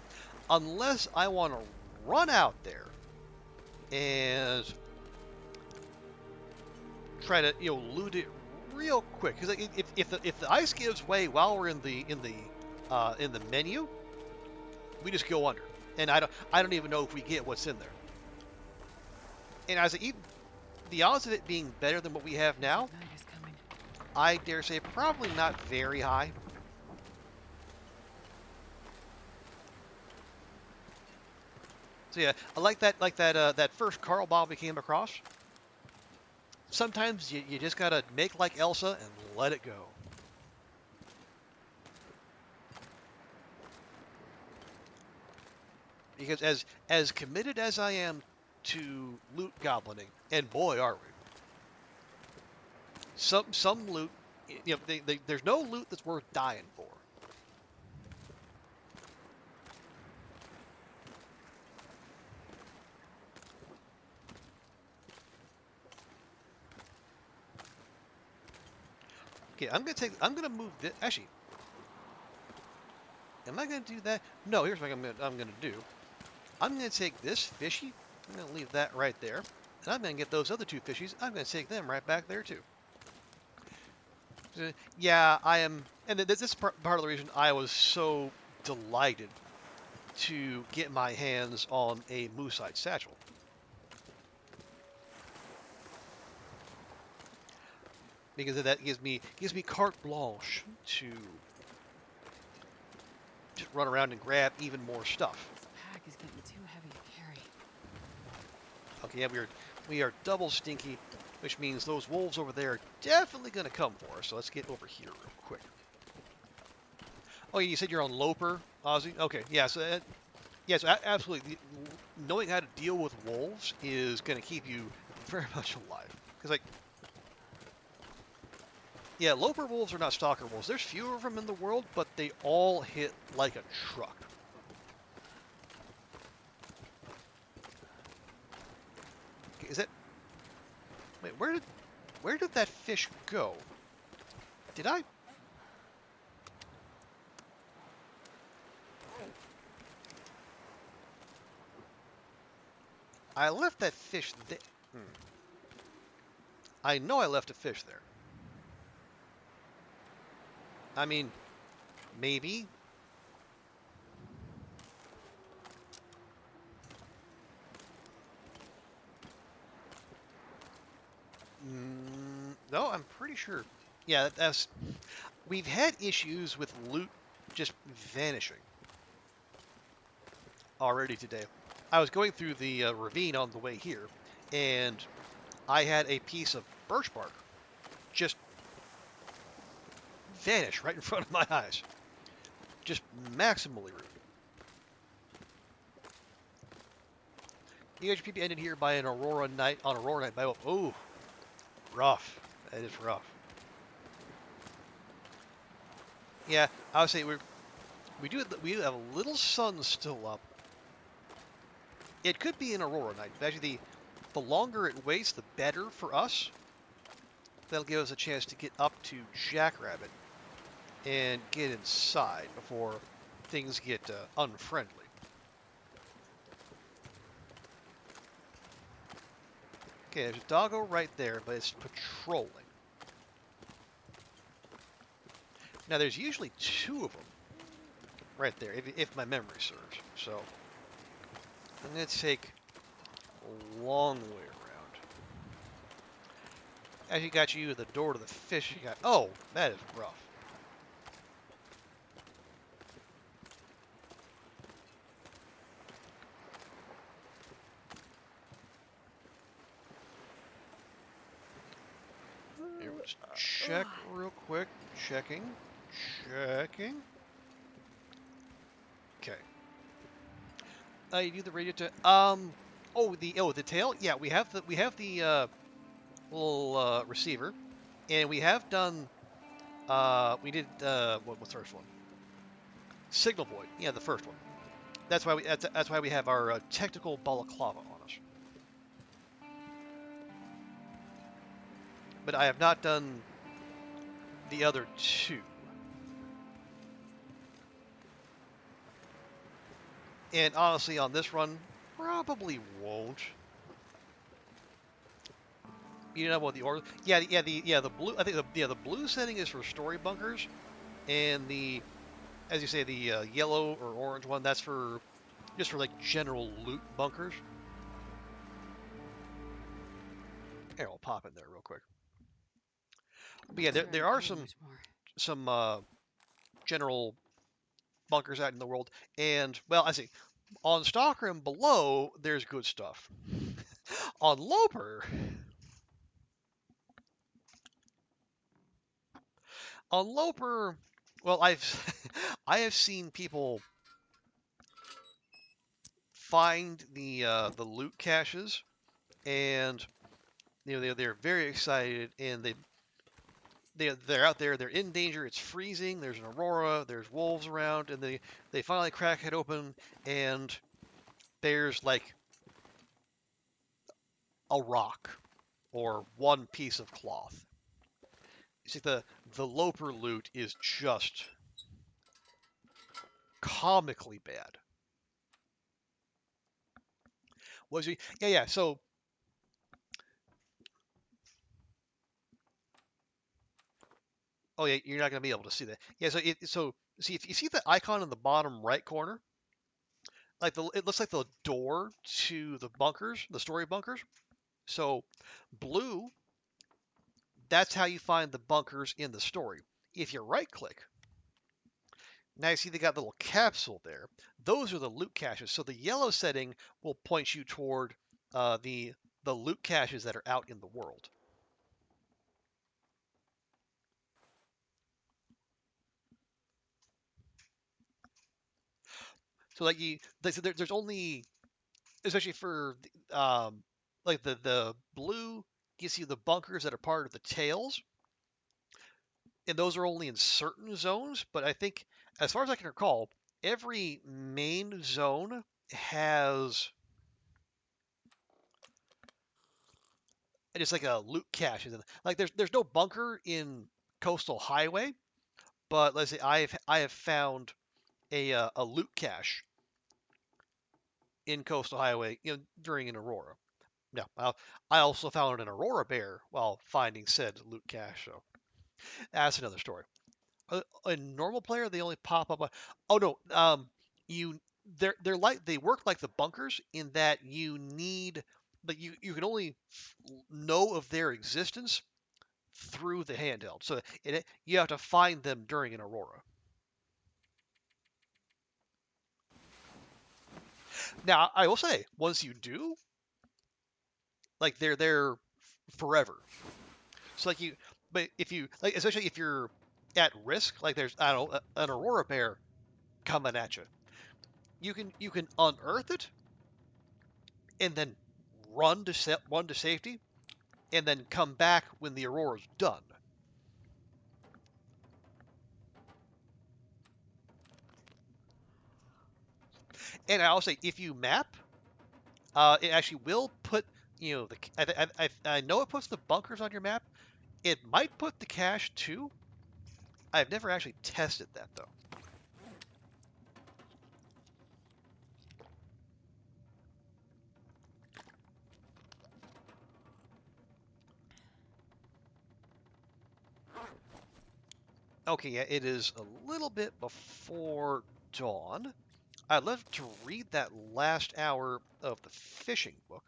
unless I want to run out there and try to loot it real quick, because like, if the ice gives way while we're in the menu, we just go under, and I don't even know if we get what's in there. And as even the odds of it being better than what we have Looks now, like night is coming. I dare say probably not very high. So yeah, I like that first Carl bomb we came across. Sometimes you just gotta make like Elsa and let it go. Because as committed as I am to loot goblining, and boy are we, some loot, there's no loot that's worth dying for. Okay, I'm gonna move this. Actually, am I gonna do that? No. Here's what I'm gonna do. I'm gonna take this fishy. I'm gonna leave that right there, and I'm gonna get those other two fishies. I'm gonna take them right back there too. Yeah, I am, and this is part of the reason I was so delighted to get my hands on a moose-hide satchel. Because that gives me carte blanche to just run around and grab even more stuff. This pack is getting too heavy to carry. Okay, yeah, we are double stinky, which means those wolves over there are definitely going to come for us. So let's get over here real quick. Oh, you said you're on Loper, Ozzy? Okay, yeah, so yes, absolutely. Knowing how to deal with wolves is going to keep you very much alive. Because like, yeah, Loper wolves are not stalker wolves. There's fewer of them in the world, but they all hit like a truck. Okay, is that? Wait, where did that fish go? Did I? I left that fish there. I know I left a fish there. I mean, maybe. No, I'm pretty sure. Yeah, that's. We've had issues with loot just vanishing already today. I was going through the ravine on the way here, and I had a piece of birch bark just vanish right in front of my eyes. Just maximally rude. EHPP ended here by an Aurora night on Aurora night by oh, rough. That is rough. Yeah, I would say we do have a little sun still up. It could be an Aurora night. Actually, The longer it waits, the better for us. That'll give us a chance to get up to Jackrabbit and get inside before things get unfriendly. Okay, there's a doggo right there, but it's patrolling. Now, there's usually two of them right there, if my memory serves. So, I'm going to take a long way around. As you got you the door to the fish, you got... Oh, that is rough. Here, let's check real quick. Checking. Okay. You do the radio to the tail. Yeah, we have the little receiver, and we have done we did what's the first one? Signal Void. Yeah, the first one. That's why we have our technical balaclava on us. But I have not done the other two. And honestly, on this run, probably won't. You know what the order? The blue. I think the blue setting is for story bunkers, and as you say, the yellow or orange one, that's for just for like general loot bunkers. Here, I'll pop in there real quick. But yeah, there are some general bunkers out in the world, and well, I see. On Stockrim below, there's good stuff. On Loper, well, I have seen people find the loot caches, and they're very excited, and they're out there, they're in danger, it's freezing, there's an aurora, there's wolves around, and they finally crack it open, and there's like a rock or one piece of cloth. You see, the Loper loot is just comically bad. Was he? Yeah. So, oh yeah, you're not gonna be able to see that. Yeah. So see if you see the icon in the bottom right corner, like it looks like the door to the bunkers, the story bunkers. So blue, that's how you find the bunkers in the story. If you right click, now you see they got the little capsule there. Those are the loot caches. So the yellow setting will point you toward the loot caches that are out in the world. So like there's only, especially for like the blue gives you the bunkers that are part of the tails, and those are only in certain zones. But I think, as far as I can recall, every main zone has just like a loot cache. Like there's no bunker in Coastal Highway, but let's say I have found a loot cache in Coastal Highway, during an Aurora. No, I also found an Aurora bear while finding said loot cache. So that's another story. A normal player, they only pop up. Oh no, you they're like they work like the bunkers in that you need, but you can only know of their existence through the handheld. So you have to find them during an Aurora. Now, I will say, once you do, like they're there forever. So like but if you like, especially if you're at risk, like there's I don't know an Aurora bear coming at you, you can unearth it and then run to safety, and then come back when the Aurora's done. And I'll say, if you map, it actually will put you know, I know it puts the bunkers on your map. It might put the cache too. I've never actually tested that though. Okay, yeah, it is a little bit before dawn. I'd love to read that last hour of the fishing book,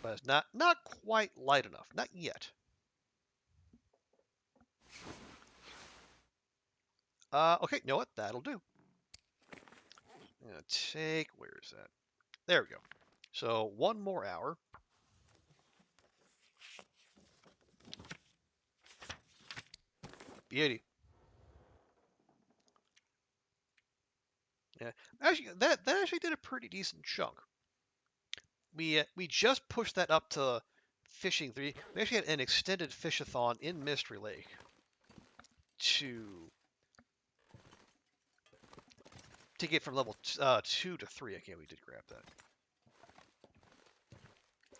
but it's not quite light enough. Not yet. Okay, you know what? That'll do. I'm gonna take, where is that? There we go. So one more hour. Beauty. Yeah, actually, that actually did a pretty decent chunk. We just pushed that up to fishing 3. We actually had an extended fishathon in Mystery Lake to get from level 2 to 3. Okay, we did grab that.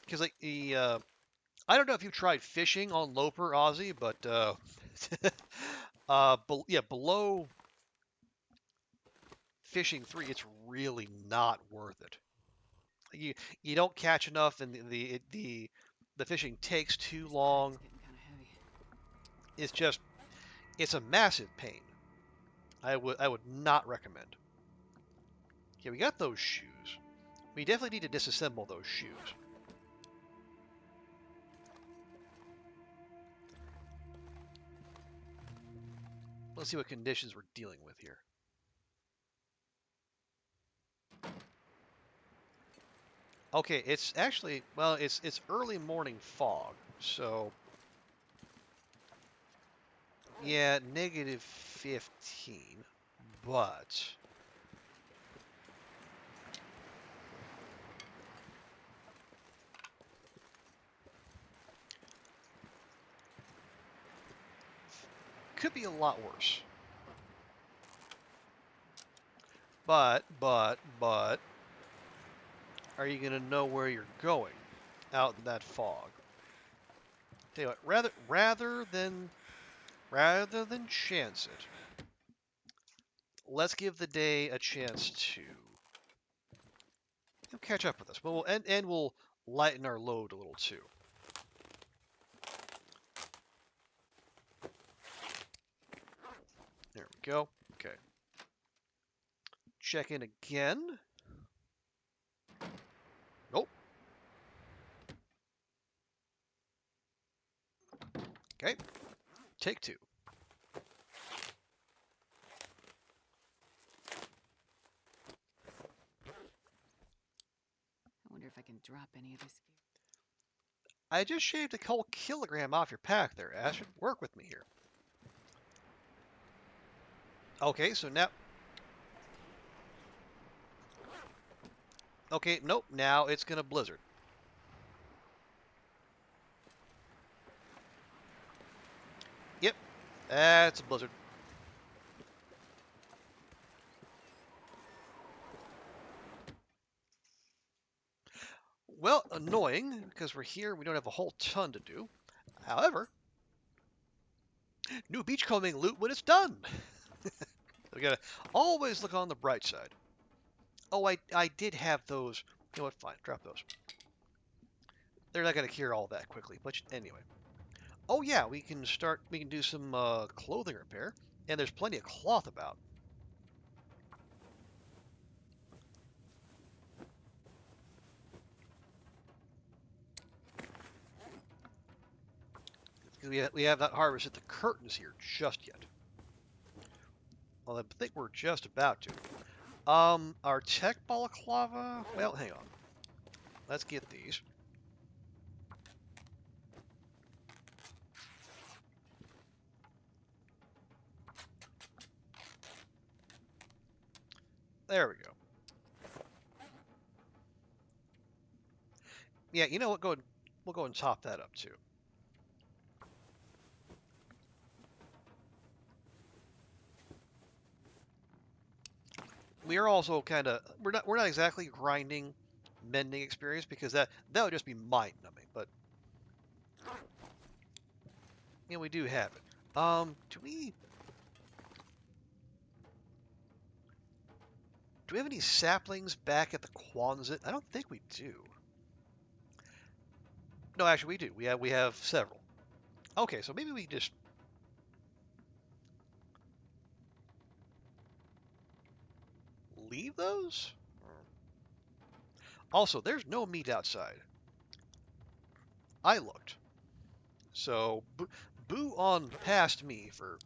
Because like I don't know if you've tried fishing on Loper, Ozzy, but yeah, below fishing 3, it's really not worth it. You don't catch enough, and the fishing takes too This long. bag's getting kind of heavy. It's a massive pain. I would not recommend. Okay, we got those shoes. We definitely need to disassemble those shoes. Let's see what conditions we're dealing with here. Okay, it's actually, well, it's early morning fog, so yeah, negative 15, but could be a lot worse. But, are you gonna know where you're going out in that fog? Tell you what, rather than chance it, let's give the day a chance to catch up with us. But we'll lighten our load a little too. There we go. Okay. Check in again. Nope. Okay. Take 2. I wonder if I can drop any of this gear. I just shaved a whole kilogram off your pack there, Astrid. Work with me here. Okay, so now... Okay, nope. Now it's going to blizzard. Yep. That's a blizzard. Well, annoying, because we're here, we don't have a whole ton to do. However, new beachcombing loot when it's done. We gotta always look on the bright side. Oh, I did have those. You know what? Fine, drop those. They're not gonna cure all that quickly, but anyway. Oh yeah, we can do some clothing repair, and there's plenty of cloth about. Because we have not harvested the curtains here just yet. Well, I think we're just about to. Our tech balaclava. Well, hang on. Let's get these. There we go. Yeah, you know what? We'll go and top that up too. we are also kind of we're not exactly grinding mending experience because that would just be mind numbing. But yeah, we do have it. Do we have any saplings back at the Quonset? I don't think we do. No, actually we do. We have several. Okay, so maybe we just leave those? Also, there's no meat outside. I looked. So, boo on past me for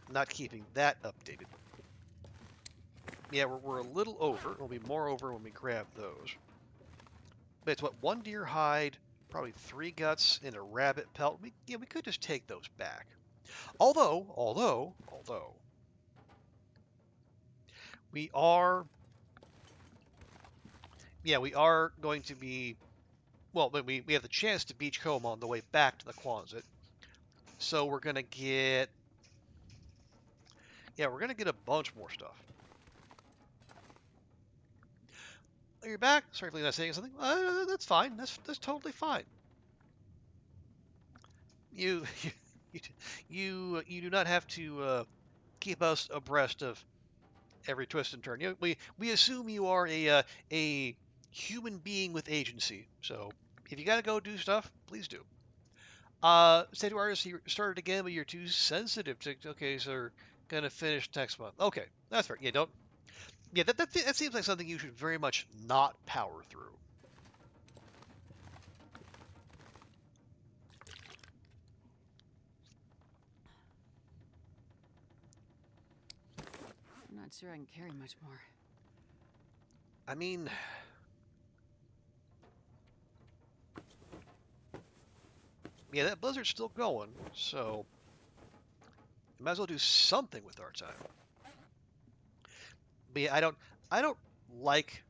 not keeping that updated. Yeah, we're a little over. We'll be more over when we grab those. But it's what, one deer hide, probably 3 guts, and a rabbit pelt. We could just take those back. Although, we are, we are going to be, well, we have the chance to beachcomb on the way back to the Quonset. So we're gonna get, we're gonna get a bunch more stuff. Oh, you're back? Sorry for not saying something. That's fine. That's totally fine. You you do not have to keep us abreast of every twist and turn. We assume you are a human being with agency. So if you gotta go do stuff, please do. State artist, you started again, but you're too sensitive to. Okay, so we're gonna finish next month. Okay, that's fair. Yeah, don't. Yeah, that seems like something you should very much not power through. I'm not sure I can carry much more. I mean, yeah, that blizzard's still going, so might as well do something with our time. But yeah, I don't like,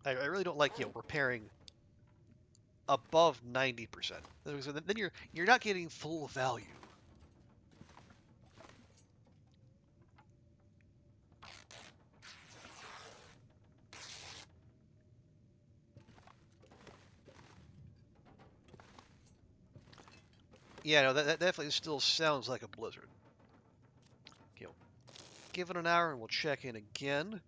I really don't like, repairing above 90%. So then you're not getting full value. Yeah, no, that definitely still sounds like a blizzard. Okay, give it an hour and we'll check in again.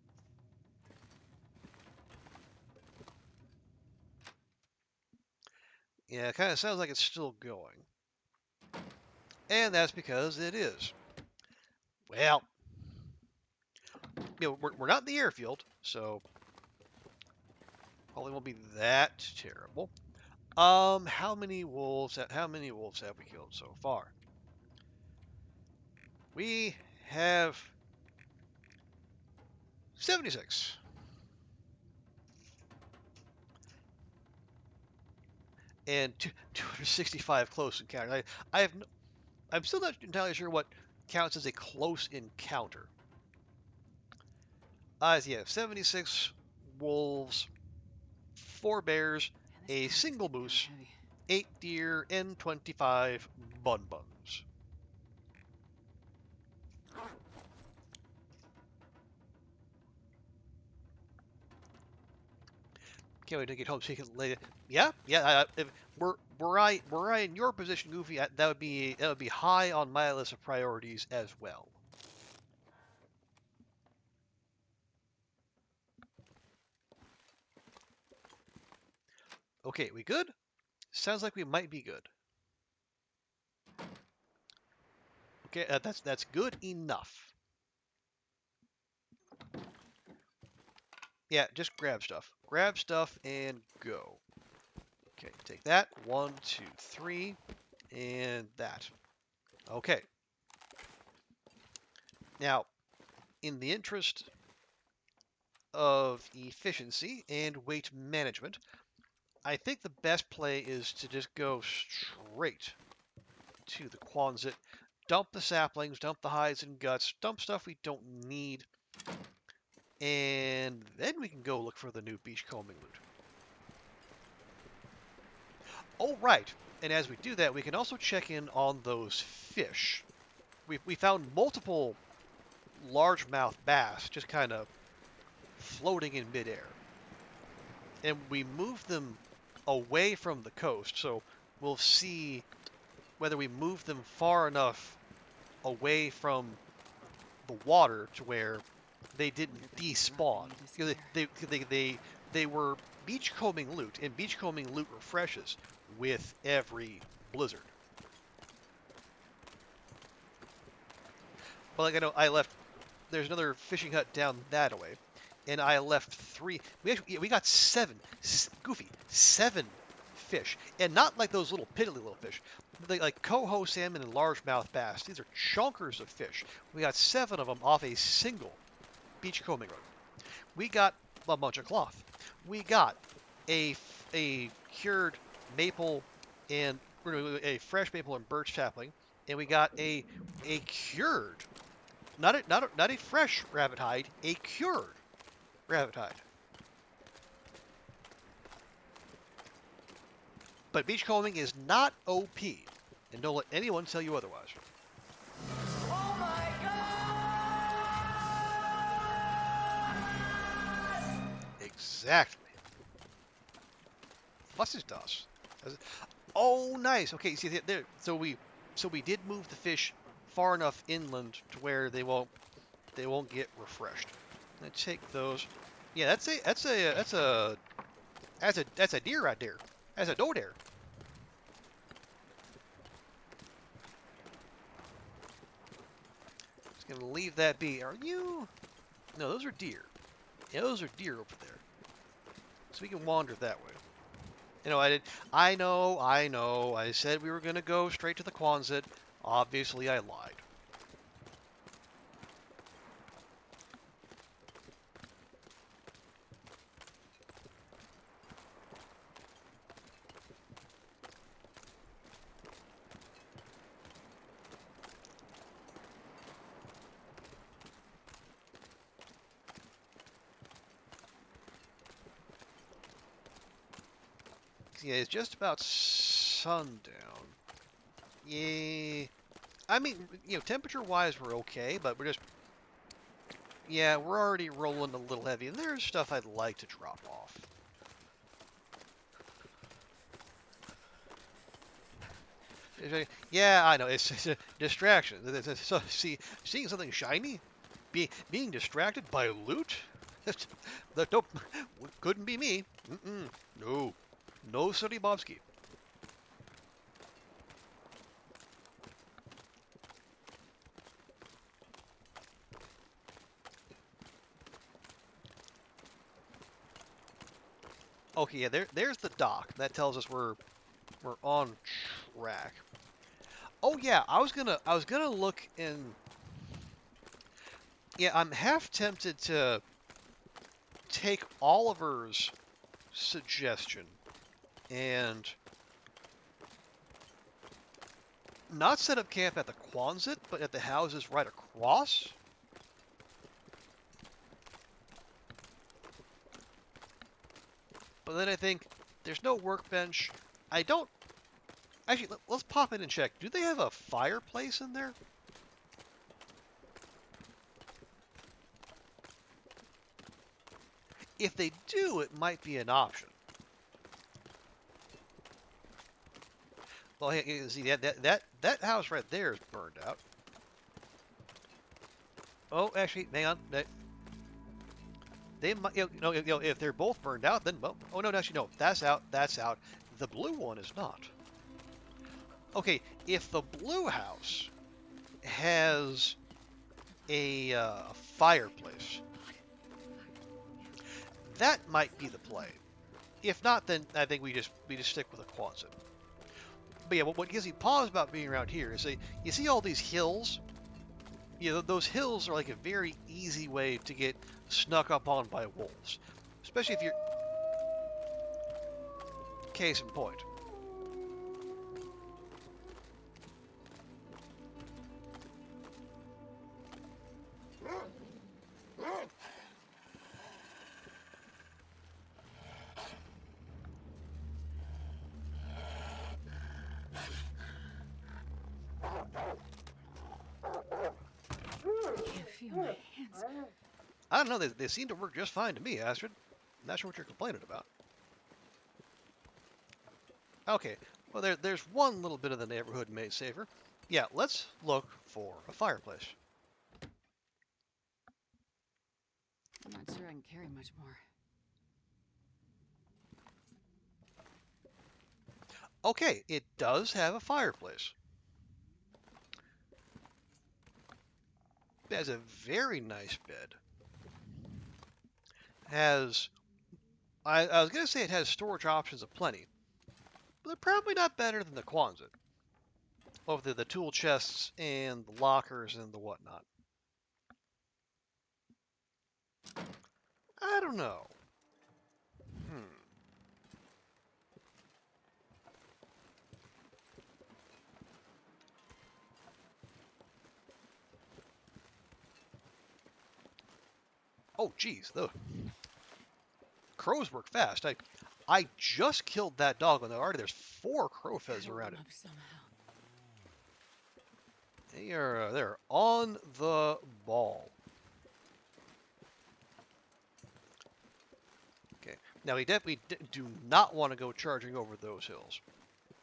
Yeah, it kind of sounds like it's still going. And that's because it is. Well, we're not in the airfield, so probably won't be that terrible. How many wolves have we killed so far? We have 76. And 265 close encounters. I'm still not entirely sure what counts as a close encounter. Yeah, 76 wolves, 4 bears, Man, this a pack is single getting moose, kinda heavy. 8 deer, and 25 bun-buns. Can't wait to get home so you can lay it. Yeah. If were I in your position, Goofy, that would be high on my list of priorities as well. Okay, we good? Sounds like we might be good. Okay, that's good enough. Yeah, just grab stuff. Grab stuff and go. Okay, take that. 1, 2, 3, and that. Okay. Now, in the interest of efficiency and weight management, I think the best play is to just go straight to the Quonset, dump the saplings, dump the hides and guts, dump stuff we don't need, and then we can go look for the new beachcombing loot. Oh, right. And as we do that, we can also check in on those fish. We found multiple largemouth bass just kind of floating in midair. And we move them away from the coast, so we'll see whether we move them far enough away from the water to where they didn't despawn. Because they were beachcombing loot, and beachcombing loot refreshes with every blizzard. But like I know, I left. There's another fishing hut down that way, and I left 3. We got 7. Goofy 7 fish, and not like those little piddly little fish. Like coho salmon and largemouth bass. These are chunkers of fish. We got 7 of them off a single beachcombing run. We got a bunch of cloth. We got a cured maple and a fresh maple and birch sapling, and we got a cured, not a fresh rabbit hide, a cured rabbit hide. But beachcombing is not OP, and don't let anyone tell you otherwise. Oh my God! Exactly. Was ist das? Oh, nice. Okay, see there. So we did move the fish far enough inland to where they won't get refreshed. Let's take those. Yeah, that's a deer right there. That's a doe deer. Just gonna leave that be. Are you? No, those are deer. Yeah, those are deer over there. So we can wander that way. You know, I know. I said we were gonna go straight to the Quonset. Obviously, I lied. Yeah, it's just about sundown. Yeah, I mean, you know, temperature-wise, we're okay, but we're just, yeah, we're already rolling a little heavy, and there's stuff I'd like to drop off. Yeah, I know, it's a distraction. So, seeing something shiny, being distracted by loot, that nope, couldn't be me. No, no, Sonny Bobski. Okay, yeah, there's the dock. That tells us we're on track. Oh yeah, I was gonna look in. Yeah, I'm half tempted to take Oliver's suggestion and not set up camp at the Quonset, but at the houses right across. But then I think there's no workbench. I don't. Actually, let's pop in and check. Do they have a fireplace in there? If they do, it might be an option. Well, you can see that house right there is burned out. Oh, actually, hang on. They might, if they're both burned out, then well, oh no, actually no, that's out. That's out. The blue one is not. Okay, if the blue house has a fireplace, that might be the play. If not, then I think we just stick with a Quonset. But yeah, what gives me pause about being around here is you see all these hills. Yeah, those hills are like a very easy way to get snuck up on by wolves, especially if you're. Case in point. I can't feel my hands. I don't know. They seem to work just fine to me, Astrid. Not sure what you're complaining about. Okay, well, there's one little bit of the neighborhood made safer. Yeah, let's look for a fireplace. I'm not sure I can carry much more. Okay, it does have a fireplace. It has a very nice bed. Has I was gonna say it has storage options aplenty, but they're probably not better than the Quonset. Of the tool chests and the lockers and the whatnot. I don't know. Hmm. Oh, geez, the crows work fast. I just killed that dog, and already there's 4 crow feds Hold around them it. up somehow. They're on the ball. Okay, now we definitely do not want to go charging over those hills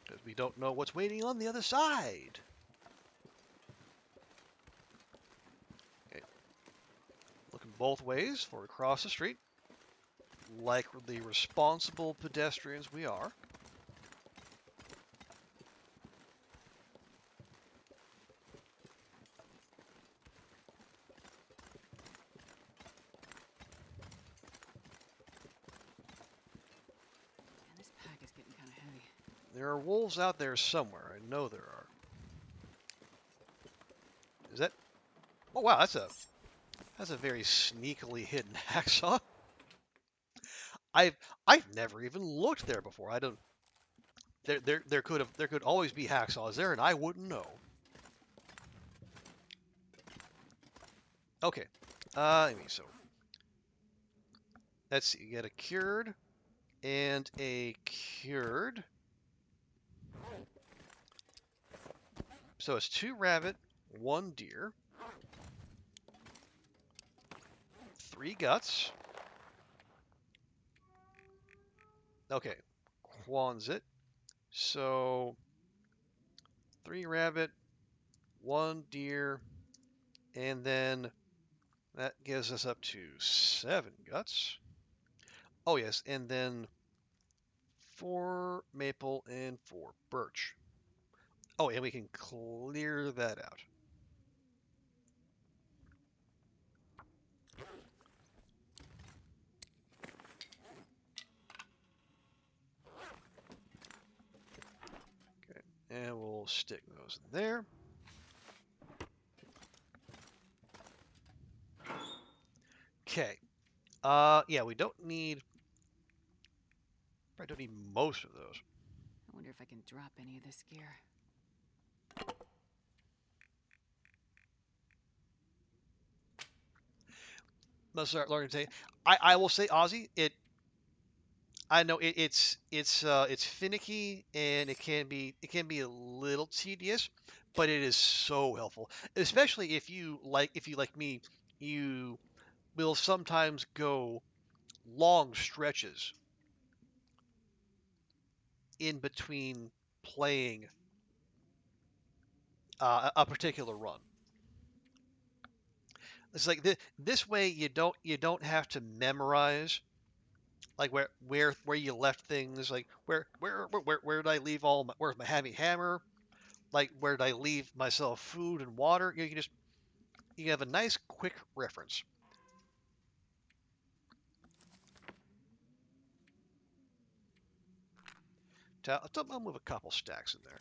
because we don't know what's waiting on the other side. Okay, looking both ways before we cross the street, like the responsible pedestrians we are. Man, this pack is getting kind of heavy. There are wolves out there somewhere. I know there are. Is that? Oh wow, that's a very sneakily hidden hacksaw. I've I've never even looked there before. I don't. There could always be hacksaws there, and I wouldn't know. Okay. I mean, so let's see. You get a cured and a cured. So it's 2 rabbit, 1 deer, 3 guts. Okay, Quonset. So 3 rabbit, 1 deer, and then that gives us up to 7 guts. Oh yes, and then 4 maple and 4 birch. Oh, and we can clear that out. Okay, and we'll stick those in there. Okay. Yeah, we don't need. Probably don't need most of those. I wonder if I can drop any of this gear. Let's start learning to say. I will say, Ozzy. I know it's finicky and it can be a little tedious, but it is so helpful. Especially if you like me, you will sometimes go long stretches in between playing a particular run. It's like this way you don't have to memorize like where you left things, like where did I leave where's my heavy hammer, like where did I leave myself food and water. You have a nice quick reference. I'll move a couple stacks in there.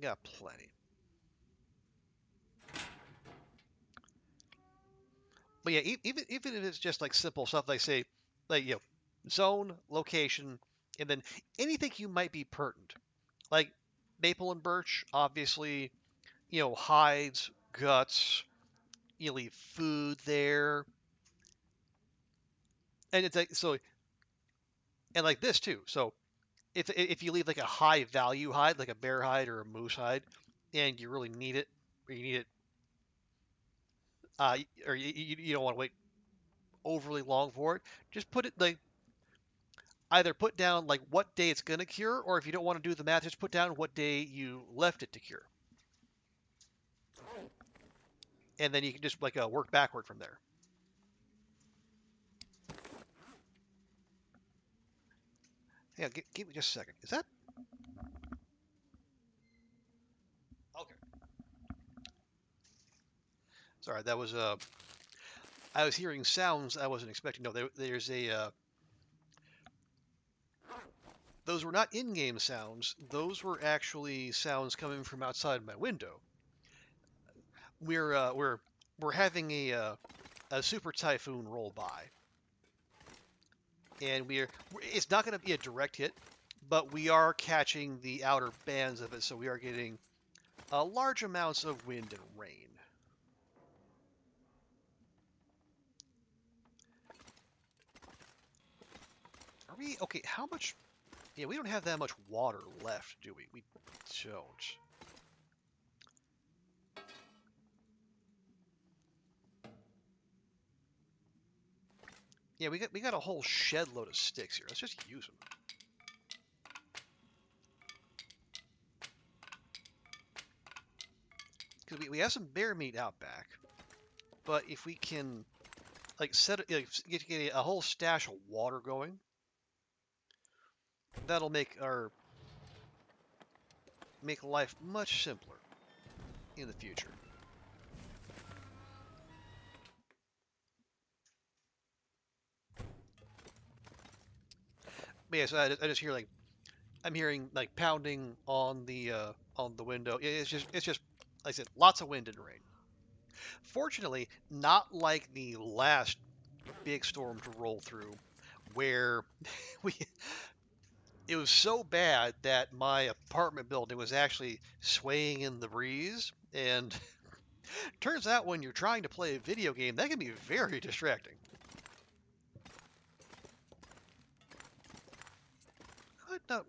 Got plenty. But yeah, even if it's just like simple stuff like say like zone, location, and then anything you might be pertinent. Like maple and birch, obviously, hides, guts, you leave food there. And it's like so and like this too. So if you leave like a high value hide, like a bear hide or a moose hide, and you really need it, or you need it or you don't want to wait overly long for it. Just put it like either put down like what day it's gonna cure, or if you don't want to do the math, just put down what day you left it to cure, and then you can just like work backward from there. Yeah, give me just a second. Is that okay? Sorry, that was I was hearing sounds I wasn't expecting. No, there's a those were not in-game sounds. Those were actually sounds coming from outside my window. We're uh, we're we're having a super typhoon roll by, and it's not going to be a direct hit, but we are catching the outer bands of it, so we are getting large amounts of wind and rain. Are we okay? How much? Yeah, we don't have that much water left, do we? We don't. Yeah, we got a whole shed load of sticks here. Let's just use them. Because we have some bear meat out back, but if we can like get a whole stash of water going, that'll make life much simpler in the future. But yeah, so I just hear like I'm hearing like pounding on the window. It's just like I said, lots of wind and rain. Fortunately, not like the last big storm to roll through, where we it was so bad that my apartment building was actually swaying in the breeze. And turns out when you're trying to play a video game, that can be very distracting.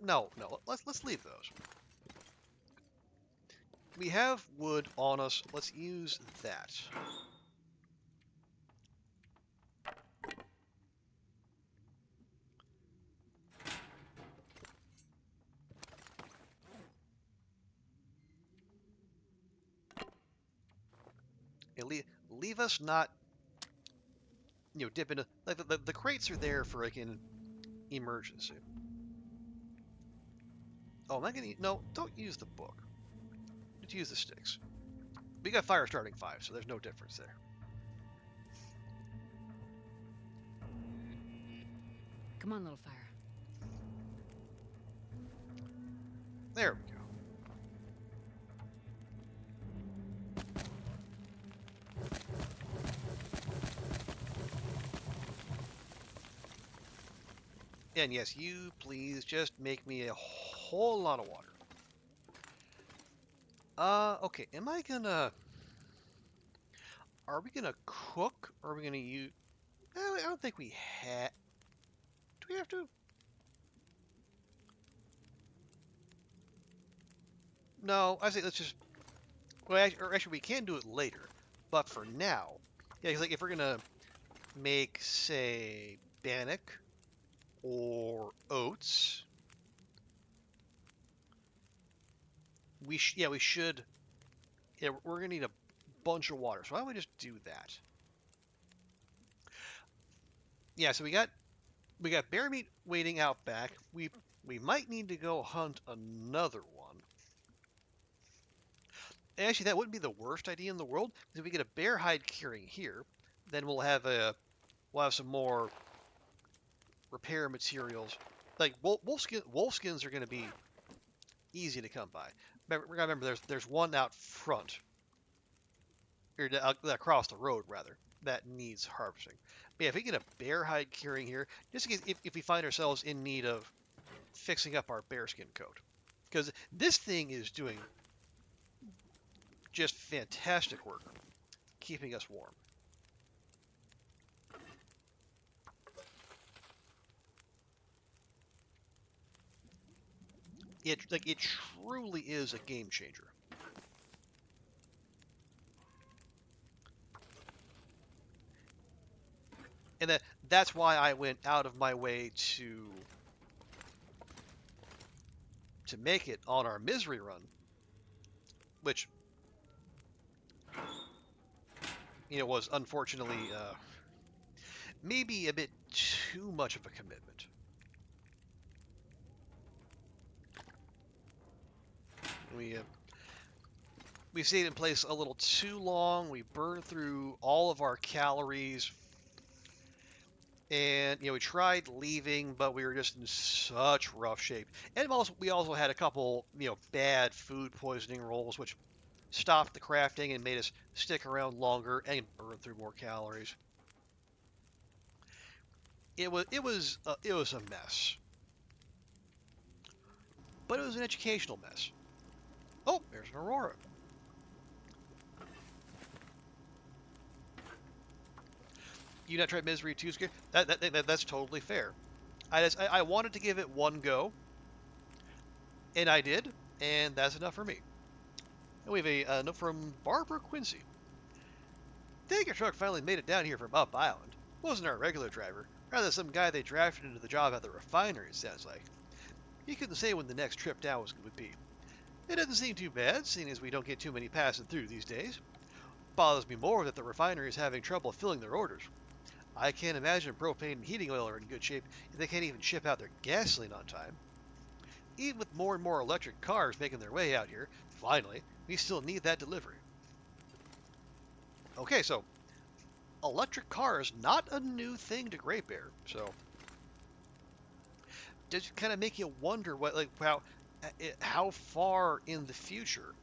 No. Let's leave those. We have wood on us. Let's use that. And leave us not, dip into like the crates are there for like an emergency. Oh, am I gonna? No, don't use the book. Just use the sticks. We got fire starting 5, so there's no difference there. Come on, little fire. There we go. And yes, you please just make me a whole lot of water. Okay, are we gonna cook, or are we gonna use, I don't think we have, do we have to? No, I say let's just, well, or actually we can do it later, but for now, yeah, 'cause like if we're gonna make, say, bannock or oats, we should, yeah, we're gonna need a bunch of water, so why don't we just do that? Yeah, so we got bear meat waiting out back. We might need to go hunt another one. Actually, that wouldn't be the worst idea in the world, because if we get a bear hide curing here, then we'll have some more repair materials. Like wolfskins are going to be easy to come by. Remember, there's one out front, or across the road rather, that needs harvesting. But yeah, if we get a bear hide curing here, just in case if we find ourselves in need of fixing up our bearskin coat, because this thing is doing just fantastic work keeping us warm. It truly is a game changer. And that's why I went out of my way to make it on our misery run, which was unfortunately maybe a bit too much of a commitment. We stayed in place a little too long. We burned through all of our calories, and we tried leaving, but we were just in such rough shape. And we also had a couple bad food poisoning rolls, which stopped the crafting and made us stick around longer and burn through more calories. It was a mess, but it was an educational mess. Oh, there's an aurora. You not tried Misery 2 Scare? That's totally fair. I wanted to give it one go, and I did, and that's enough for me. And we have a note from Barbara Quincy. Think your truck finally made it down here from Up Island. Wasn't our regular driver, rather some guy they drafted into the job at the refinery, it sounds like. He couldn't say when the next trip down would be. It doesn't seem too bad, seeing as we don't get too many passing through these days. Bothers me more that the refinery is having trouble filling their orders. I can't imagine propane and heating oil are in good shape if they can't even ship out their gasoline on time. Even with more and more electric cars making their way out here, finally, we still need that delivery. Okay, so electric cars, not a new thing to Great Bear, so does kind of make you wonder how far in the future,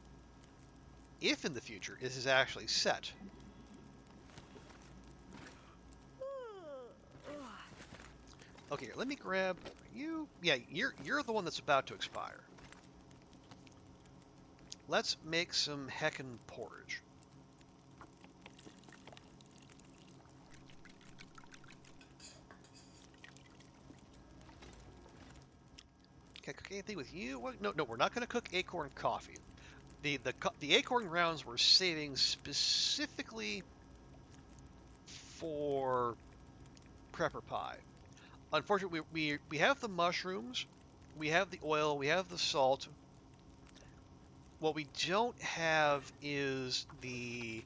if in the future, this is actually set. Okay, let me grab you. Yeah, you're the one that's about to expire. Let's make some heckin' porridge. Can I cook anything with you? What? No, we're not going to cook acorn coffee. The acorn grounds we're saving specifically for prepper pie. Unfortunately, we have the mushrooms, we have the oil, we have the salt. What we don't have is the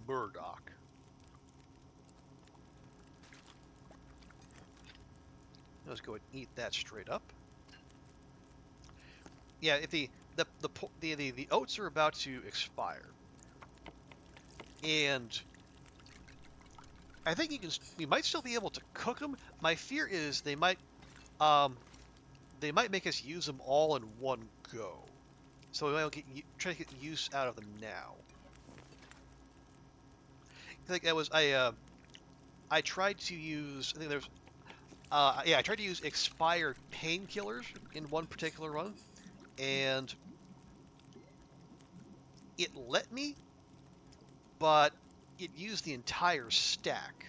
burdock. Let's go and eat that straight up. Yeah, if the oats are about to expire, and I think you might still be able to cook them. My fear is they might make us use them all in one go, so we might try to get use out of them now. I think I tried to use. I think there's I tried to use expired painkillers in one particular run, and it let me, but it used the entire stack.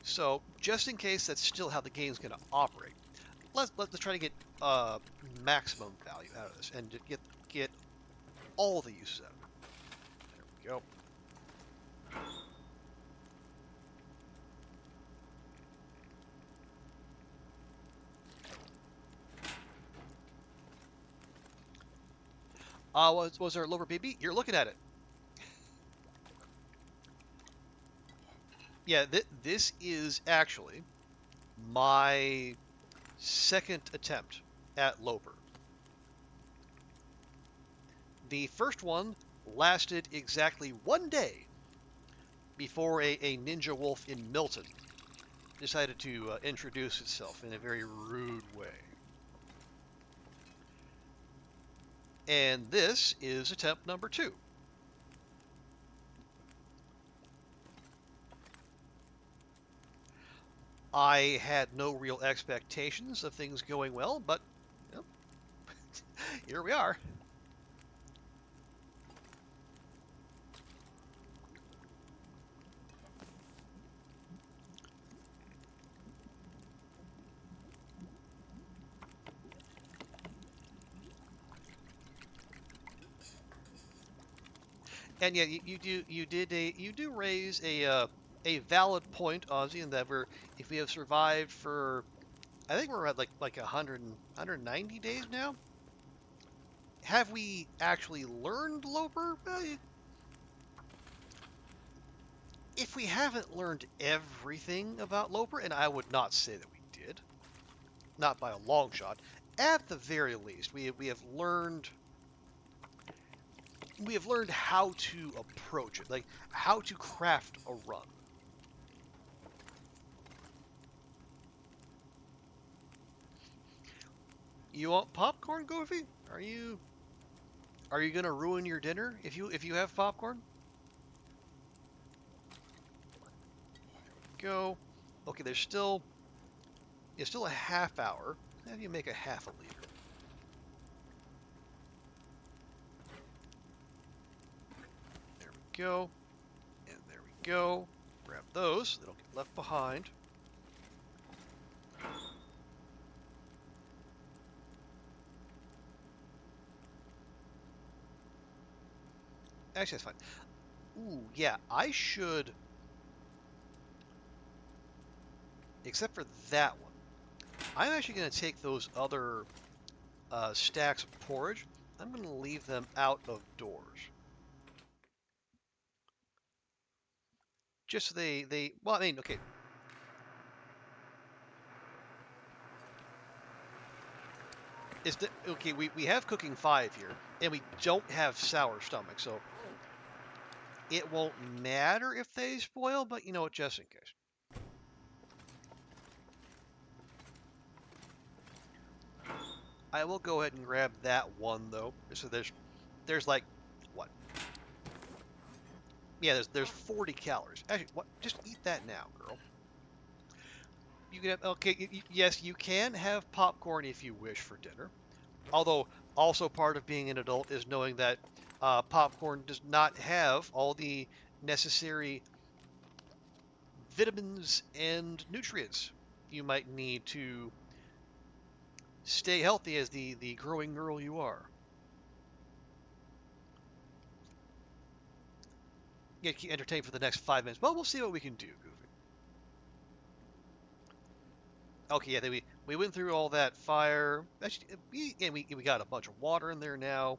So, just in case that's still how the game's going to operate, let's try to get maximum value out of this and get all the uses out of it. There we go. Was our Loper baby? You're looking at it. Yeah, this is actually my second attempt at Loper. The first one lasted exactly 1 day before a ninja wolf in Milton decided to introduce itself in a very rude way. And this is attempt number 2. I had no real expectations of things going well, but here we are. And yeah, you do raise a valid point, Ozzy, in that if we have survived for, I think we're at like 190 days now. Have we actually learned Loper? If we haven't learned everything about Loper, and I would not say that we did, not by a long shot, at the very least, we have learned how to approach it, like how to craft a run. You want popcorn, Goofy? Are you gonna ruin your dinner if you have popcorn? Go. Okay, it's still a half hour. How do you make a half a liter? There we go. And there we go. Grab those. They don't get left behind. Actually, that's fine. Ooh, yeah, I should, except for that one. I'm actually going to take those other stacks of porridge. I'm going to leave them out of doors. Just so well, I mean, okay. Okay, we have cooking 5 here, and we don't have sour stomach, so it won't matter if they spoil, but you know what, just in case. I will go ahead and grab that one, though. So there's like, what? Yeah, there's 40 calories. Actually, what? Just eat that now, girl. You can have, okay, yes, you can have popcorn if you wish for dinner. Although, also part of being an adult is knowing that popcorn does not have all the necessary vitamins and nutrients you might need to stay healthy as the growing girl you are. Get entertained for the next 5 minutes. Well, we'll see what we can do, Goofy. Okay, yeah, we went through all that fire. Actually, we got a bunch of water in there now.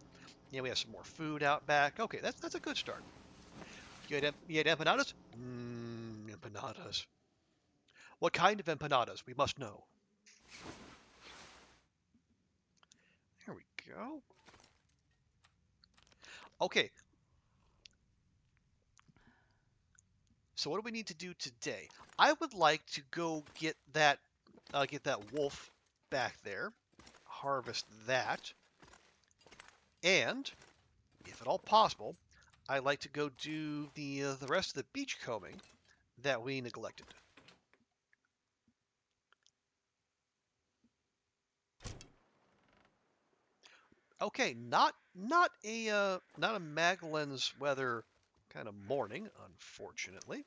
Yeah, we have some more food out back. Okay, that's a good start. You had empanadas? Mmm, empanadas. What kind of empanadas? We must know. There we go. Okay, so what do we need to do today? I would like to go get that wolf back there, harvest that, and if at all possible, I'd like to go do the rest of the beach combing that we neglected. Okay, not a Magellan's weather kind of morning, unfortunately.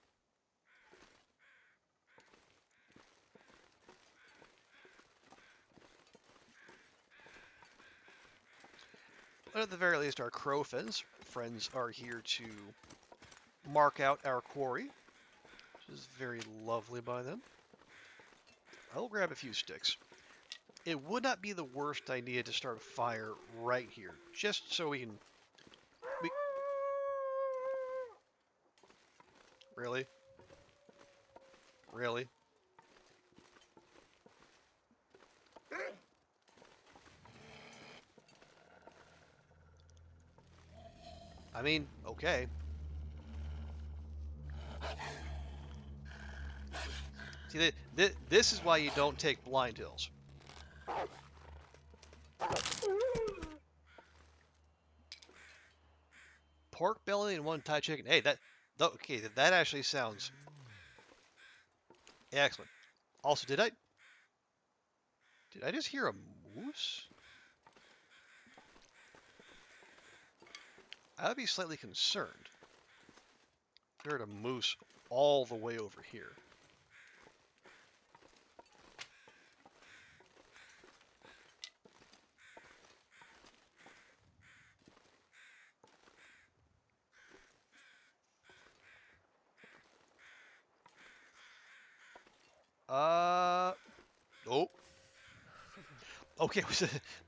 But at the very least, our crow friends are here to mark out our quarry, which is very lovely by them. I'll grab a few sticks. It would not be the worst idea to start a fire right here, just so we can. We, really? Really? I mean, okay. See, this is why you don't take blind hills. Pork belly and one Thai chicken. Hey, okay, that actually sounds excellent. Also, did I just hear a moose? I would be slightly concerned if I heard a moose all the way over here. Okay,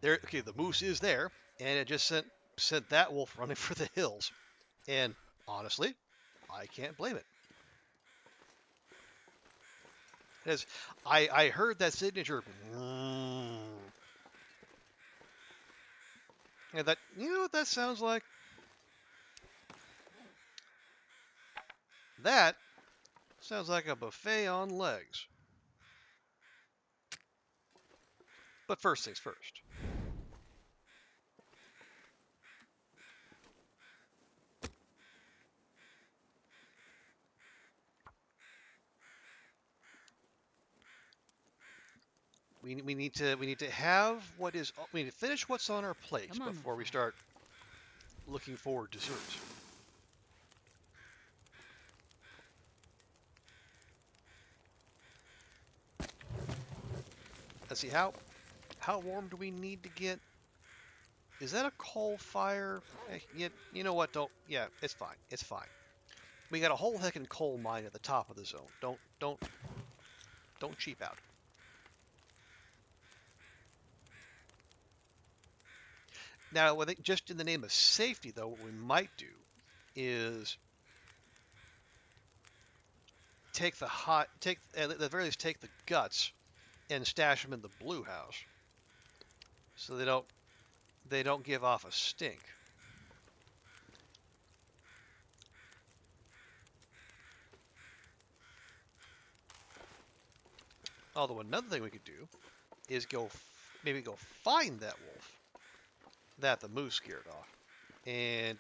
there. Okay, the moose is there, and it just sent that wolf running for the hills. And honestly, I can't blame it. As I heard that signature, and that you know what that sounds like? That sounds like a buffet on legs. But first things first. We need to have what is we need to finish what's on our plates Come on, before we fire. start looking for dessert. Let's see how warm do we need to get? Is that a coal fire? You know what? Don't. Yeah, it's fine. It's fine. We got a whole heckin' coal mine at the top of the zone. Don't cheap out. Now, I think just in the name of safety, though, what we might do is take at the very least take the guts and stash them in the blue house, so they don't give off a stink. Although another thing we could do is maybe go find that wolf that the moose scared off, and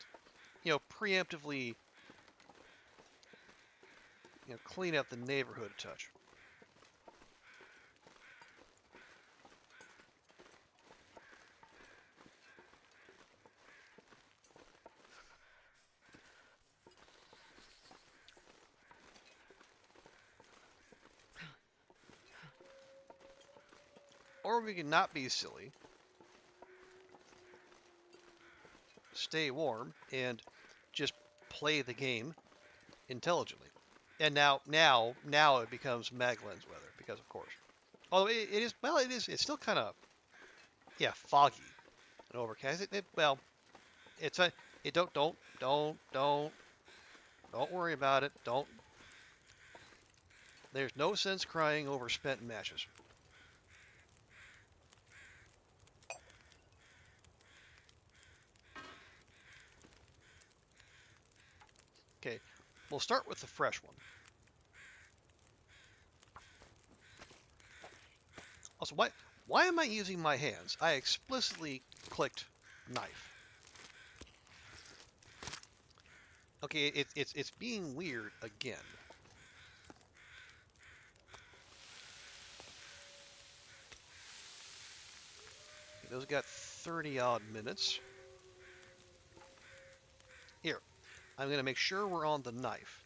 preemptively clean up the neighborhood a touch. Or we can not be silly, stay warm, and just play the game intelligently. And now it becomes Maglen's weather because of course. Although it is well, it's still kind of foggy and overcast. Well, it's a it don't worry about it. Don't. There's no sense crying over spent matches. Okay, we'll start with the fresh one. Also, why am I using my hands? I explicitly clicked knife. Okay, it's being weird again. Okay, those got 30 odd minutes. Here, I'm gonna make sure we're on the knife.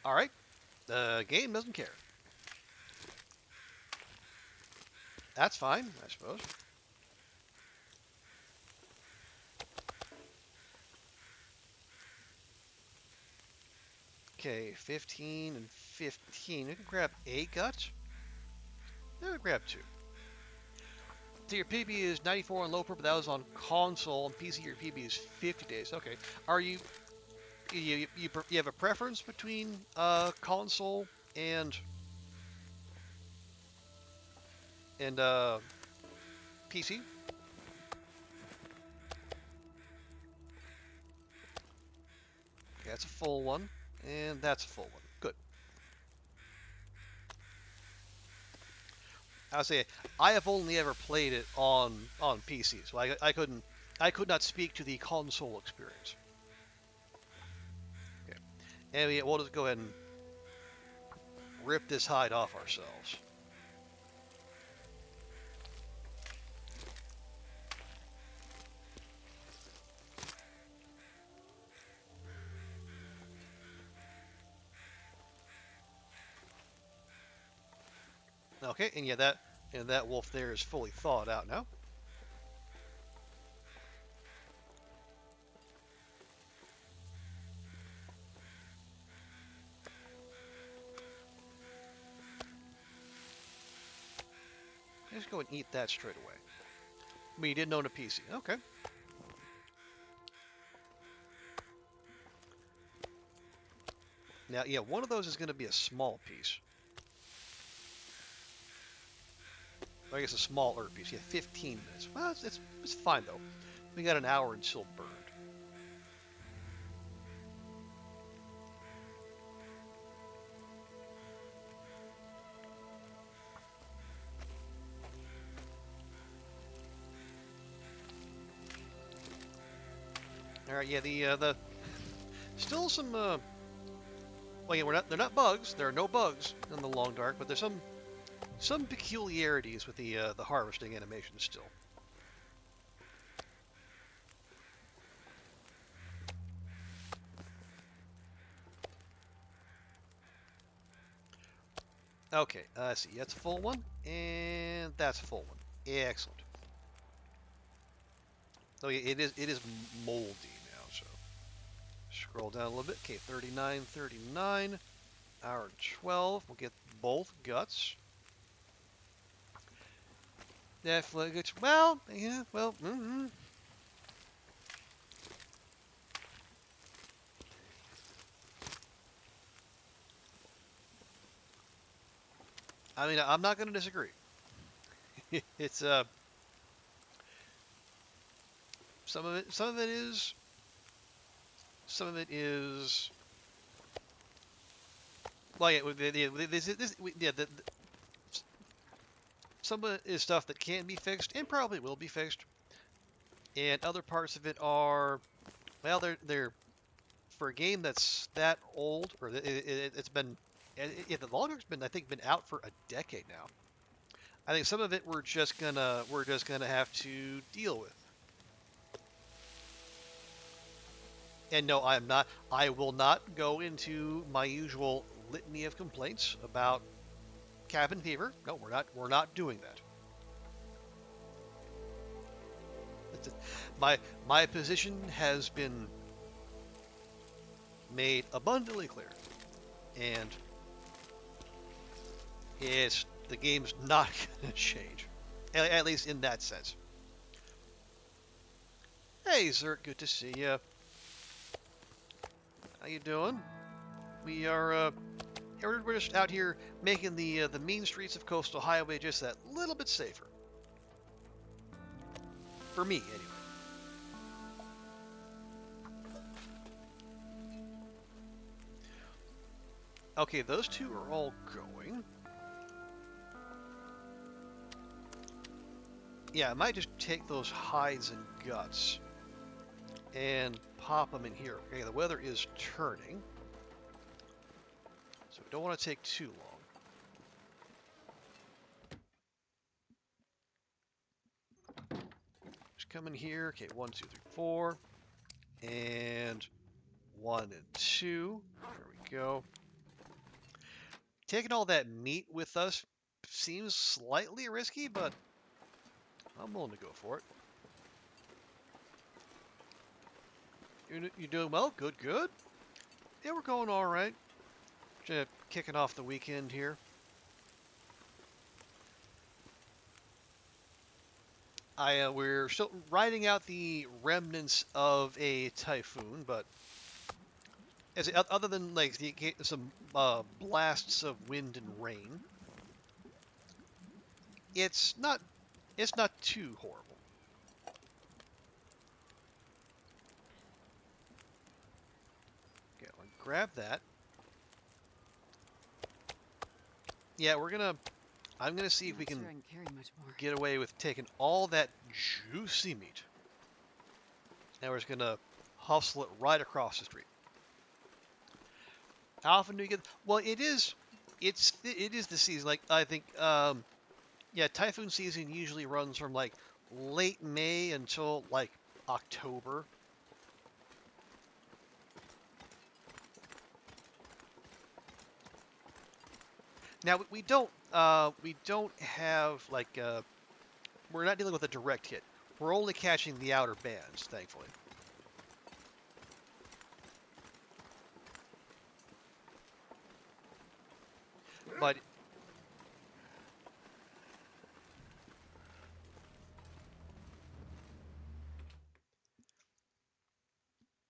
All right, the game doesn't care. That's fine, I suppose. Okay, 15 and 15. We can grab a gut. Yeah, we grab two. So your PB is 94 on Loper, but that was on console. On PC, your PB is 50 days. Okay. Are you have a preference between console and PC? Okay, that's a full one, and that's a full one. Good. I would say I have only ever played it on PC, so I could not speak to the console experience. Okay, and we'll just go ahead and rip this hide off ourselves. Okay, and yeah, that wolf there is fully thawed out now. and eat that straight away. I mean, you didn't own a PC. Okay. Now, yeah, one of those is going to be a small piece. I guess a smaller piece. Yeah, 15 minutes. Well, it's fine, though. We got an hour until burned. All right, yeah, the still some well, yeah, they're not bugs. There are no bugs in the long dark, but there's some peculiarities with the harvesting animation still. Okay, let's see. That's a full one, and that's a full one. Excellent. Oh yeah, it is moldy now. So scroll down a little bit. Okay, 39, hour 12. We'll get both guts. Definitely good. Well, yeah, well. I mean, I'm not going to disagree. It's some of it is well, yeah, some of it is stuff that can be fixed and probably will be fixed, and other parts of it are, well, they're for a game that's that old, or it's been, the longer been, I think, been out for a decade now. I think some of it we're just gonna have to deal with. And no, I will not go into my usual litany of complaints about cabin fever. No, we're not doing that. My position has been made abundantly clear, and the game's not going to change, at least in that sense. Hey, Zert, good to see you. How you doing? We are we're just out here making the mean streets of Coastal Highway just that little bit safer. For me, anyway. Okay, those two are all going. Yeah, I might just take those hides and guts and pop them in here. Okay, the weather is turning, so we don't want to take too long. Just come in here. Okay, 1, 2, 3, 4, and 1 and 2. There we go. Taking all that meat with us seems slightly risky, but I'm willing to go for it. You doing well? Good, good. Yeah, we're going all right. Just kicking off the weekend here. We're still riding out the remnants of a typhoon, but other than like some blasts of wind and rain, it's not too horrible. Okay, I'll grab that. Yeah, I'm gonna see if we can carry much more. get away with taking all that juicy meat. And we're just gonna hustle it right across the street. How often do you get? Well, it is the season. Like I think, yeah, typhoon season usually runs from like late May until like October. Now we don't have like we're not dealing with a direct hit. We're only catching the outer bands, thankfully. But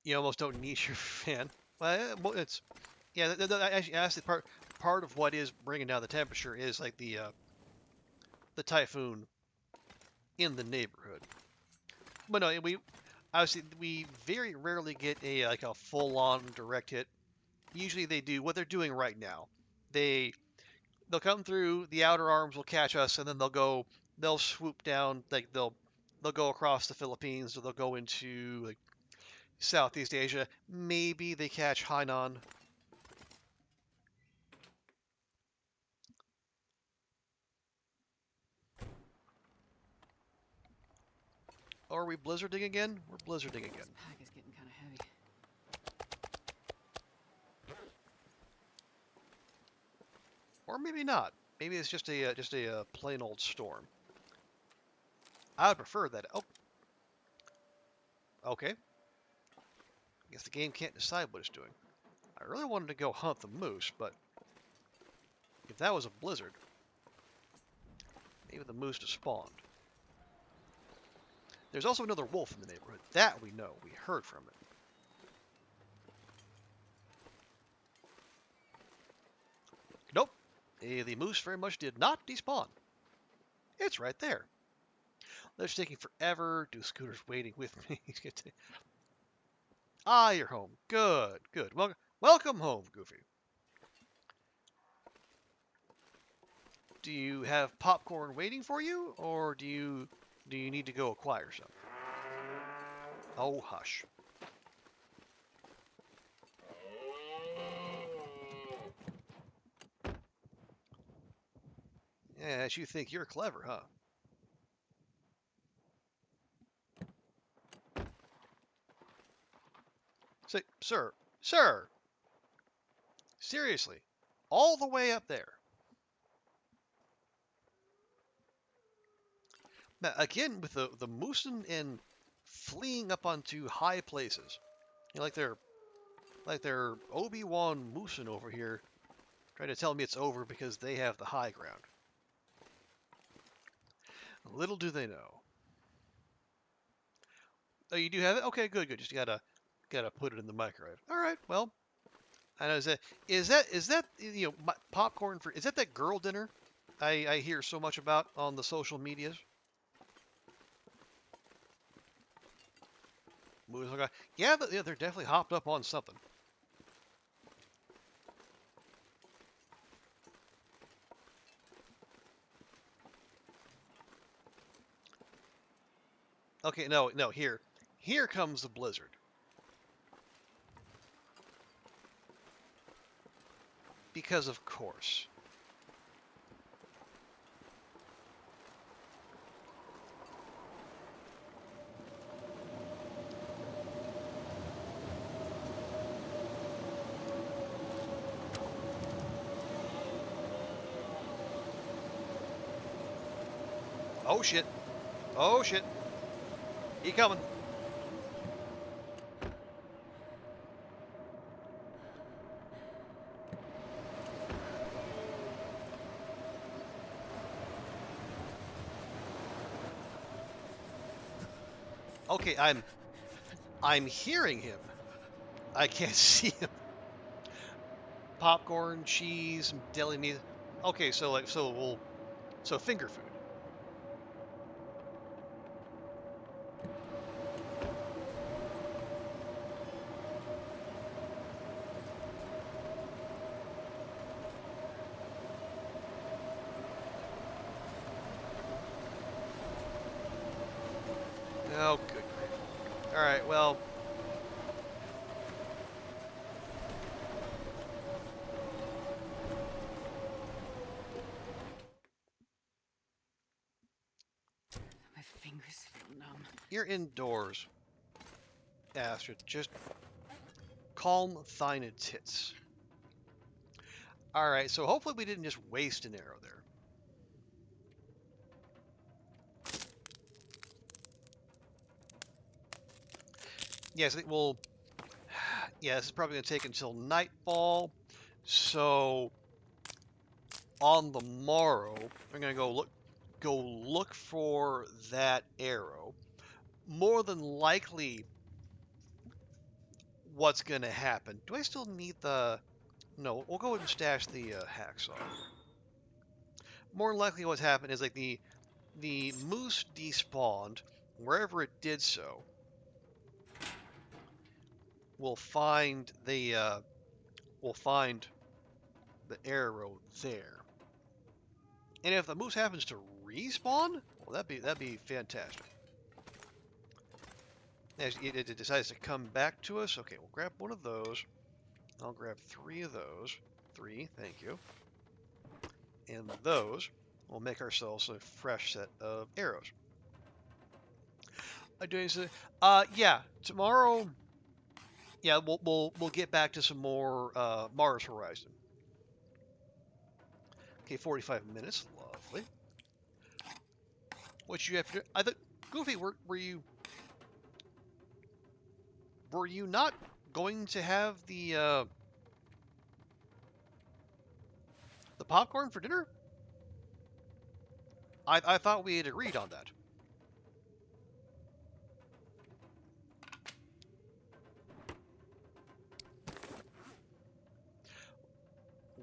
You almost don't need your fan. Well, it's yeah. Actually, part of what is bringing down the temperature is like the typhoon in the neighborhood. But no, we obviously we very rarely get a like a full-on direct hit. Usually they do what they're doing right now. They'll come through, the outer arms will catch us, and then they'll swoop down, like they'll go across the Philippines, or they'll go into like Southeast Asia. Maybe they catch Hainan. Are we blizzarding again? We're blizzarding again. This pack is getting kind of heavy. Or maybe not. Maybe it's just a plain old storm. I would prefer that. Oh, okay. I guess the game can't decide what it's doing. I really wanted to go hunt the moose, but if that was a blizzard, maybe the moose just spawned. There's also another wolf in the neighborhood. That we know. We heard from it. Nope. The moose very much did not despawn. It's right there. They're taking forever. Do scooters waiting with me? Ah, you're home. Good, good. Welcome home, Goofy. Do you have popcorn waiting for you, or do you need to go acquire some? Oh, hush. Yes, you think you're clever, huh? Say, sir, seriously, all the way up there. Now, again, with the moosing and fleeing up onto high places, you know, like they're Obi-Wan moosing over here, trying to tell me it's over because they have the high ground. Little do they know. Oh, you do have it? Okay, good, good. Just gotta put it in the microwave. All right, well, I know is that you know popcorn for is that girl dinner I hear so much about on the social medias? Movies like yeah, they're definitely hopped up on something. Okay, no, here comes the blizzard. Because of course. Oh shit. Oh shit. He coming. Okay, I'm hearing him. I can't see him. Popcorn, cheese, deli meat. Okay, so finger food. Oh, good grief. All right, well. My fingers feel numb. You're indoors, Astrid. Just calm thine tits. All right, so hopefully we didn't just waste an arrow there. Yes, it will. Yeah, this is probably going to take until nightfall. So on the morrow, I'm going to go look for that arrow. More than likely, what's gonna happen. Do I still need the... No, we'll go ahead and stash the hacksaw. More than likely what's happened is like the moose despawned. Wherever it did so, we'll find the arrow there. And if the moose happens to respawn, well, that'd be fantastic. As it decides to come back to us, okay, we'll grab one of those. I'll grab 3 of those. 3, thank you. And those, we'll make ourselves a fresh set of arrows. Yeah, tomorrow. Yeah, we'll get back to some more Mars Horizon. Okay, 45 minutes, lovely. What you have to do? I thought, Goofy, were you not going to have the popcorn for dinner? I thought we had agreed on that.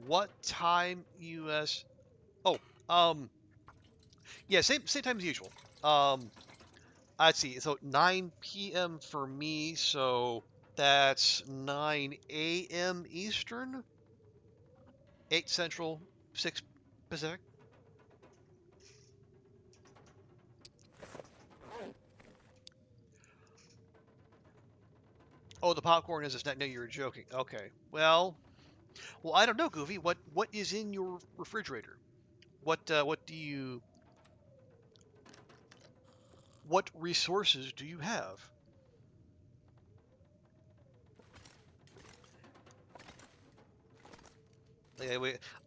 What time U.S.? Oh, yeah, same time as usual. Let's see. So 9 p.m. for me, so that's 9 a.m. Eastern, 8 Central, 6 Pacific. Oh, the popcorn is a snack. No, you were joking. Okay. Well, I don't know, Goofy. What is in your refrigerator? What resources do you have?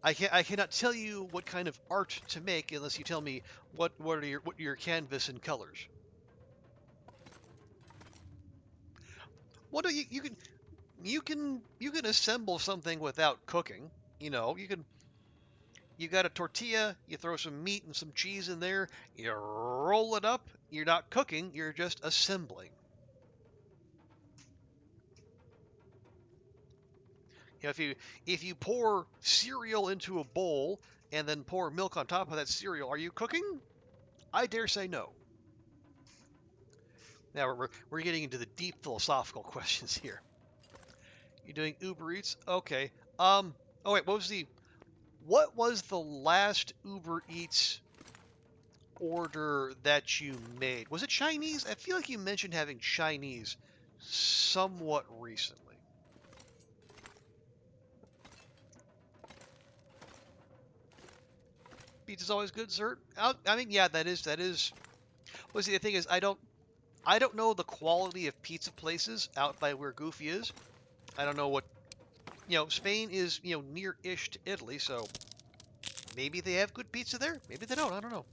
I cannot tell you what kind of art to make unless you tell me what are your canvas and colors. What do you can assemble something without cooking. You know, you got a tortilla, you throw some meat and some cheese in there, you roll it up. You're not cooking, you're just assembling. You know, if you pour cereal into a bowl and then pour milk on top of that cereal, are you cooking? I dare say no. Now we're getting into the deep philosophical questions here. You're doing Uber Eats, okay. Oh wait, what was the last Uber Eats order that you made? Was it Chinese? I feel like you mentioned having Chinese somewhat recently. Pizza's always good, sir. I mean, yeah, that is. Well, see, the thing is, I don't know the quality of pizza places out by where Goofy is. I don't know what, Spain is, near-ish to Italy, so maybe they have good pizza there. Maybe they don't. I don't know.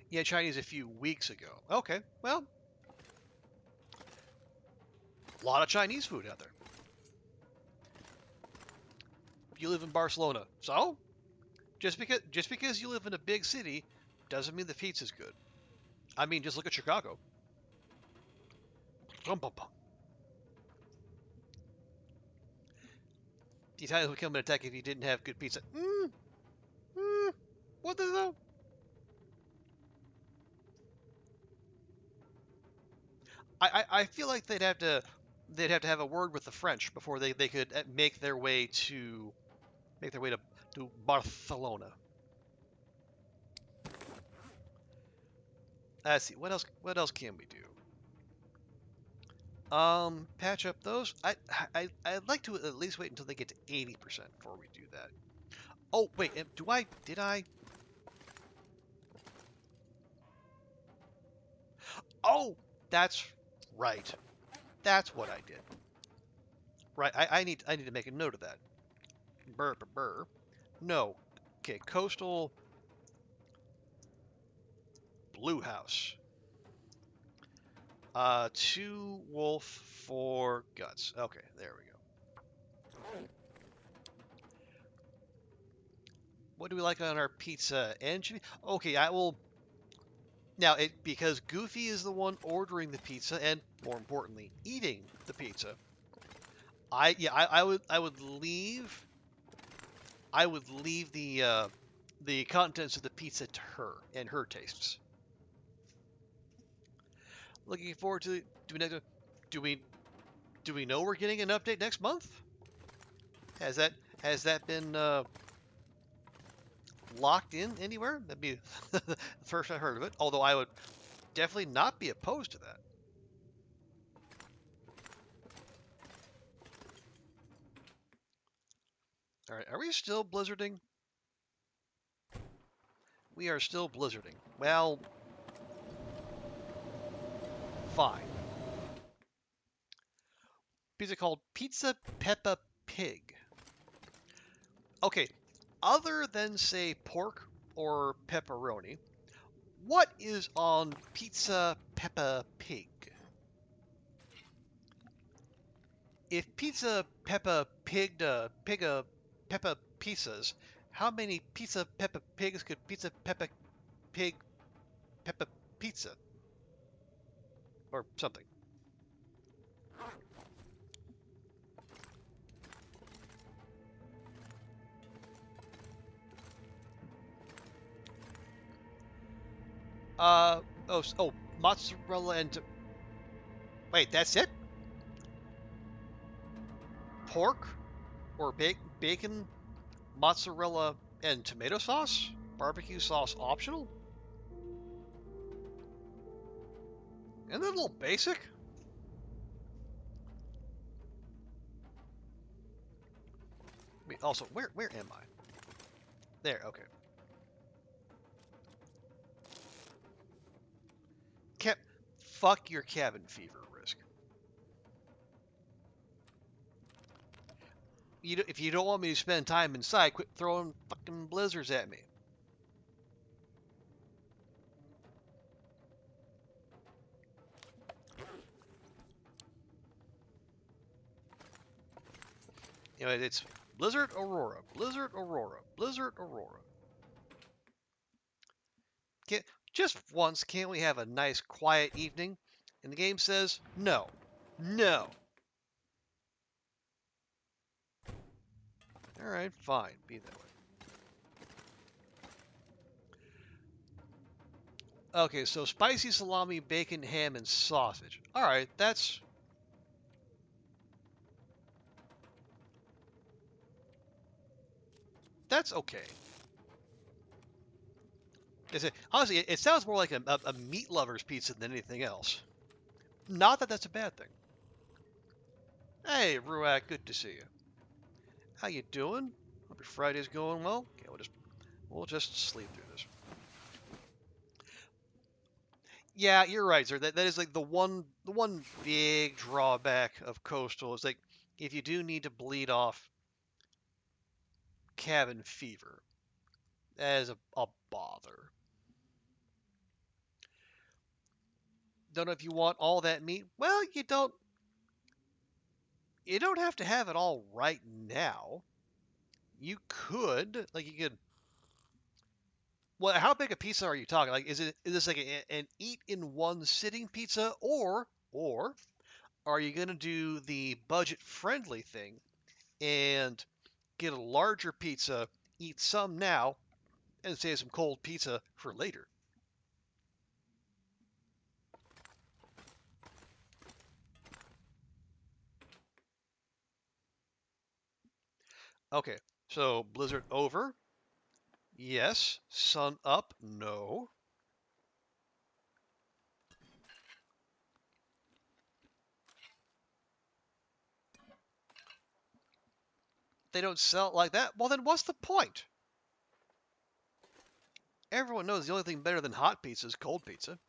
Yeah, Chinese a few weeks ago. Okay, well, a lot of Chinese food out there. You live in Barcelona, so just because you live in a big city doesn't mean the pizza's good. I mean, just look at Chicago. Bum, bum, bum. The Italians would come and attack if you didn't have good pizza. What the hell? I feel like they'd have to have a word with the French before they could make their way to Barcelona. Let's see what else can we do? Patch up those. I'd like to at least wait until they get to 80% before we do that. Oh wait, did I? Oh, that's right. That's what I did. Right, I need to make a note of that. Burr, burr, burr. No. Okay, coastal blue house. 2 wolf, 4 guts. Okay, there we go. What do we like on our pizza? Anchovy? Okay, I will. Now, because Goofy is the one ordering the pizza and, more importantly, eating the pizza. I would leave the contents of the pizza to her and her tastes. Looking forward to do we do we know we're getting an update next month? Has that been locked in anywhere? That'd be the first I heard of it. Although I would definitely not be opposed to that. All right, are we still blizzarding? We are still blizzarding. Well, fine. Pizza called Pizza Peppa Pig. Okay, other than say pork or pepperoni, what is on Pizza Peppa Pig? If Pizza Peppa pigged Peppa pizzas, how many Pizza Peppa Pigs could Pizza Peppa Pig Peppa Pizza? Or something. Mozzarella and... Wait, that's it? Pork? Or bacon, mozzarella, and tomato sauce? Barbecue sauce optional? Isn't that a little basic? Wait, also, where am I? There, okay. Fuck your cabin fever risk. If you don't want me to spend time inside, quit throwing fucking blizzards at me. You know, it's Blizzard Aurora, Blizzard Aurora, Blizzard Aurora. Just once, can't we have a nice quiet evening? And the game says, no. No. Alright, fine. Be that way. Okay, so spicy salami, bacon, ham, and sausage. Alright, that's okay. Honestly, it sounds more like a meat lover's pizza than anything else. Not that that's a bad thing. Hey, Ruak, good to see you. How you doing? Hope your Friday's going well. Okay, we'll just sleep through this. Yeah, you're right, sir. That is like the one big drawback of Coastal is like if you do need to bleed off cabin fever, that is a bother. Don't know if you want all that meat. Well, you don't have to have it all right now. You could, like you could. Well, how big a pizza are you talking? Like, is this like an eat in one sitting pizza, or are you gonna do the budget friendly thing and get a larger pizza, eat some now, and save some cold pizza for later? Okay, so blizzard over. Yes. Sun up. No. They don't sell it like that. Well, then what's the point? Everyone knows the only thing better than hot pizza is cold pizza.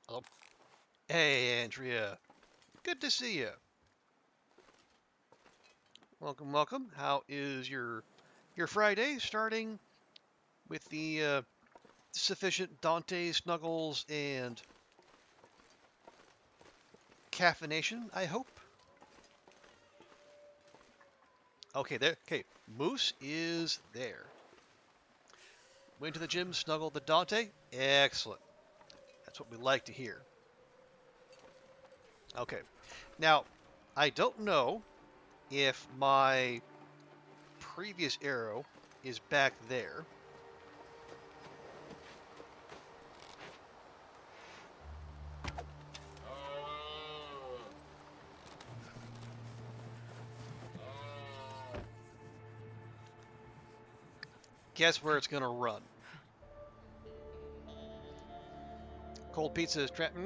Hello. Hey, Andrea. Good to see you. Welcome, welcome. How is your Friday? Starting with the sufficient Dante snuggles and caffeination, I hope. Okay, there. Okay, Moose is there. Went to the gym, snuggled the Dante. Excellent. That's what we like to hear. Okay. Now, I don't know if my previous arrow is back there. Guess where it's gonna run. Cold pizza is trapped.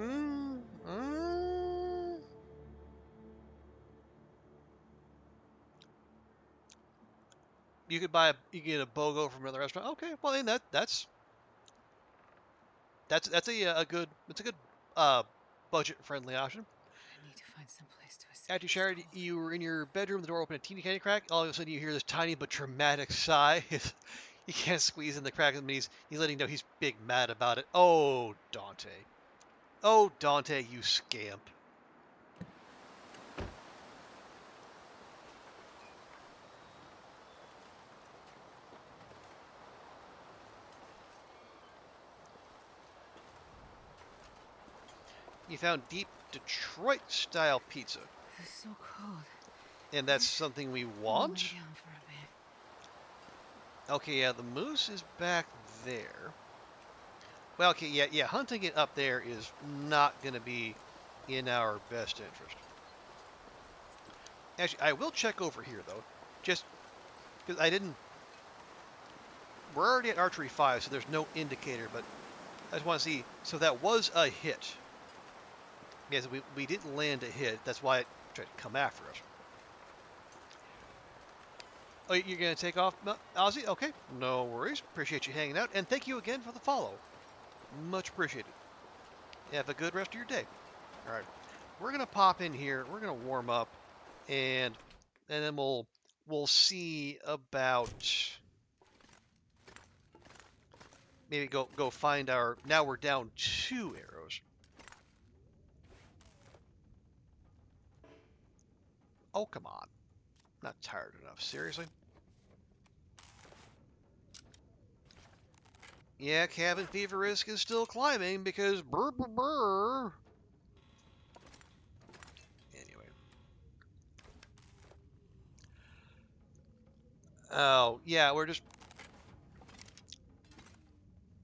You could you get a BOGO from another restaurant. Okay, well then that's a good budget friendly option. I need to find some place to escape. After you this shared, cold. you were in your bedroom, the door opened a teeny tiny crack. All of a sudden, you hear this tiny but dramatic sigh. You can't squeeze in the crack, and he's letting you know he's big mad about it. Oh, Dante. Oh, Dante, you scamp. You found deep Detroit-style pizza, It's so cold. and that's something we I'll lay want? down for a bit. Okay, yeah, the moose is back there. Well, okay, yeah, hunting it up there is not going to be in our best interest. Actually, I will check over here, though, just because I didn't... We're already at archery 5, so there's no indicator, but I just want to see. So that was a hit. Yes, we didn't land a hit. That's why it tried to come after us. Oh, you're going to take off, Ozzy? Okay, no worries. Appreciate you hanging out, and thank you again for the follow. Much appreciated. Have a good rest of your day. All right, we're going to pop in here. We're going to warm up, and then we'll see about maybe go find our. Now we're down 2 arrows. Oh, come on. Not tired enough. Seriously? Yeah, cabin fever risk is still climbing because brr brr brr. Anyway. Oh, yeah, we're just...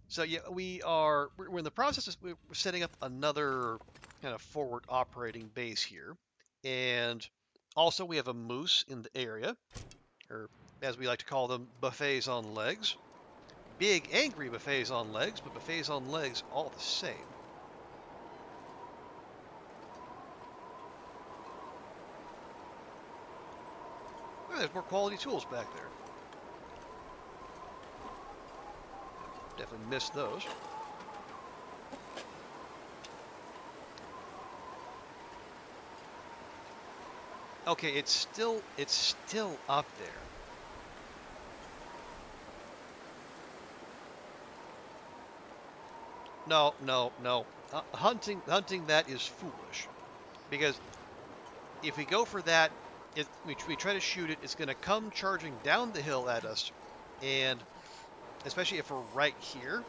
So, yeah, we're in the process of we're setting up another kind of forward operating base here. And also we have a moose in the area, or as we like to call them, buffets on legs. Big, angry buffets on legs, but buffets on legs all the same. Oh, there's more quality tools back there. Definitely missed those. Okay, it's still up there. No, no, no. Hunting that is foolish, because if we go for that, we try to shoot it, it's going to come charging down the hill at us, and especially if we're right here,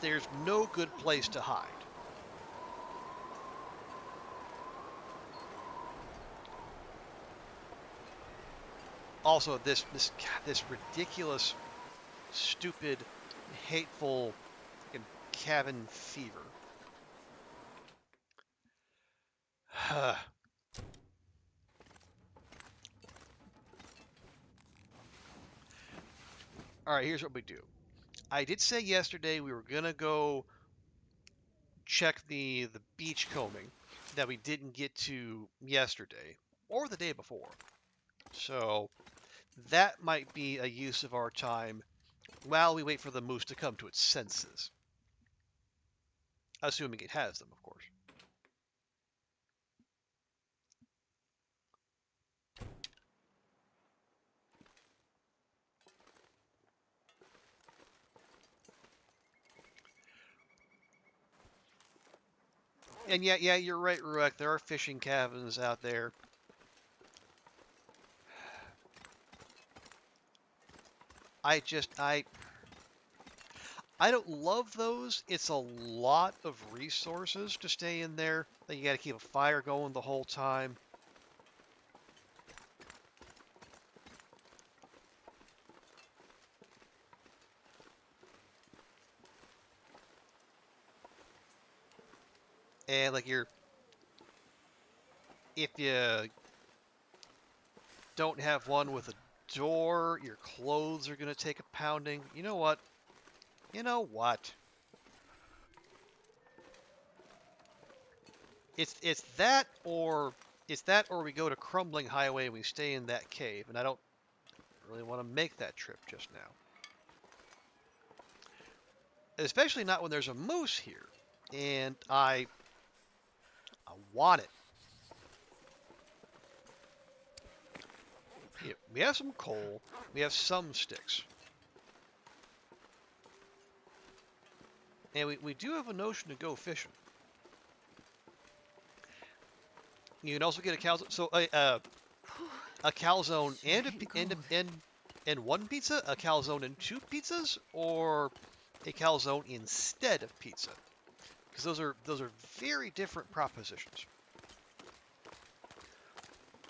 there's no good place to hide. Also, this ridiculous, stupid, hateful fucking cabin fever. All right, here's what we do. I did say yesterday we were gonna go check the beach combing that we didn't get to yesterday or the day before. So that might be a use of our time while we wait for the moose to come to its senses. Assuming it has them, of course. And yeah, you're right, Ruek. There are fishing cabins out there. I don't love those. It's a lot of resources to stay in there. Then you got to keep a fire going the whole time. And like if you don't have one with a door, your clothes are gonna take a pounding. You know what? You know what? It's that or we go to Crumbling Highway and we stay in that cave, and I don't really want to make that trip just now. Especially not when there's a moose here. And I want it. Yeah, we have some coal. We have some sticks. And we do have a notion to go fishing. You can also get a calzone. So a calzone and one pizza, a calzone and two pizzas, or a calzone instead of pizza, because those are very different propositions.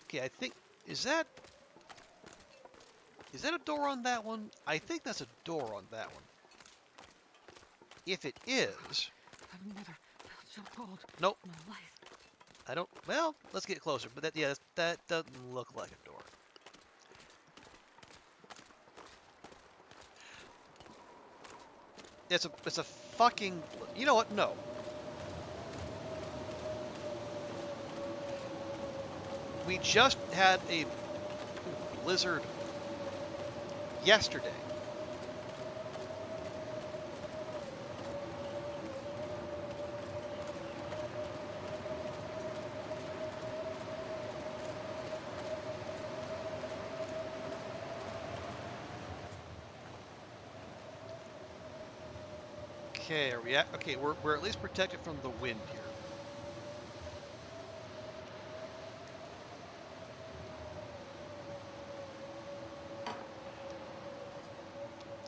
Okay, I think is that a door on that one? I think that's a door on that one. If it is, I've never felt so cold nope. in my life. I don't. Well, let's get closer. But that doesn't look like a door. It's a fucking. You know what? No. We just had a blizzard yesterday. Okay, are we at? Okay, we're at least protected from the wind here.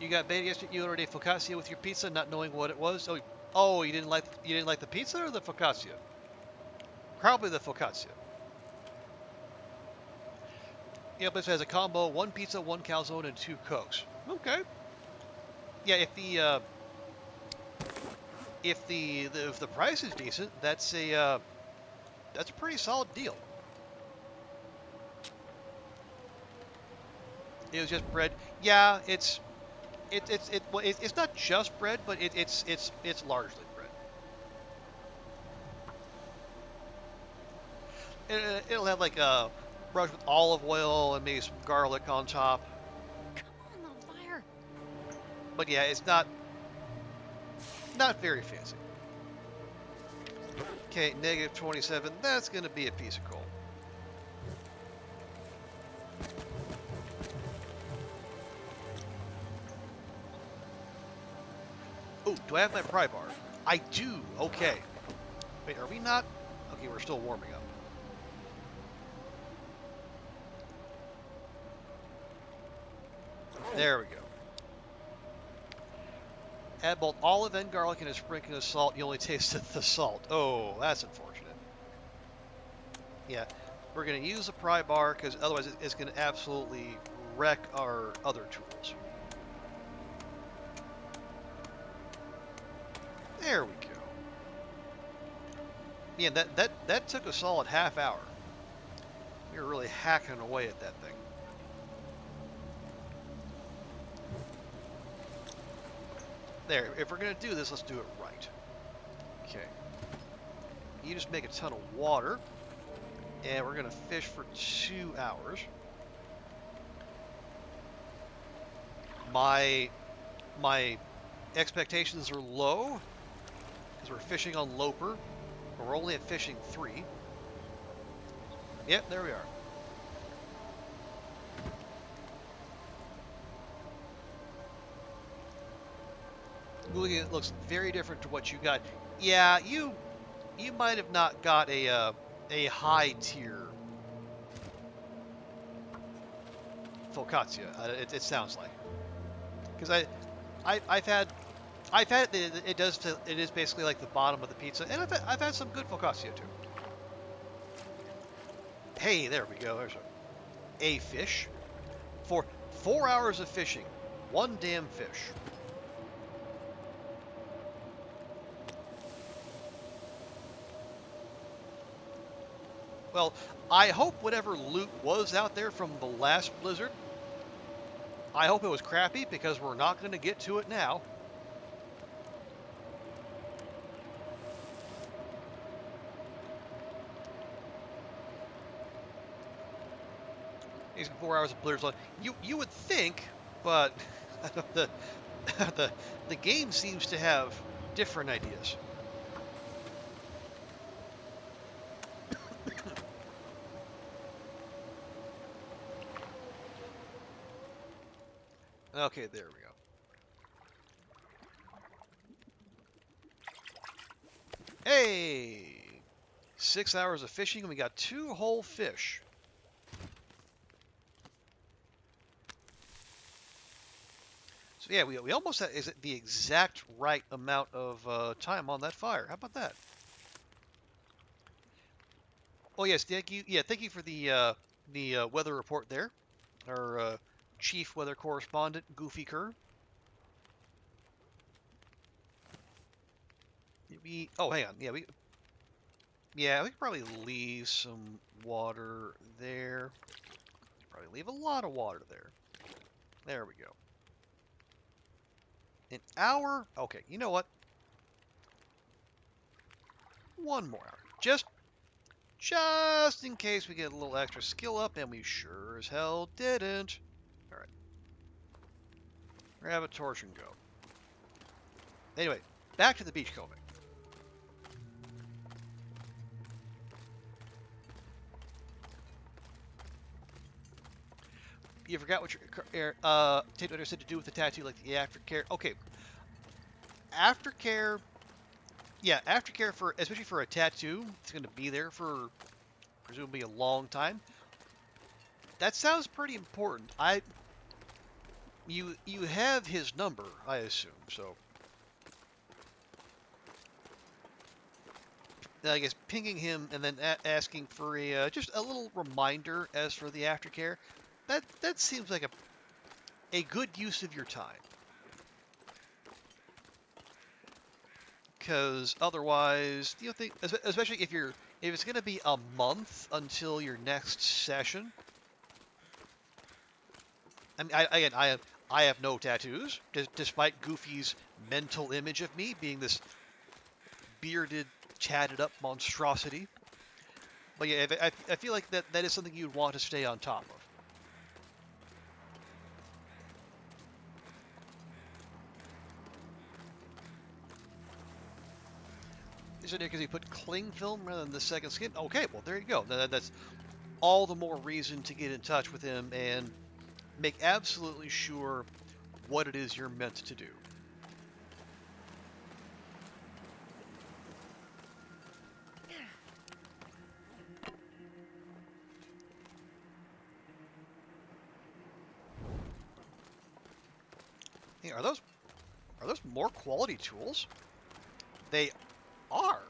You got baited yesterday. You ordered a focaccia with your pizza, not knowing what it was. Oh, you didn't like the pizza or the focaccia? Probably the focaccia. Yep, it has a combo: one pizza, one calzone, and two cokes. Okay. Yeah, if the price is decent, that's a pretty solid deal. It was just bread. Yeah, it's not just bread, but it's largely bread. It'll have like a brush with olive oil and maybe some garlic on top. Come on, little fire. But yeah, it's not very fancy. Okay, negative 27. That's gonna be a piece of coal. Oh, do I have my pry bar? I do. Okay. Wait, are we not? Okay, we're still warming up. There we go. Add both olive and garlic and a sprinkling of salt. You only tasted the salt. Oh, that's unfortunate. Yeah, we're going to use the pry bar because otherwise it's going to absolutely wreck our other tools. There we go. Yeah, that took a solid half hour. We were really hacking away at that thing. There, if we're going to do this, let's do it right. Okay. You just make a ton of water, and we're going to fish for 2 hours. My expectations are low, because we're fishing on Loper, but we're only at fishing 3. Yep, there we are. It looks very different to what you got. Yeah, you might have not got a high tier focaccia. It sounds like. Because I've had it is basically like the bottom of the pizza, and I've had some good focaccia too. Hey, there we go. There's a fish for 4 hours of fishing, one damn fish. Well, I hope whatever loot was out there from the last blizzard, I hope it was crappy because we're not going to get to it now. These 4 hours of blizzard, you would think, but the the game seems to have different ideas. Okay, there we go. Hey! 6 hours of fishing and we got 2 whole fish. So yeah, we almost had the exact right amount of time on that fire. How about that? Oh yes, thank you. Yeah, thank you for the weather report there. Our chief weather correspondent, Goofy Kerr. Oh, hang on. We could probably leave some water there. Probably leave a lot of water there. There we go. An hour? Okay, you know what? 1 more hour. Just in case we get a little extra skill up, and we sure as hell didn't. Alright. Grab a torch and go. Anyway, back to the beach combing. You forgot what your tape said to do with the tattoo, like the aftercare. Okay, aftercare. Yeah, aftercare for especially for a tattoo, it's going to be there for presumably a long time. That sounds pretty important. You have his number, I assume. So I guess pinging him and then asking for a just a little reminder as for the aftercare. That seems like a good use of your time. Because otherwise, you think, especially if it's going to be a month until your next session. I mean, I have no tattoos, despite Goofy's mental image of me being this bearded, tatted up monstrosity. But yeah, I feel like that is something you'd want to stay on top of. Is it because he put cling film rather than the second skin? Okay, well there you go. That's all the more reason to get in touch with him and make absolutely sure what it is you're meant to do. Hey, are those more quality tools? They are.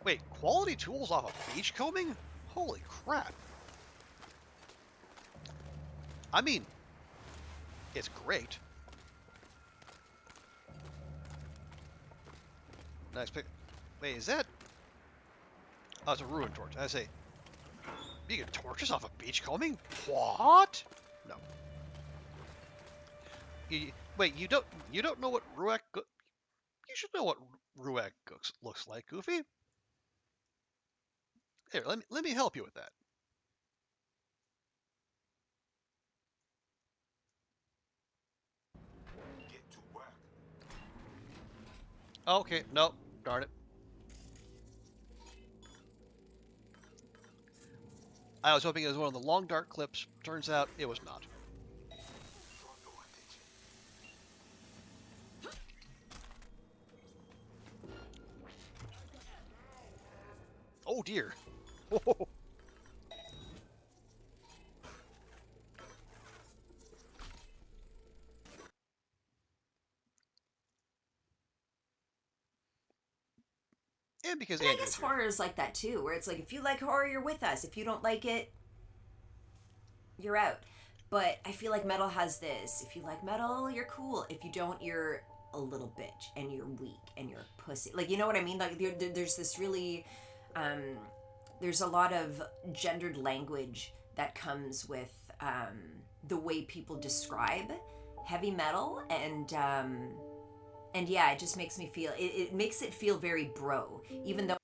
Wait, quality tools off of beach combing? Holy crap. I mean, it's great. Nice pick. Wait, is that? Oh, it's a ruin torch. I say, you get torches off of beach combing? What? No. Wait, you don't know what Ruach? You should know what Ruach looks like, Goofy. Here, let me help you with that. Get to work. Okay, nope, darn it. I was hoping it was one of the long dark clips. Turns out it was not. Oh dear. And because And I Andrew's guess here. horror is like that too, where it's like, if you like horror, you're with us. If you don't like it, you're out. But I feel like metal has this. If you like metal, you're cool. If you don't, you're a little bitch and you're weak and you're a pussy. Like, you know what I mean? Like, there's this really, um, there's a lot of gendered language that comes with the way people describe heavy metal, and yeah, it just makes me feel. It makes it feel very bro, even though.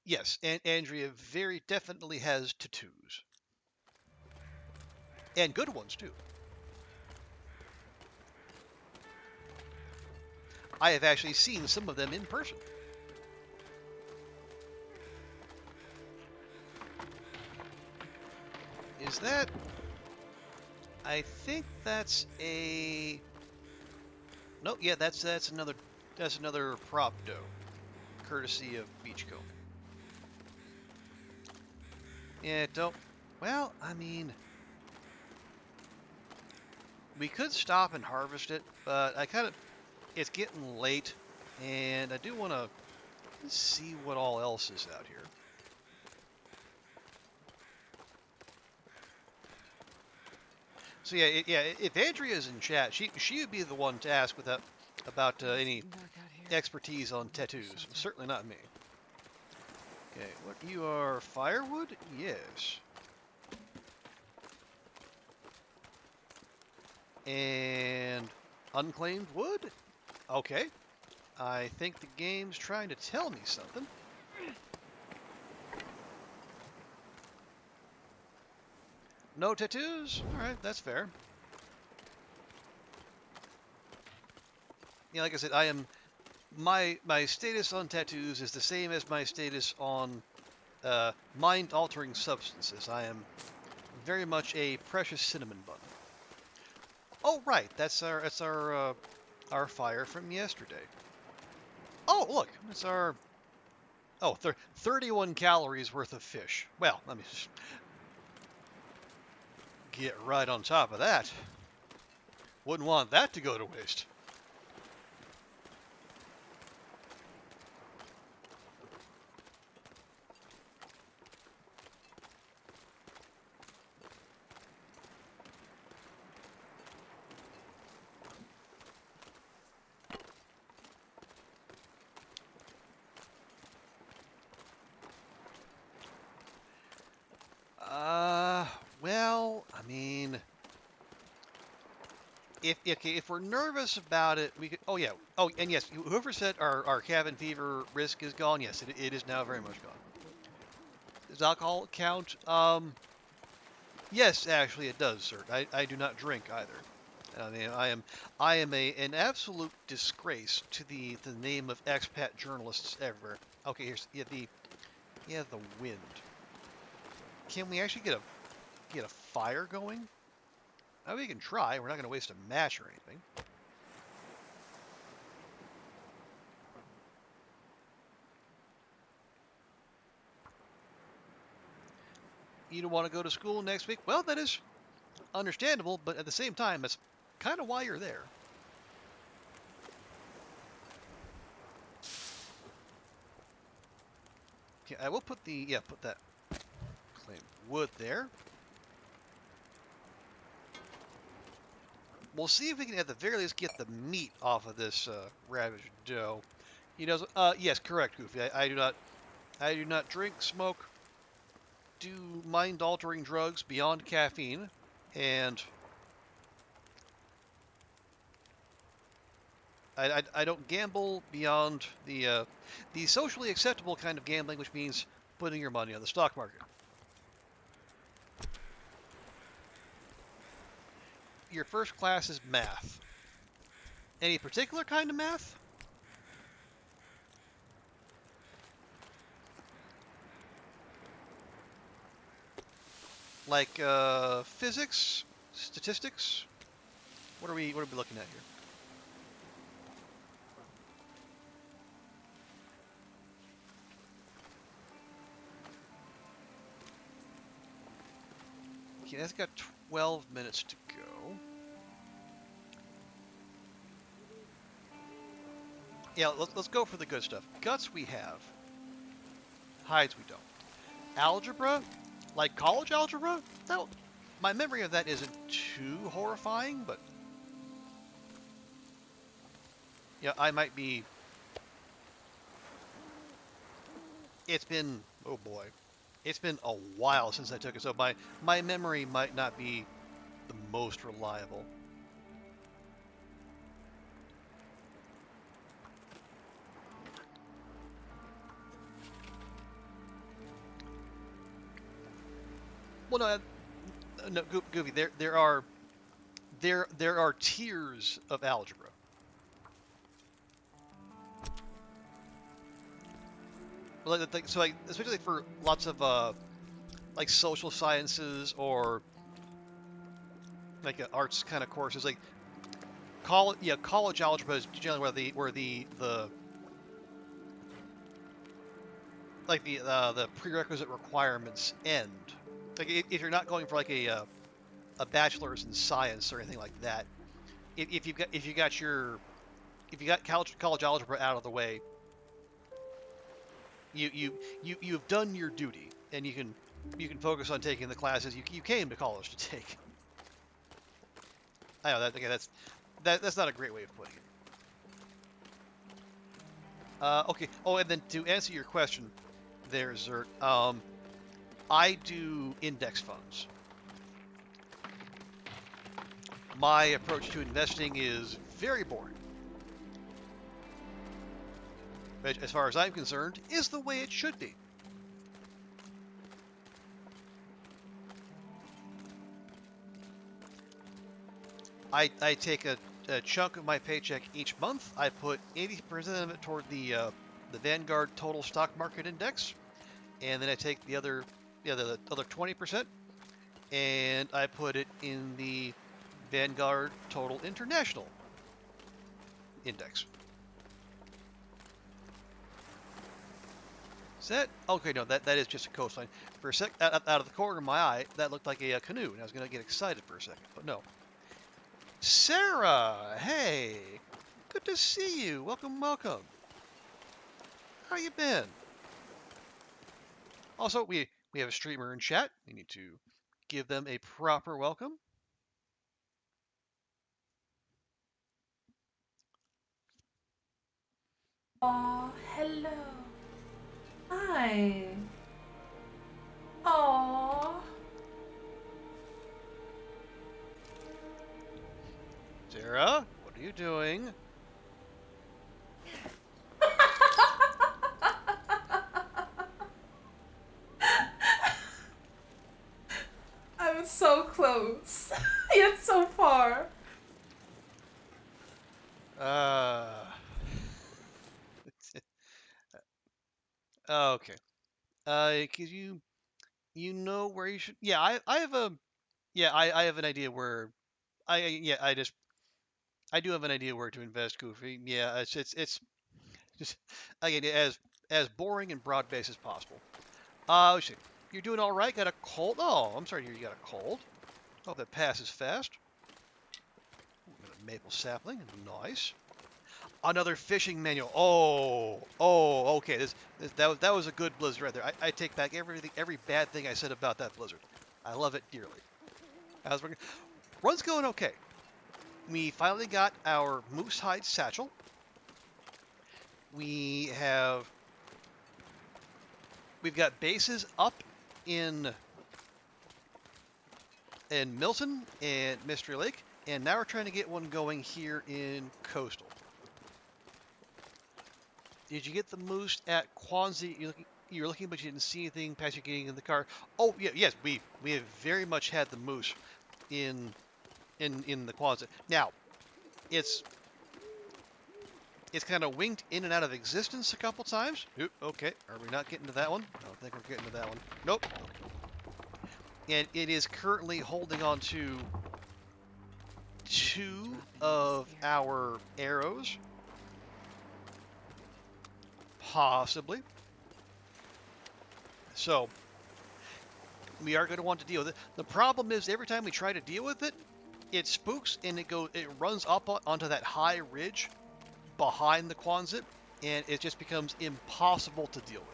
Yes, and Andrea very definitely has tattoos. And good ones, too. I have actually seen some of them in person. Is that... I think that's a... No, yeah, that's another prop dough, courtesy of Beachcomb. Yeah, don't... Well, I mean... We could stop and harvest it, but I kind of... It's getting late, and I do want to see what all else is out here. So yeah, if Andrea's in chat, she would be the one to ask about It's any getting dark out here. expertise on Go back to tattoos. shelter. Certainly not me. Okay, what you are firewood? Yes. And unclaimed wood? Okay. I think the game's trying to tell me something. No tattoos? Alright, that's fair. Yeah, like I said, I am my status on tattoos is the same as my status on mind-altering substances. I am very much a precious cinnamon bun. Oh right, that's our fire from yesterday. Oh look, it's our 31 calories worth of fish. Well, let me just get right on top of that. Wouldn't want that to go to waste. Well, I mean, if we're nervous about it, we could. Oh yeah. Oh, and yes, whoever said our cabin fever risk is gone, yes, it is now very much gone. Does alcohol count? Yes, actually it does, sir. I do not drink either. I mean, I am an absolute disgrace to the name of expat journalists ever. Okay, here's the wind. Can we actually get a fire going? Oh, we can try. We're not going to waste a match or anything. You don't want to go to school next week? Well, that is understandable, but at the same time, that's kind of why you're there. Okay, I will put put that claim wood there. We'll see if we can at the very least get the meat off of this ravaged dough. He does. Yes, correct, Goofy. I do not drink, smoke, do mind-altering drugs beyond caffeine, and I don't gamble beyond the socially acceptable kind of gambling, which means putting your money on the stock market. Your first class is math. Any particular kind of math? Like physics, statistics? What are we looking at here? Okay, that's got 12 minutes to go. Yeah, let's go for the good stuff. Guts we have. Hides we don't. Algebra, like college algebra, that, my memory of that isn't too horrifying, but yeah, I might be. It's been, oh boy, it's been a while since I took it, so my memory might not be the most reliable. Well, no, Goofy. There are tiers of algebra. So like especially for lots of like social sciences or like arts kind of courses, like college algebra is generally where the like the prerequisite requirements end. Like if you're not going for like a bachelor's in science or anything like that, if you got college algebra out of the way, you've done your duty, and you can focus on taking the classes you came to college to take. I know that okay, that's not a great way of putting it. Okay. Oh, and then to answer your question, there, Zert. I do index funds. My approach to investing is very boring. Which, as far as I'm concerned, is the way it should be. I take a chunk of my paycheck each month. I put 80% of it toward the Vanguard Total Stock Market Index, and then I take the other 20%, and I put it in the Vanguard Total International Index. Is that okay? No, that is just a coastline. For a sec, out of the corner of my eye, that looked like a canoe, and I was gonna get excited for a second, but no. Sarah, hey, good to see you. Welcome, welcome. How you been? Also, we have a streamer in chat. We need to give them a proper welcome. Oh, hello. Hi. Oh. Sarah, what are you doing? I'm so close, yet so far. Okay. Cause you know where you should. Yeah, I have a. Yeah, I have an idea where. I do have an idea where to invest, Goofy. Yeah, it's just again as boring and broad based as possible. Let's see. You're doing all right. Got a cold? Oh, I'm sorry to hear you got a cold. Hope that passes fast. Ooh, got a maple sapling. Nice. Another fishing manual. Okay. That was a good blizzard right there. I take back every bad thing I said about that blizzard. I love it dearly. Run's going okay. We finally got our moose hide satchel. We've got bases up in Milton and Mystery Lake, and now we're trying to get one going here in Coastal. Did you get the moose at Quonset? You were looking, but you didn't see anything past you getting in the car. Oh yeah, yes, we have very much had the moose in the Quonset. Now, it's kind of winked in and out of existence a couple times. Oop, okay, are we not getting to that one? I don't think we're getting to that one. Nope. And it is currently holding on to 2 of our arrows. Possibly. So, we are going to want to deal with it. The problem is every time we try to deal with it, it spooks and it runs up onto that high ridge behind the Quonset, and it just becomes impossible to deal with.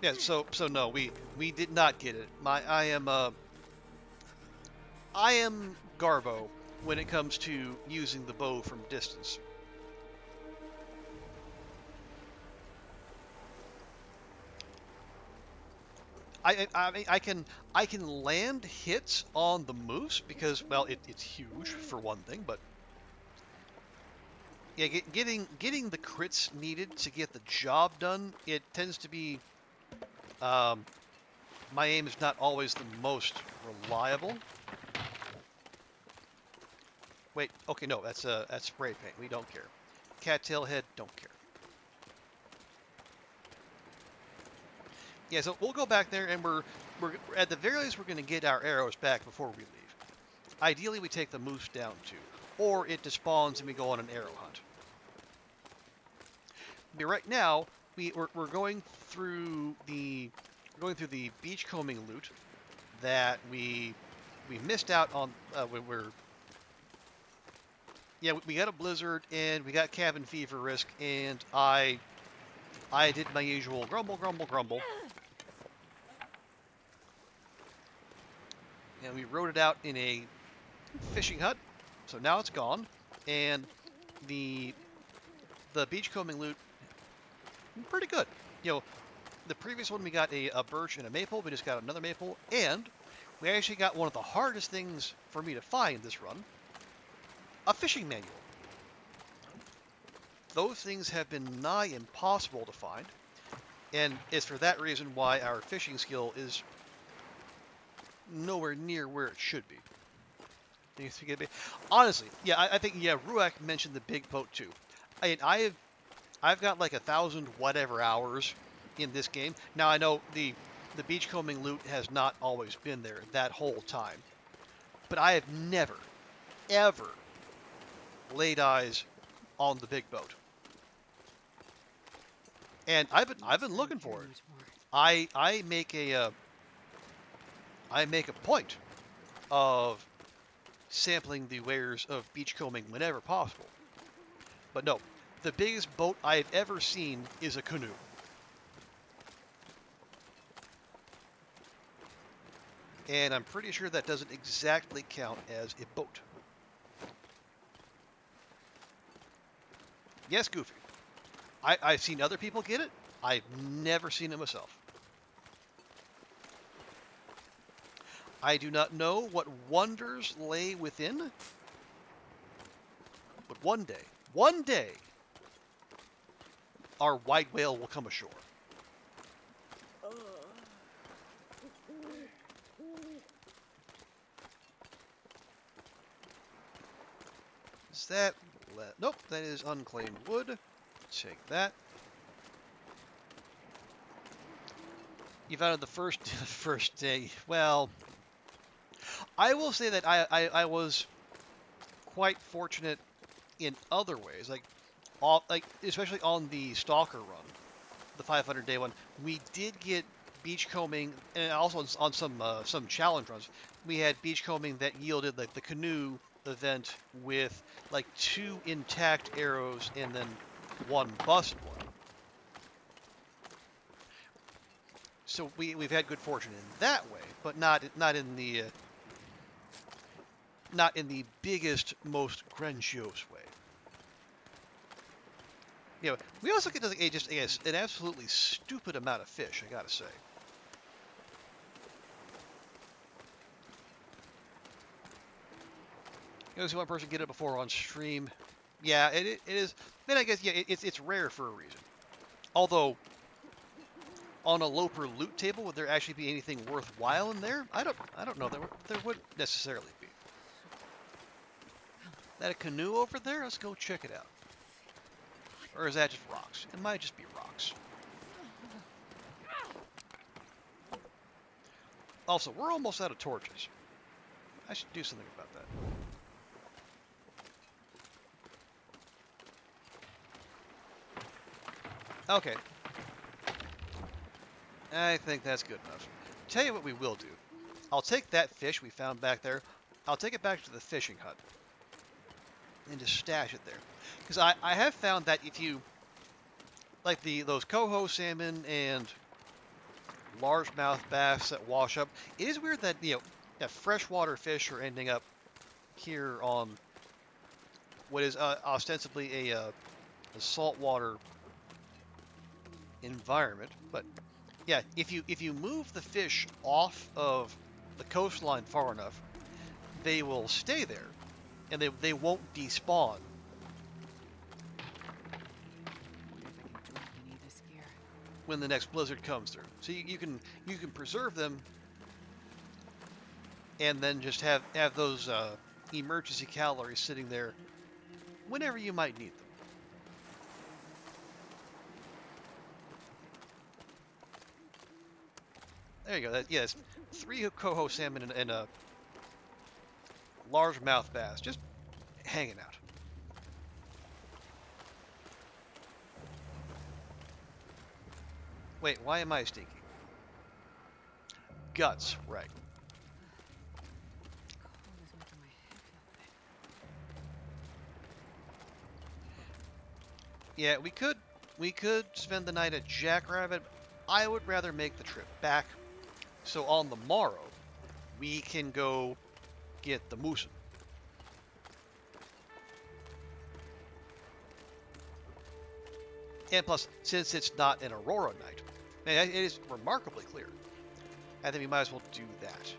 Yeah, so no, we did not get it. I am Garbo when it comes to using the bow from distance. I can land hits on the moose because, well, it's huge for one thing, but yeah, getting the crits needed to get the job done, it tends to be my aim is not always the most reliable. Wait, okay, no, that's spray paint. We don't care. Cattail head, don't care. Yeah, so we'll go back there, and we're at the very least we're going to get our arrows back before we leave. Ideally, we take the moose down too, or it despawns and we go on an arrow hunt. But right now, we're going through the beachcombing loot that we missed out on when we got a blizzard and we got cabin fever risk, and I did my usual grumble. And we wrote it out in a fishing hut, so now it's gone. And the beachcombing loot, pretty good. You know, the previous one we got a birch and a maple. We just got another maple, and we actually got one of the hardest things for me to find this run: a fishing manual. Those things have been nigh impossible to find, and it's for that reason why our fishing skill is nowhere near where it should be. Honestly, yeah, I think Ruak mentioned the big boat too. I've got like 1,000 whatever hours in this game. Now I know the beachcombing loot has not always been there that whole time, but I have never, ever laid eyes on the big boat, and I've been looking for it. I make a point of sampling the wares of beachcombing whenever possible. But no, the biggest boat I've ever seen is a canoe. And I'm pretty sure that doesn't exactly count as a boat. Yes, Goofy. I've seen other people get it. I've never seen it myself. I do not know what wonders lay within, but one day, our white whale will come ashore. Is that... Nope, that is unclaimed wood. Take that. You found it the first day. Well, I will say that I was quite fortunate in other ways, like especially on the Stalker run, the 500-day one. We did get beachcombing, and also on some challenge runs, we had beachcombing that yielded like the canoe event with like 2 intact arrows and then 1 busted one. So we've had good fortune in that way, but not in the biggest, most grandiose way. You know, we also get to just an absolutely stupid amount of fish, I gotta say. You know, see one person get it before on stream. Yeah, it is. Then I guess it's rare for a reason. Although, on a Loper loot table, would there actually be anything worthwhile in there? I don't know. There wouldn't necessarily be. That a canoe over there? Let's go check it out. Or is that just rocks? It might just be rocks. Also, we're almost out of torches. I should do something about that. Okay. I think that's good enough. Tell you what we will do. I'll take that fish we found back there. I'll take it back to the fishing hut and just stash it there. Because I have found that if you like those coho salmon and largemouth bass that wash up, it is weird that that freshwater fish are ending up here on what is ostensibly a saltwater environment. But yeah, if you move the fish off of the coastline far enough, they will stay there, and they won't despawn. Wonder if I can drop any of this gear. When the next blizzard comes through, so you can preserve them, and then just have those emergency calories sitting there whenever you might need them. There you go. Yes, 3 coho salmon and a largemouth bass just hanging out. Wait, why am I stinky? Guts, right. Cold is making my head feel thick. Yeah, we could spend the night at Jackrabbit. I would rather make the trip back, so on the morrow we can go get the moosin. And plus, since it's not an aurora night, and it is remarkably clear, I think we might as well do that.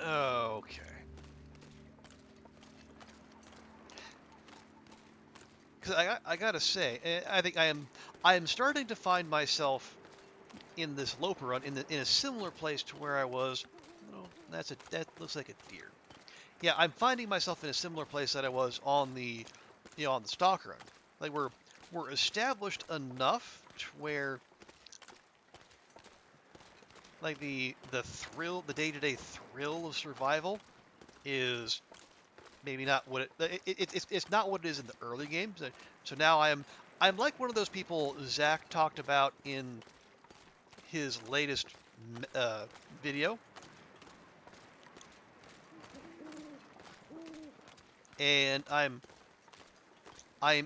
Okay. Because I gotta say, I think I am starting to find myself in this Loper run in a similar place to where I was. Oh, that looks like a deer. Yeah, I'm finding myself in a similar place that I was on the on the Stalker run. Like we're established enough to where like the thrill, the day-to-day thrill of survival is maybe not what it's not what it is in the early games. So now I'm like one of those people Zach talked about in his latest video, and I'm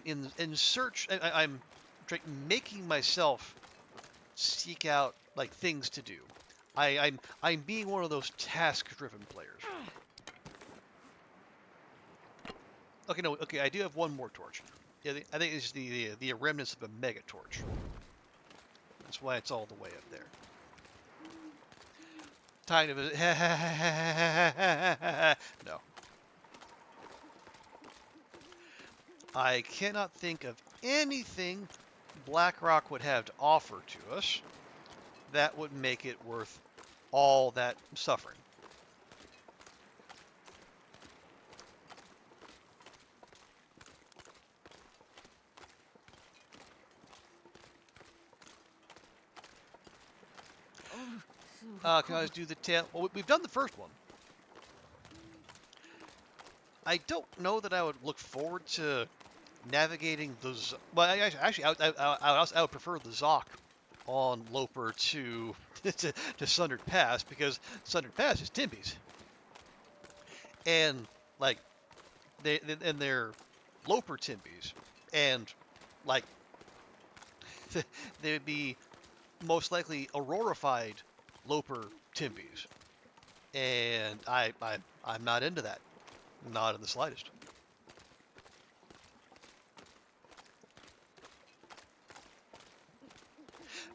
in search. I'm making myself seek out like things to do. I'm being one of those task-driven players. Okay, no, okay, I do have one more torch. Yeah, I think it's the remnants of a mega torch. That's why it's all the way up there. Time to visit. No. I cannot think of anything BlackRock would have to offer to us that would make it worth all that suffering. Can I just do the tail? Well, we've done the first one. I don't know that I would look forward to navigating the... Well, I would prefer the Zoc on Loper to Sundered Pass, because Sundered Pass is Timby's. And, like, they're Loper Timbies. And, like, they'd be most likely aurorified Loper Timbies. And I'm not into that. Not in the slightest.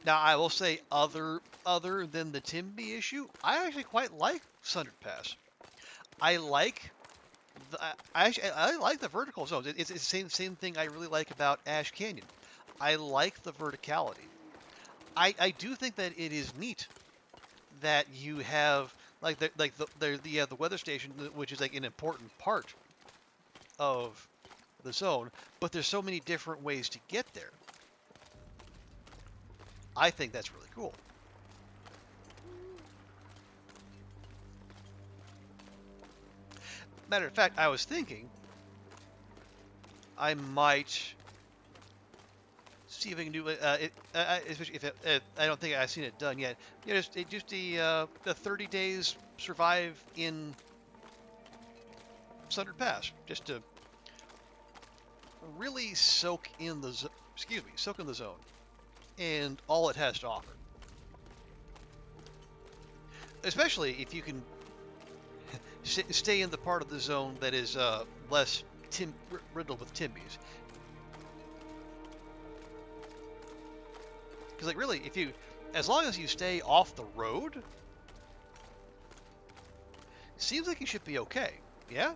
Now, I will say, other than the Timby issue, I actually quite like Sundered Pass. I like I like the vertical zones. It's the same thing I really like about Ash Canyon. I like the verticality. I do think that it is neat that you have the weather station, which is like an important part of the zone, but there's so many different ways to get there. I think that's really cool. Matter of fact, I was thinking I might see if I can do it. Especially if I don't think I've seen it done yet. You know, just the 30 days survive in Sundered Pass, just to really soak in the soak in the zone and all it has to offer. Especially if you can stay in the part of the zone that is less riddled with timbies. Because like really, as long as you stay off the road, seems like you should be okay. Yeah.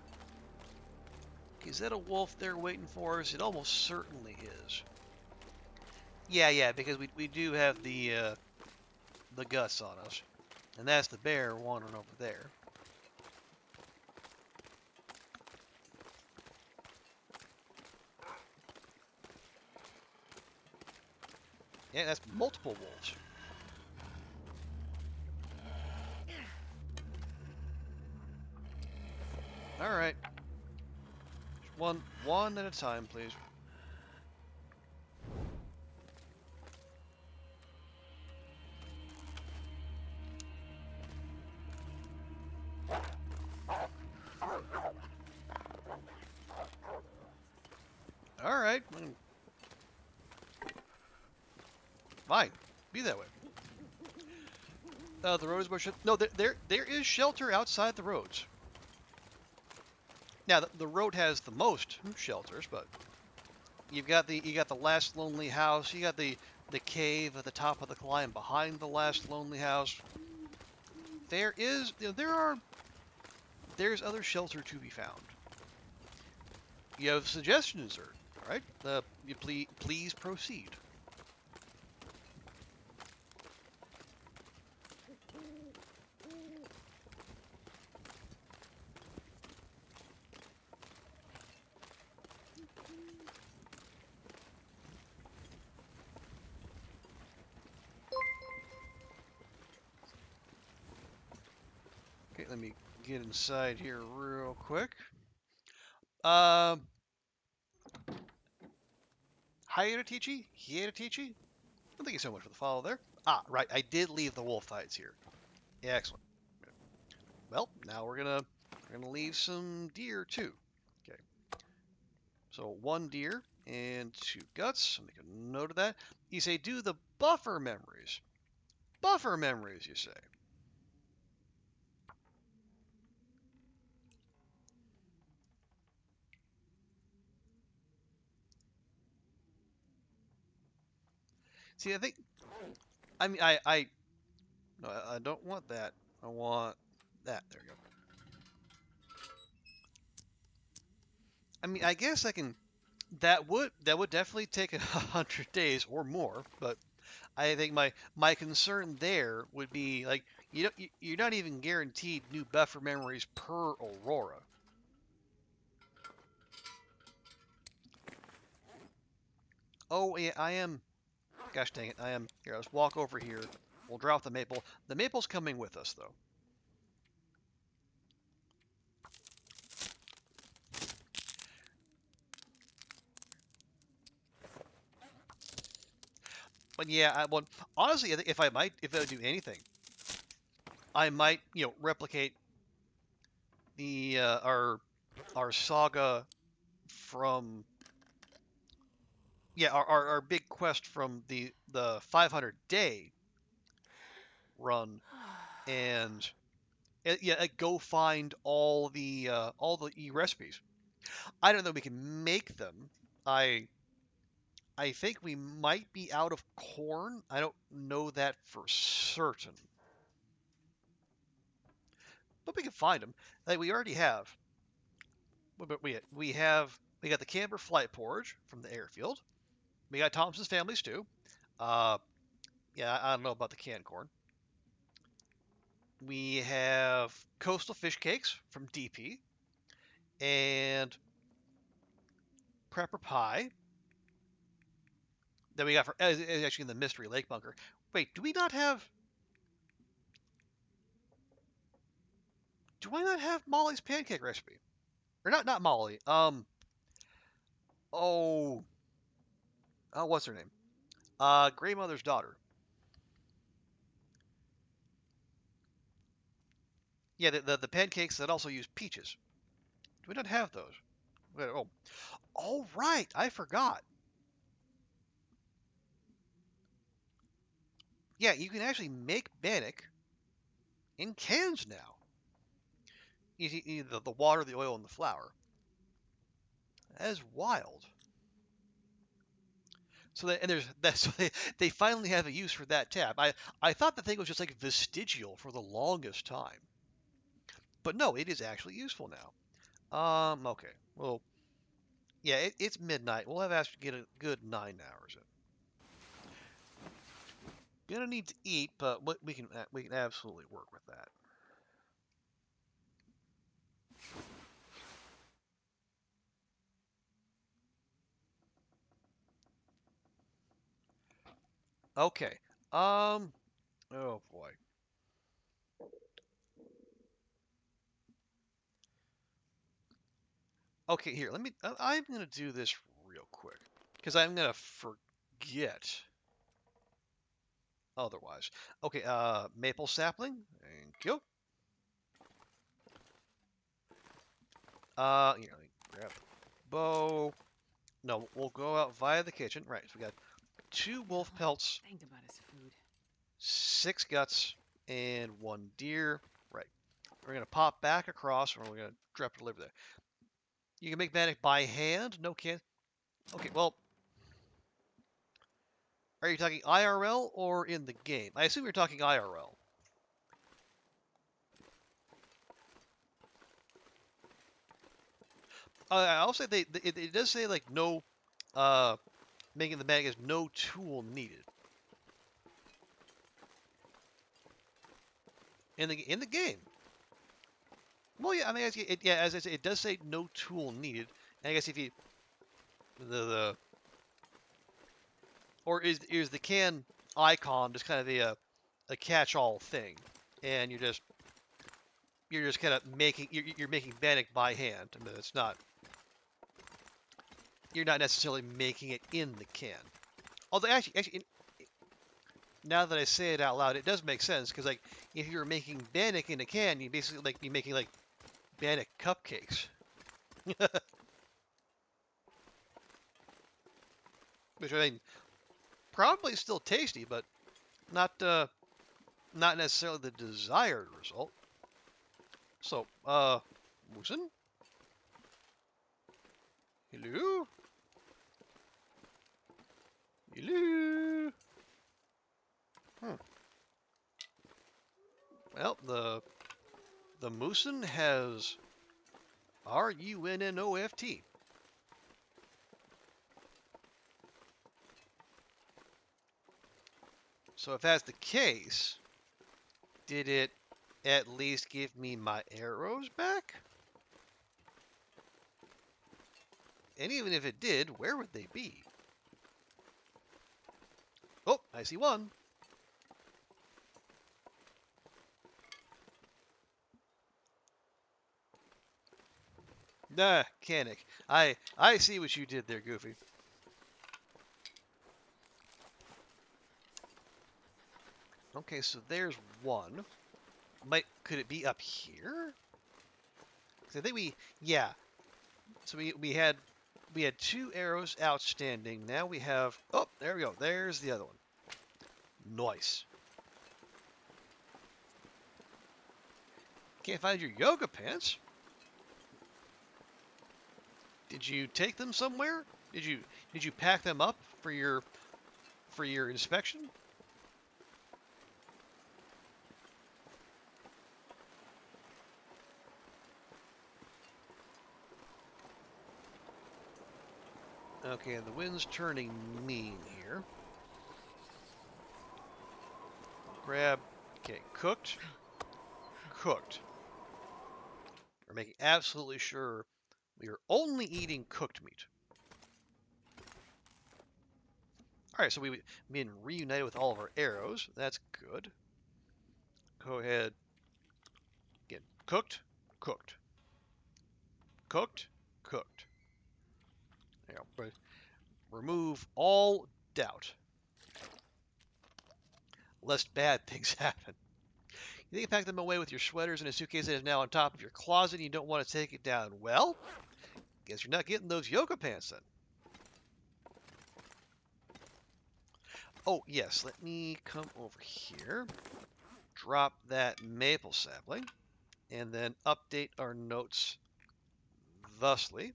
Is that a wolf there waiting for us? It almost certainly is. Yeah, because we do have the guts on us, and that's the bear wandering over there. Yeah, that's multiple wolves. All right, one at a time, please. All right, fine, be that way. The road is bush. No, there is shelter outside the roads. Now the road has the most shelters, but you got the last lonely house. You got the cave at the top of the climb behind the last lonely house. There's other shelter to be found. You have suggestions, sir, right? You please proceed. Okay, let me get inside here real quick. Hiatatichi? Well, thank you so much for the follow there. Ah, right, I did leave the wolf hides here. Yeah, excellent. Well, now we're gonna leave some deer too. Okay. So 1 deer and 2 guts. I'll make a note of that. You say do the buffer memories. Buffer memories, you say. See, no, I don't want that. I want that. There you go. I mean, I guess I can. That would definitely take 100 days or more, but I think my concern there would be like you're not even guaranteed new buffer memories per Aurora. Oh yeah, I am. Gosh dang it, I am. Here, let's walk over here. We'll drop the maple. The maple's coming with us though. But yeah, well, honestly, I think if I do anything, I might, replicate the our saga from our big quest from the 500 day run and go find all the recipes. I don't know if we can make them. I think we might be out of corn. I don't know that for certain, but we can find them. Like we already have. But we got the Camber Flight Porridge from the airfield. We got Thompson's Family Stew. Uh, yeah, I don't know about the canned corn. We have Coastal Fish Cakes from DP and Prepper Pie that we got for actually in the Mystery Lake bunker. Wait, do we not have? Do I not have Molly's pancake recipe? Or not Molly. Oh, what's her name? Grey Mother's daughter. Yeah, the pancakes that also use peaches. Do we not have those? Oh, oh right, I forgot. Yeah, you can actually make bannock in cans now. You see the water, the oil, and the flour. That is wild. So that, and there's that. So they finally have a use for that tab. I thought the thing was just like vestigial for the longest time, but no, it is actually useful now. Okay. Well, yeah, it's midnight. We'll have Astrid get a good 9 hours in. Gonna need to eat, but we can absolutely work with that. Okay. Um. Oh boy. Okay, here. Let me. I'm gonna do this real quick because I'm gonna forget otherwise. Okay. Maple sapling. Thank you. Here, let me grab the bow. No, we'll go out via the kitchen. Right. So we got 2 wolf pelts, Thanked about his food. 6 guts, and 1 deer. Right. We're gonna pop back across, and we're gonna drop it over there. You can make bannock by hand. No can. Okay. Well, are you talking IRL or in the game? I assume you're talking IRL. I'll say it does say like no, uh, making the bag is no tool needed in the game. Well, yeah, I mean, yeah, as I say, it does say no tool needed. And I guess if you the or is the can icon just kind of a catch-all thing, and you're just kind of making you're making bannock by hand. I mean, it's not you're not necessarily making it in the can. Although actually, now that I say it out loud, it does make sense because like if you were making bannock in a can, you basically like be making like bannock cupcakes, which I mean probably still tasty, but not not necessarily the desired result. So, Moosin? Hello? Hello? Hmm. Well, the Moosin has RUNNOFT. So if that's the case, did it at least give me my arrows back? And even if it did, where would they be? Oh, I see one. Nah, Canic. I see what you did there, Goofy. Okay, so there's one. Could it be up here? 'Cause I think yeah. So we had 2 arrows outstanding. Now we have, oh, there we go. There's the other one. Nice. Can't find your yoga pants. Did you take them somewhere? Did you pack them up for your inspection? Okay, the wind's turning mean here. Grab. Okay, cooked. Cooked. We're making absolutely sure we are only eating cooked meat. All right, so we've been reunited with all of our arrows. That's good. Go ahead. Again, cooked, cooked, cooked, cooked. You know, but remove all doubt, lest bad things happen. You think you pack them away with your sweaters in a suitcase that is now on top of your closet and you don't want to take it down. Well, guess you're not getting those yoga pants then. Oh, yes, let me come over here, drop that maple sapling, and then update our notes thusly.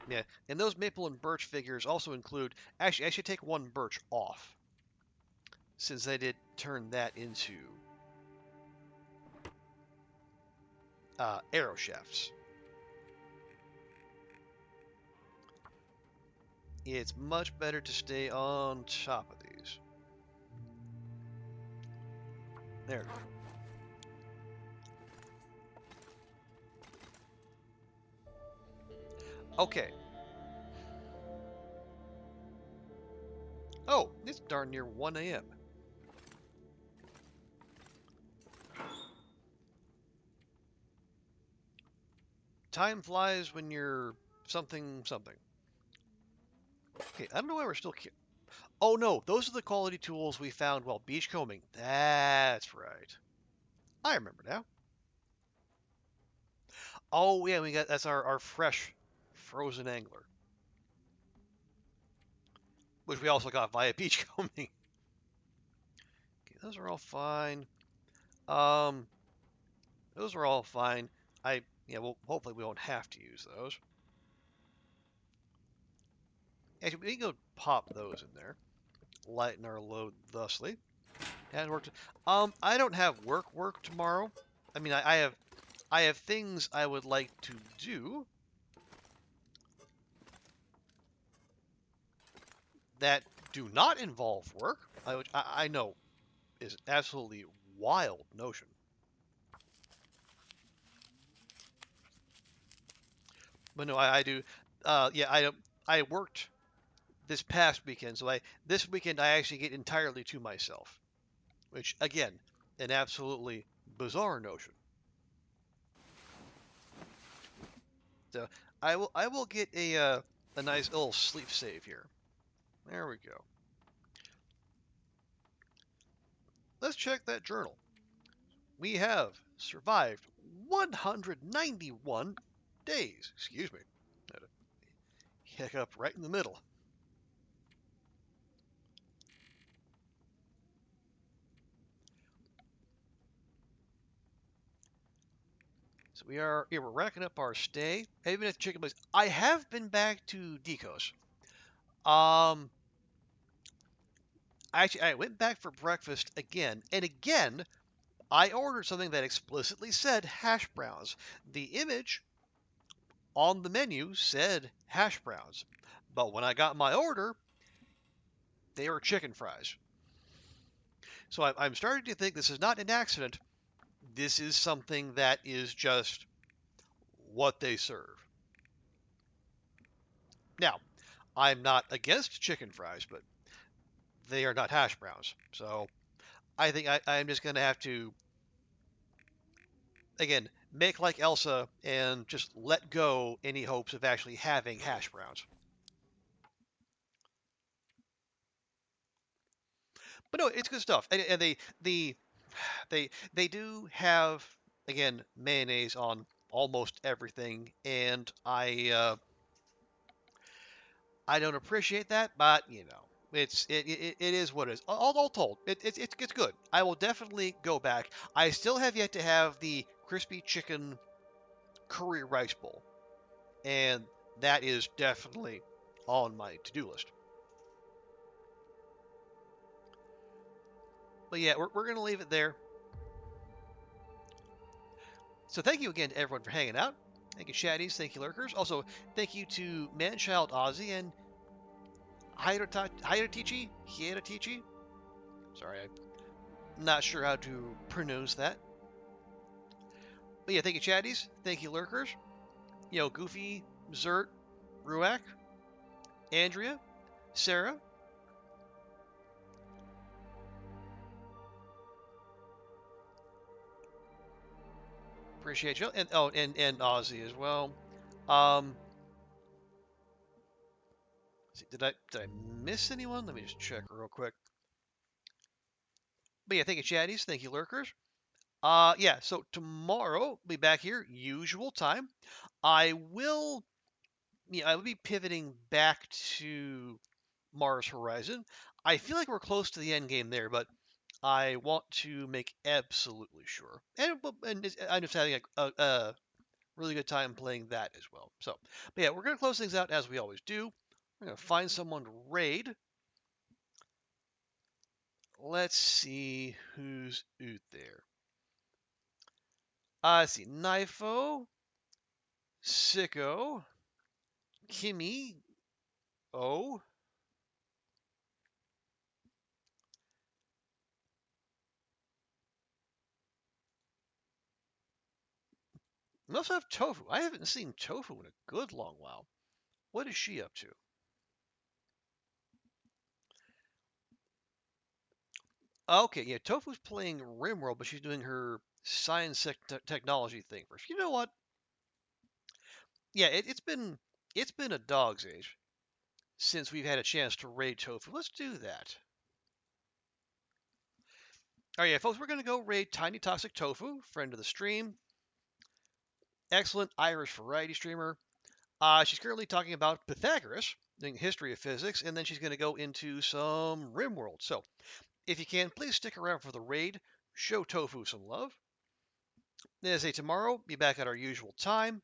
Yeah, and those maple and birch figures also include, actually, I should take one birch off, since I did turn that into arrow shafts. It's much better to stay on top of these. There we go. Okay. Oh, it's darn near 1 a.m. Time flies when you're something something. Okay, I don't know why we're still... Oh no, those are the quality tools we found while beachcombing. That's right. I remember now. Oh yeah, that's our fresh frozen angler, which we also got via beachcombing. Okay, those are all fine. Um, those are all fine. Well, hopefully we won't have to use those. Actually, we can go pop those in there. Lighten our load thusly. And work. I don't have work tomorrow. I mean, I have things I would like to do that do not involve work, which I know is an absolutely wild notion. But no, I do. Yeah, I worked this past weekend, so this weekend I actually get entirely to myself, which again, an absolutely bizarre notion. So I will get a nice little sleep save here. There we go. Let's check that journal. We have survived 191 days. Excuse me. Had a hiccup right in the middle. So we're racking up our stay. Even at the chicken place, I have been back to Deco's. Actually, I went back for breakfast again, and again, I ordered something that explicitly said hash browns. The image on the menu said hash browns, but when I got my order, they were chicken fries. So I'm starting to think this is not an accident. This is something that is just what they serve. Now, I'm not against chicken fries, but they are not hash browns. So I think I'm just going to have to, again, make like Elsa and just let go any hopes of actually having hash browns. But no, it's good stuff. And they do have, again, mayonnaise on almost everything, and I don't appreciate that, but you know, it is what it is. All told, it's good. I will definitely go back. I still have yet to have the crispy chicken curry rice bowl, and that is definitely on my to-do list. But yeah, we're gonna leave it there. So thank you again to everyone for hanging out. Thank you, Shaddies. Thank you, Lurkers. Also, thank you to Manchild Ozzy and Hieratichi. Sorry, I'm not sure how to pronounce that. But yeah, thank you, Chatties. Thank you, Lurkers. You know, Goofy, Zert, Ruak, Andrea, Sarah. Appreciate you. And oh, and Ozzy as well. Um, did I miss anyone? Let me just check real quick. But yeah, thank you, chatties. Thank you, lurkers. Yeah. So tomorrow, be back here, usual time. I will. Yeah, I will be pivoting back to Mars Horizon. I feel like we're close to the end game there, but I want to make absolutely sure. And I'm just having a really good time playing that as well. So, but yeah, we're gonna close things out as we always do. We're gonna find someone to raid. Let's see who's out there. I see Knifo, Sicko, Kimmy, O. We also have Tofu. I haven't seen Tofu in a good long while. What is she up to? Okay, yeah, Tofu's playing RimWorld, but she's doing her science technology thing first. You know what? Yeah, it's been a dog's age since we've had a chance to raid Tofu. Let's do that. All right, yeah, folks, we're gonna go raid Tiny Toxic Tofu, friend of the stream, excellent Irish variety streamer. She's currently talking about Pythagoras, doing history of physics, and then she's gonna go into some RimWorld. So, if you can, please stick around for the raid. Show Tofu some love. As I say, tomorrow, be back at our usual time,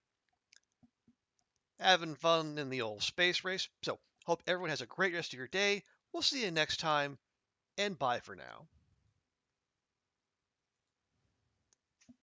having fun in the old space race. So, hope everyone has a great rest of your day. We'll see you next time, and bye for now.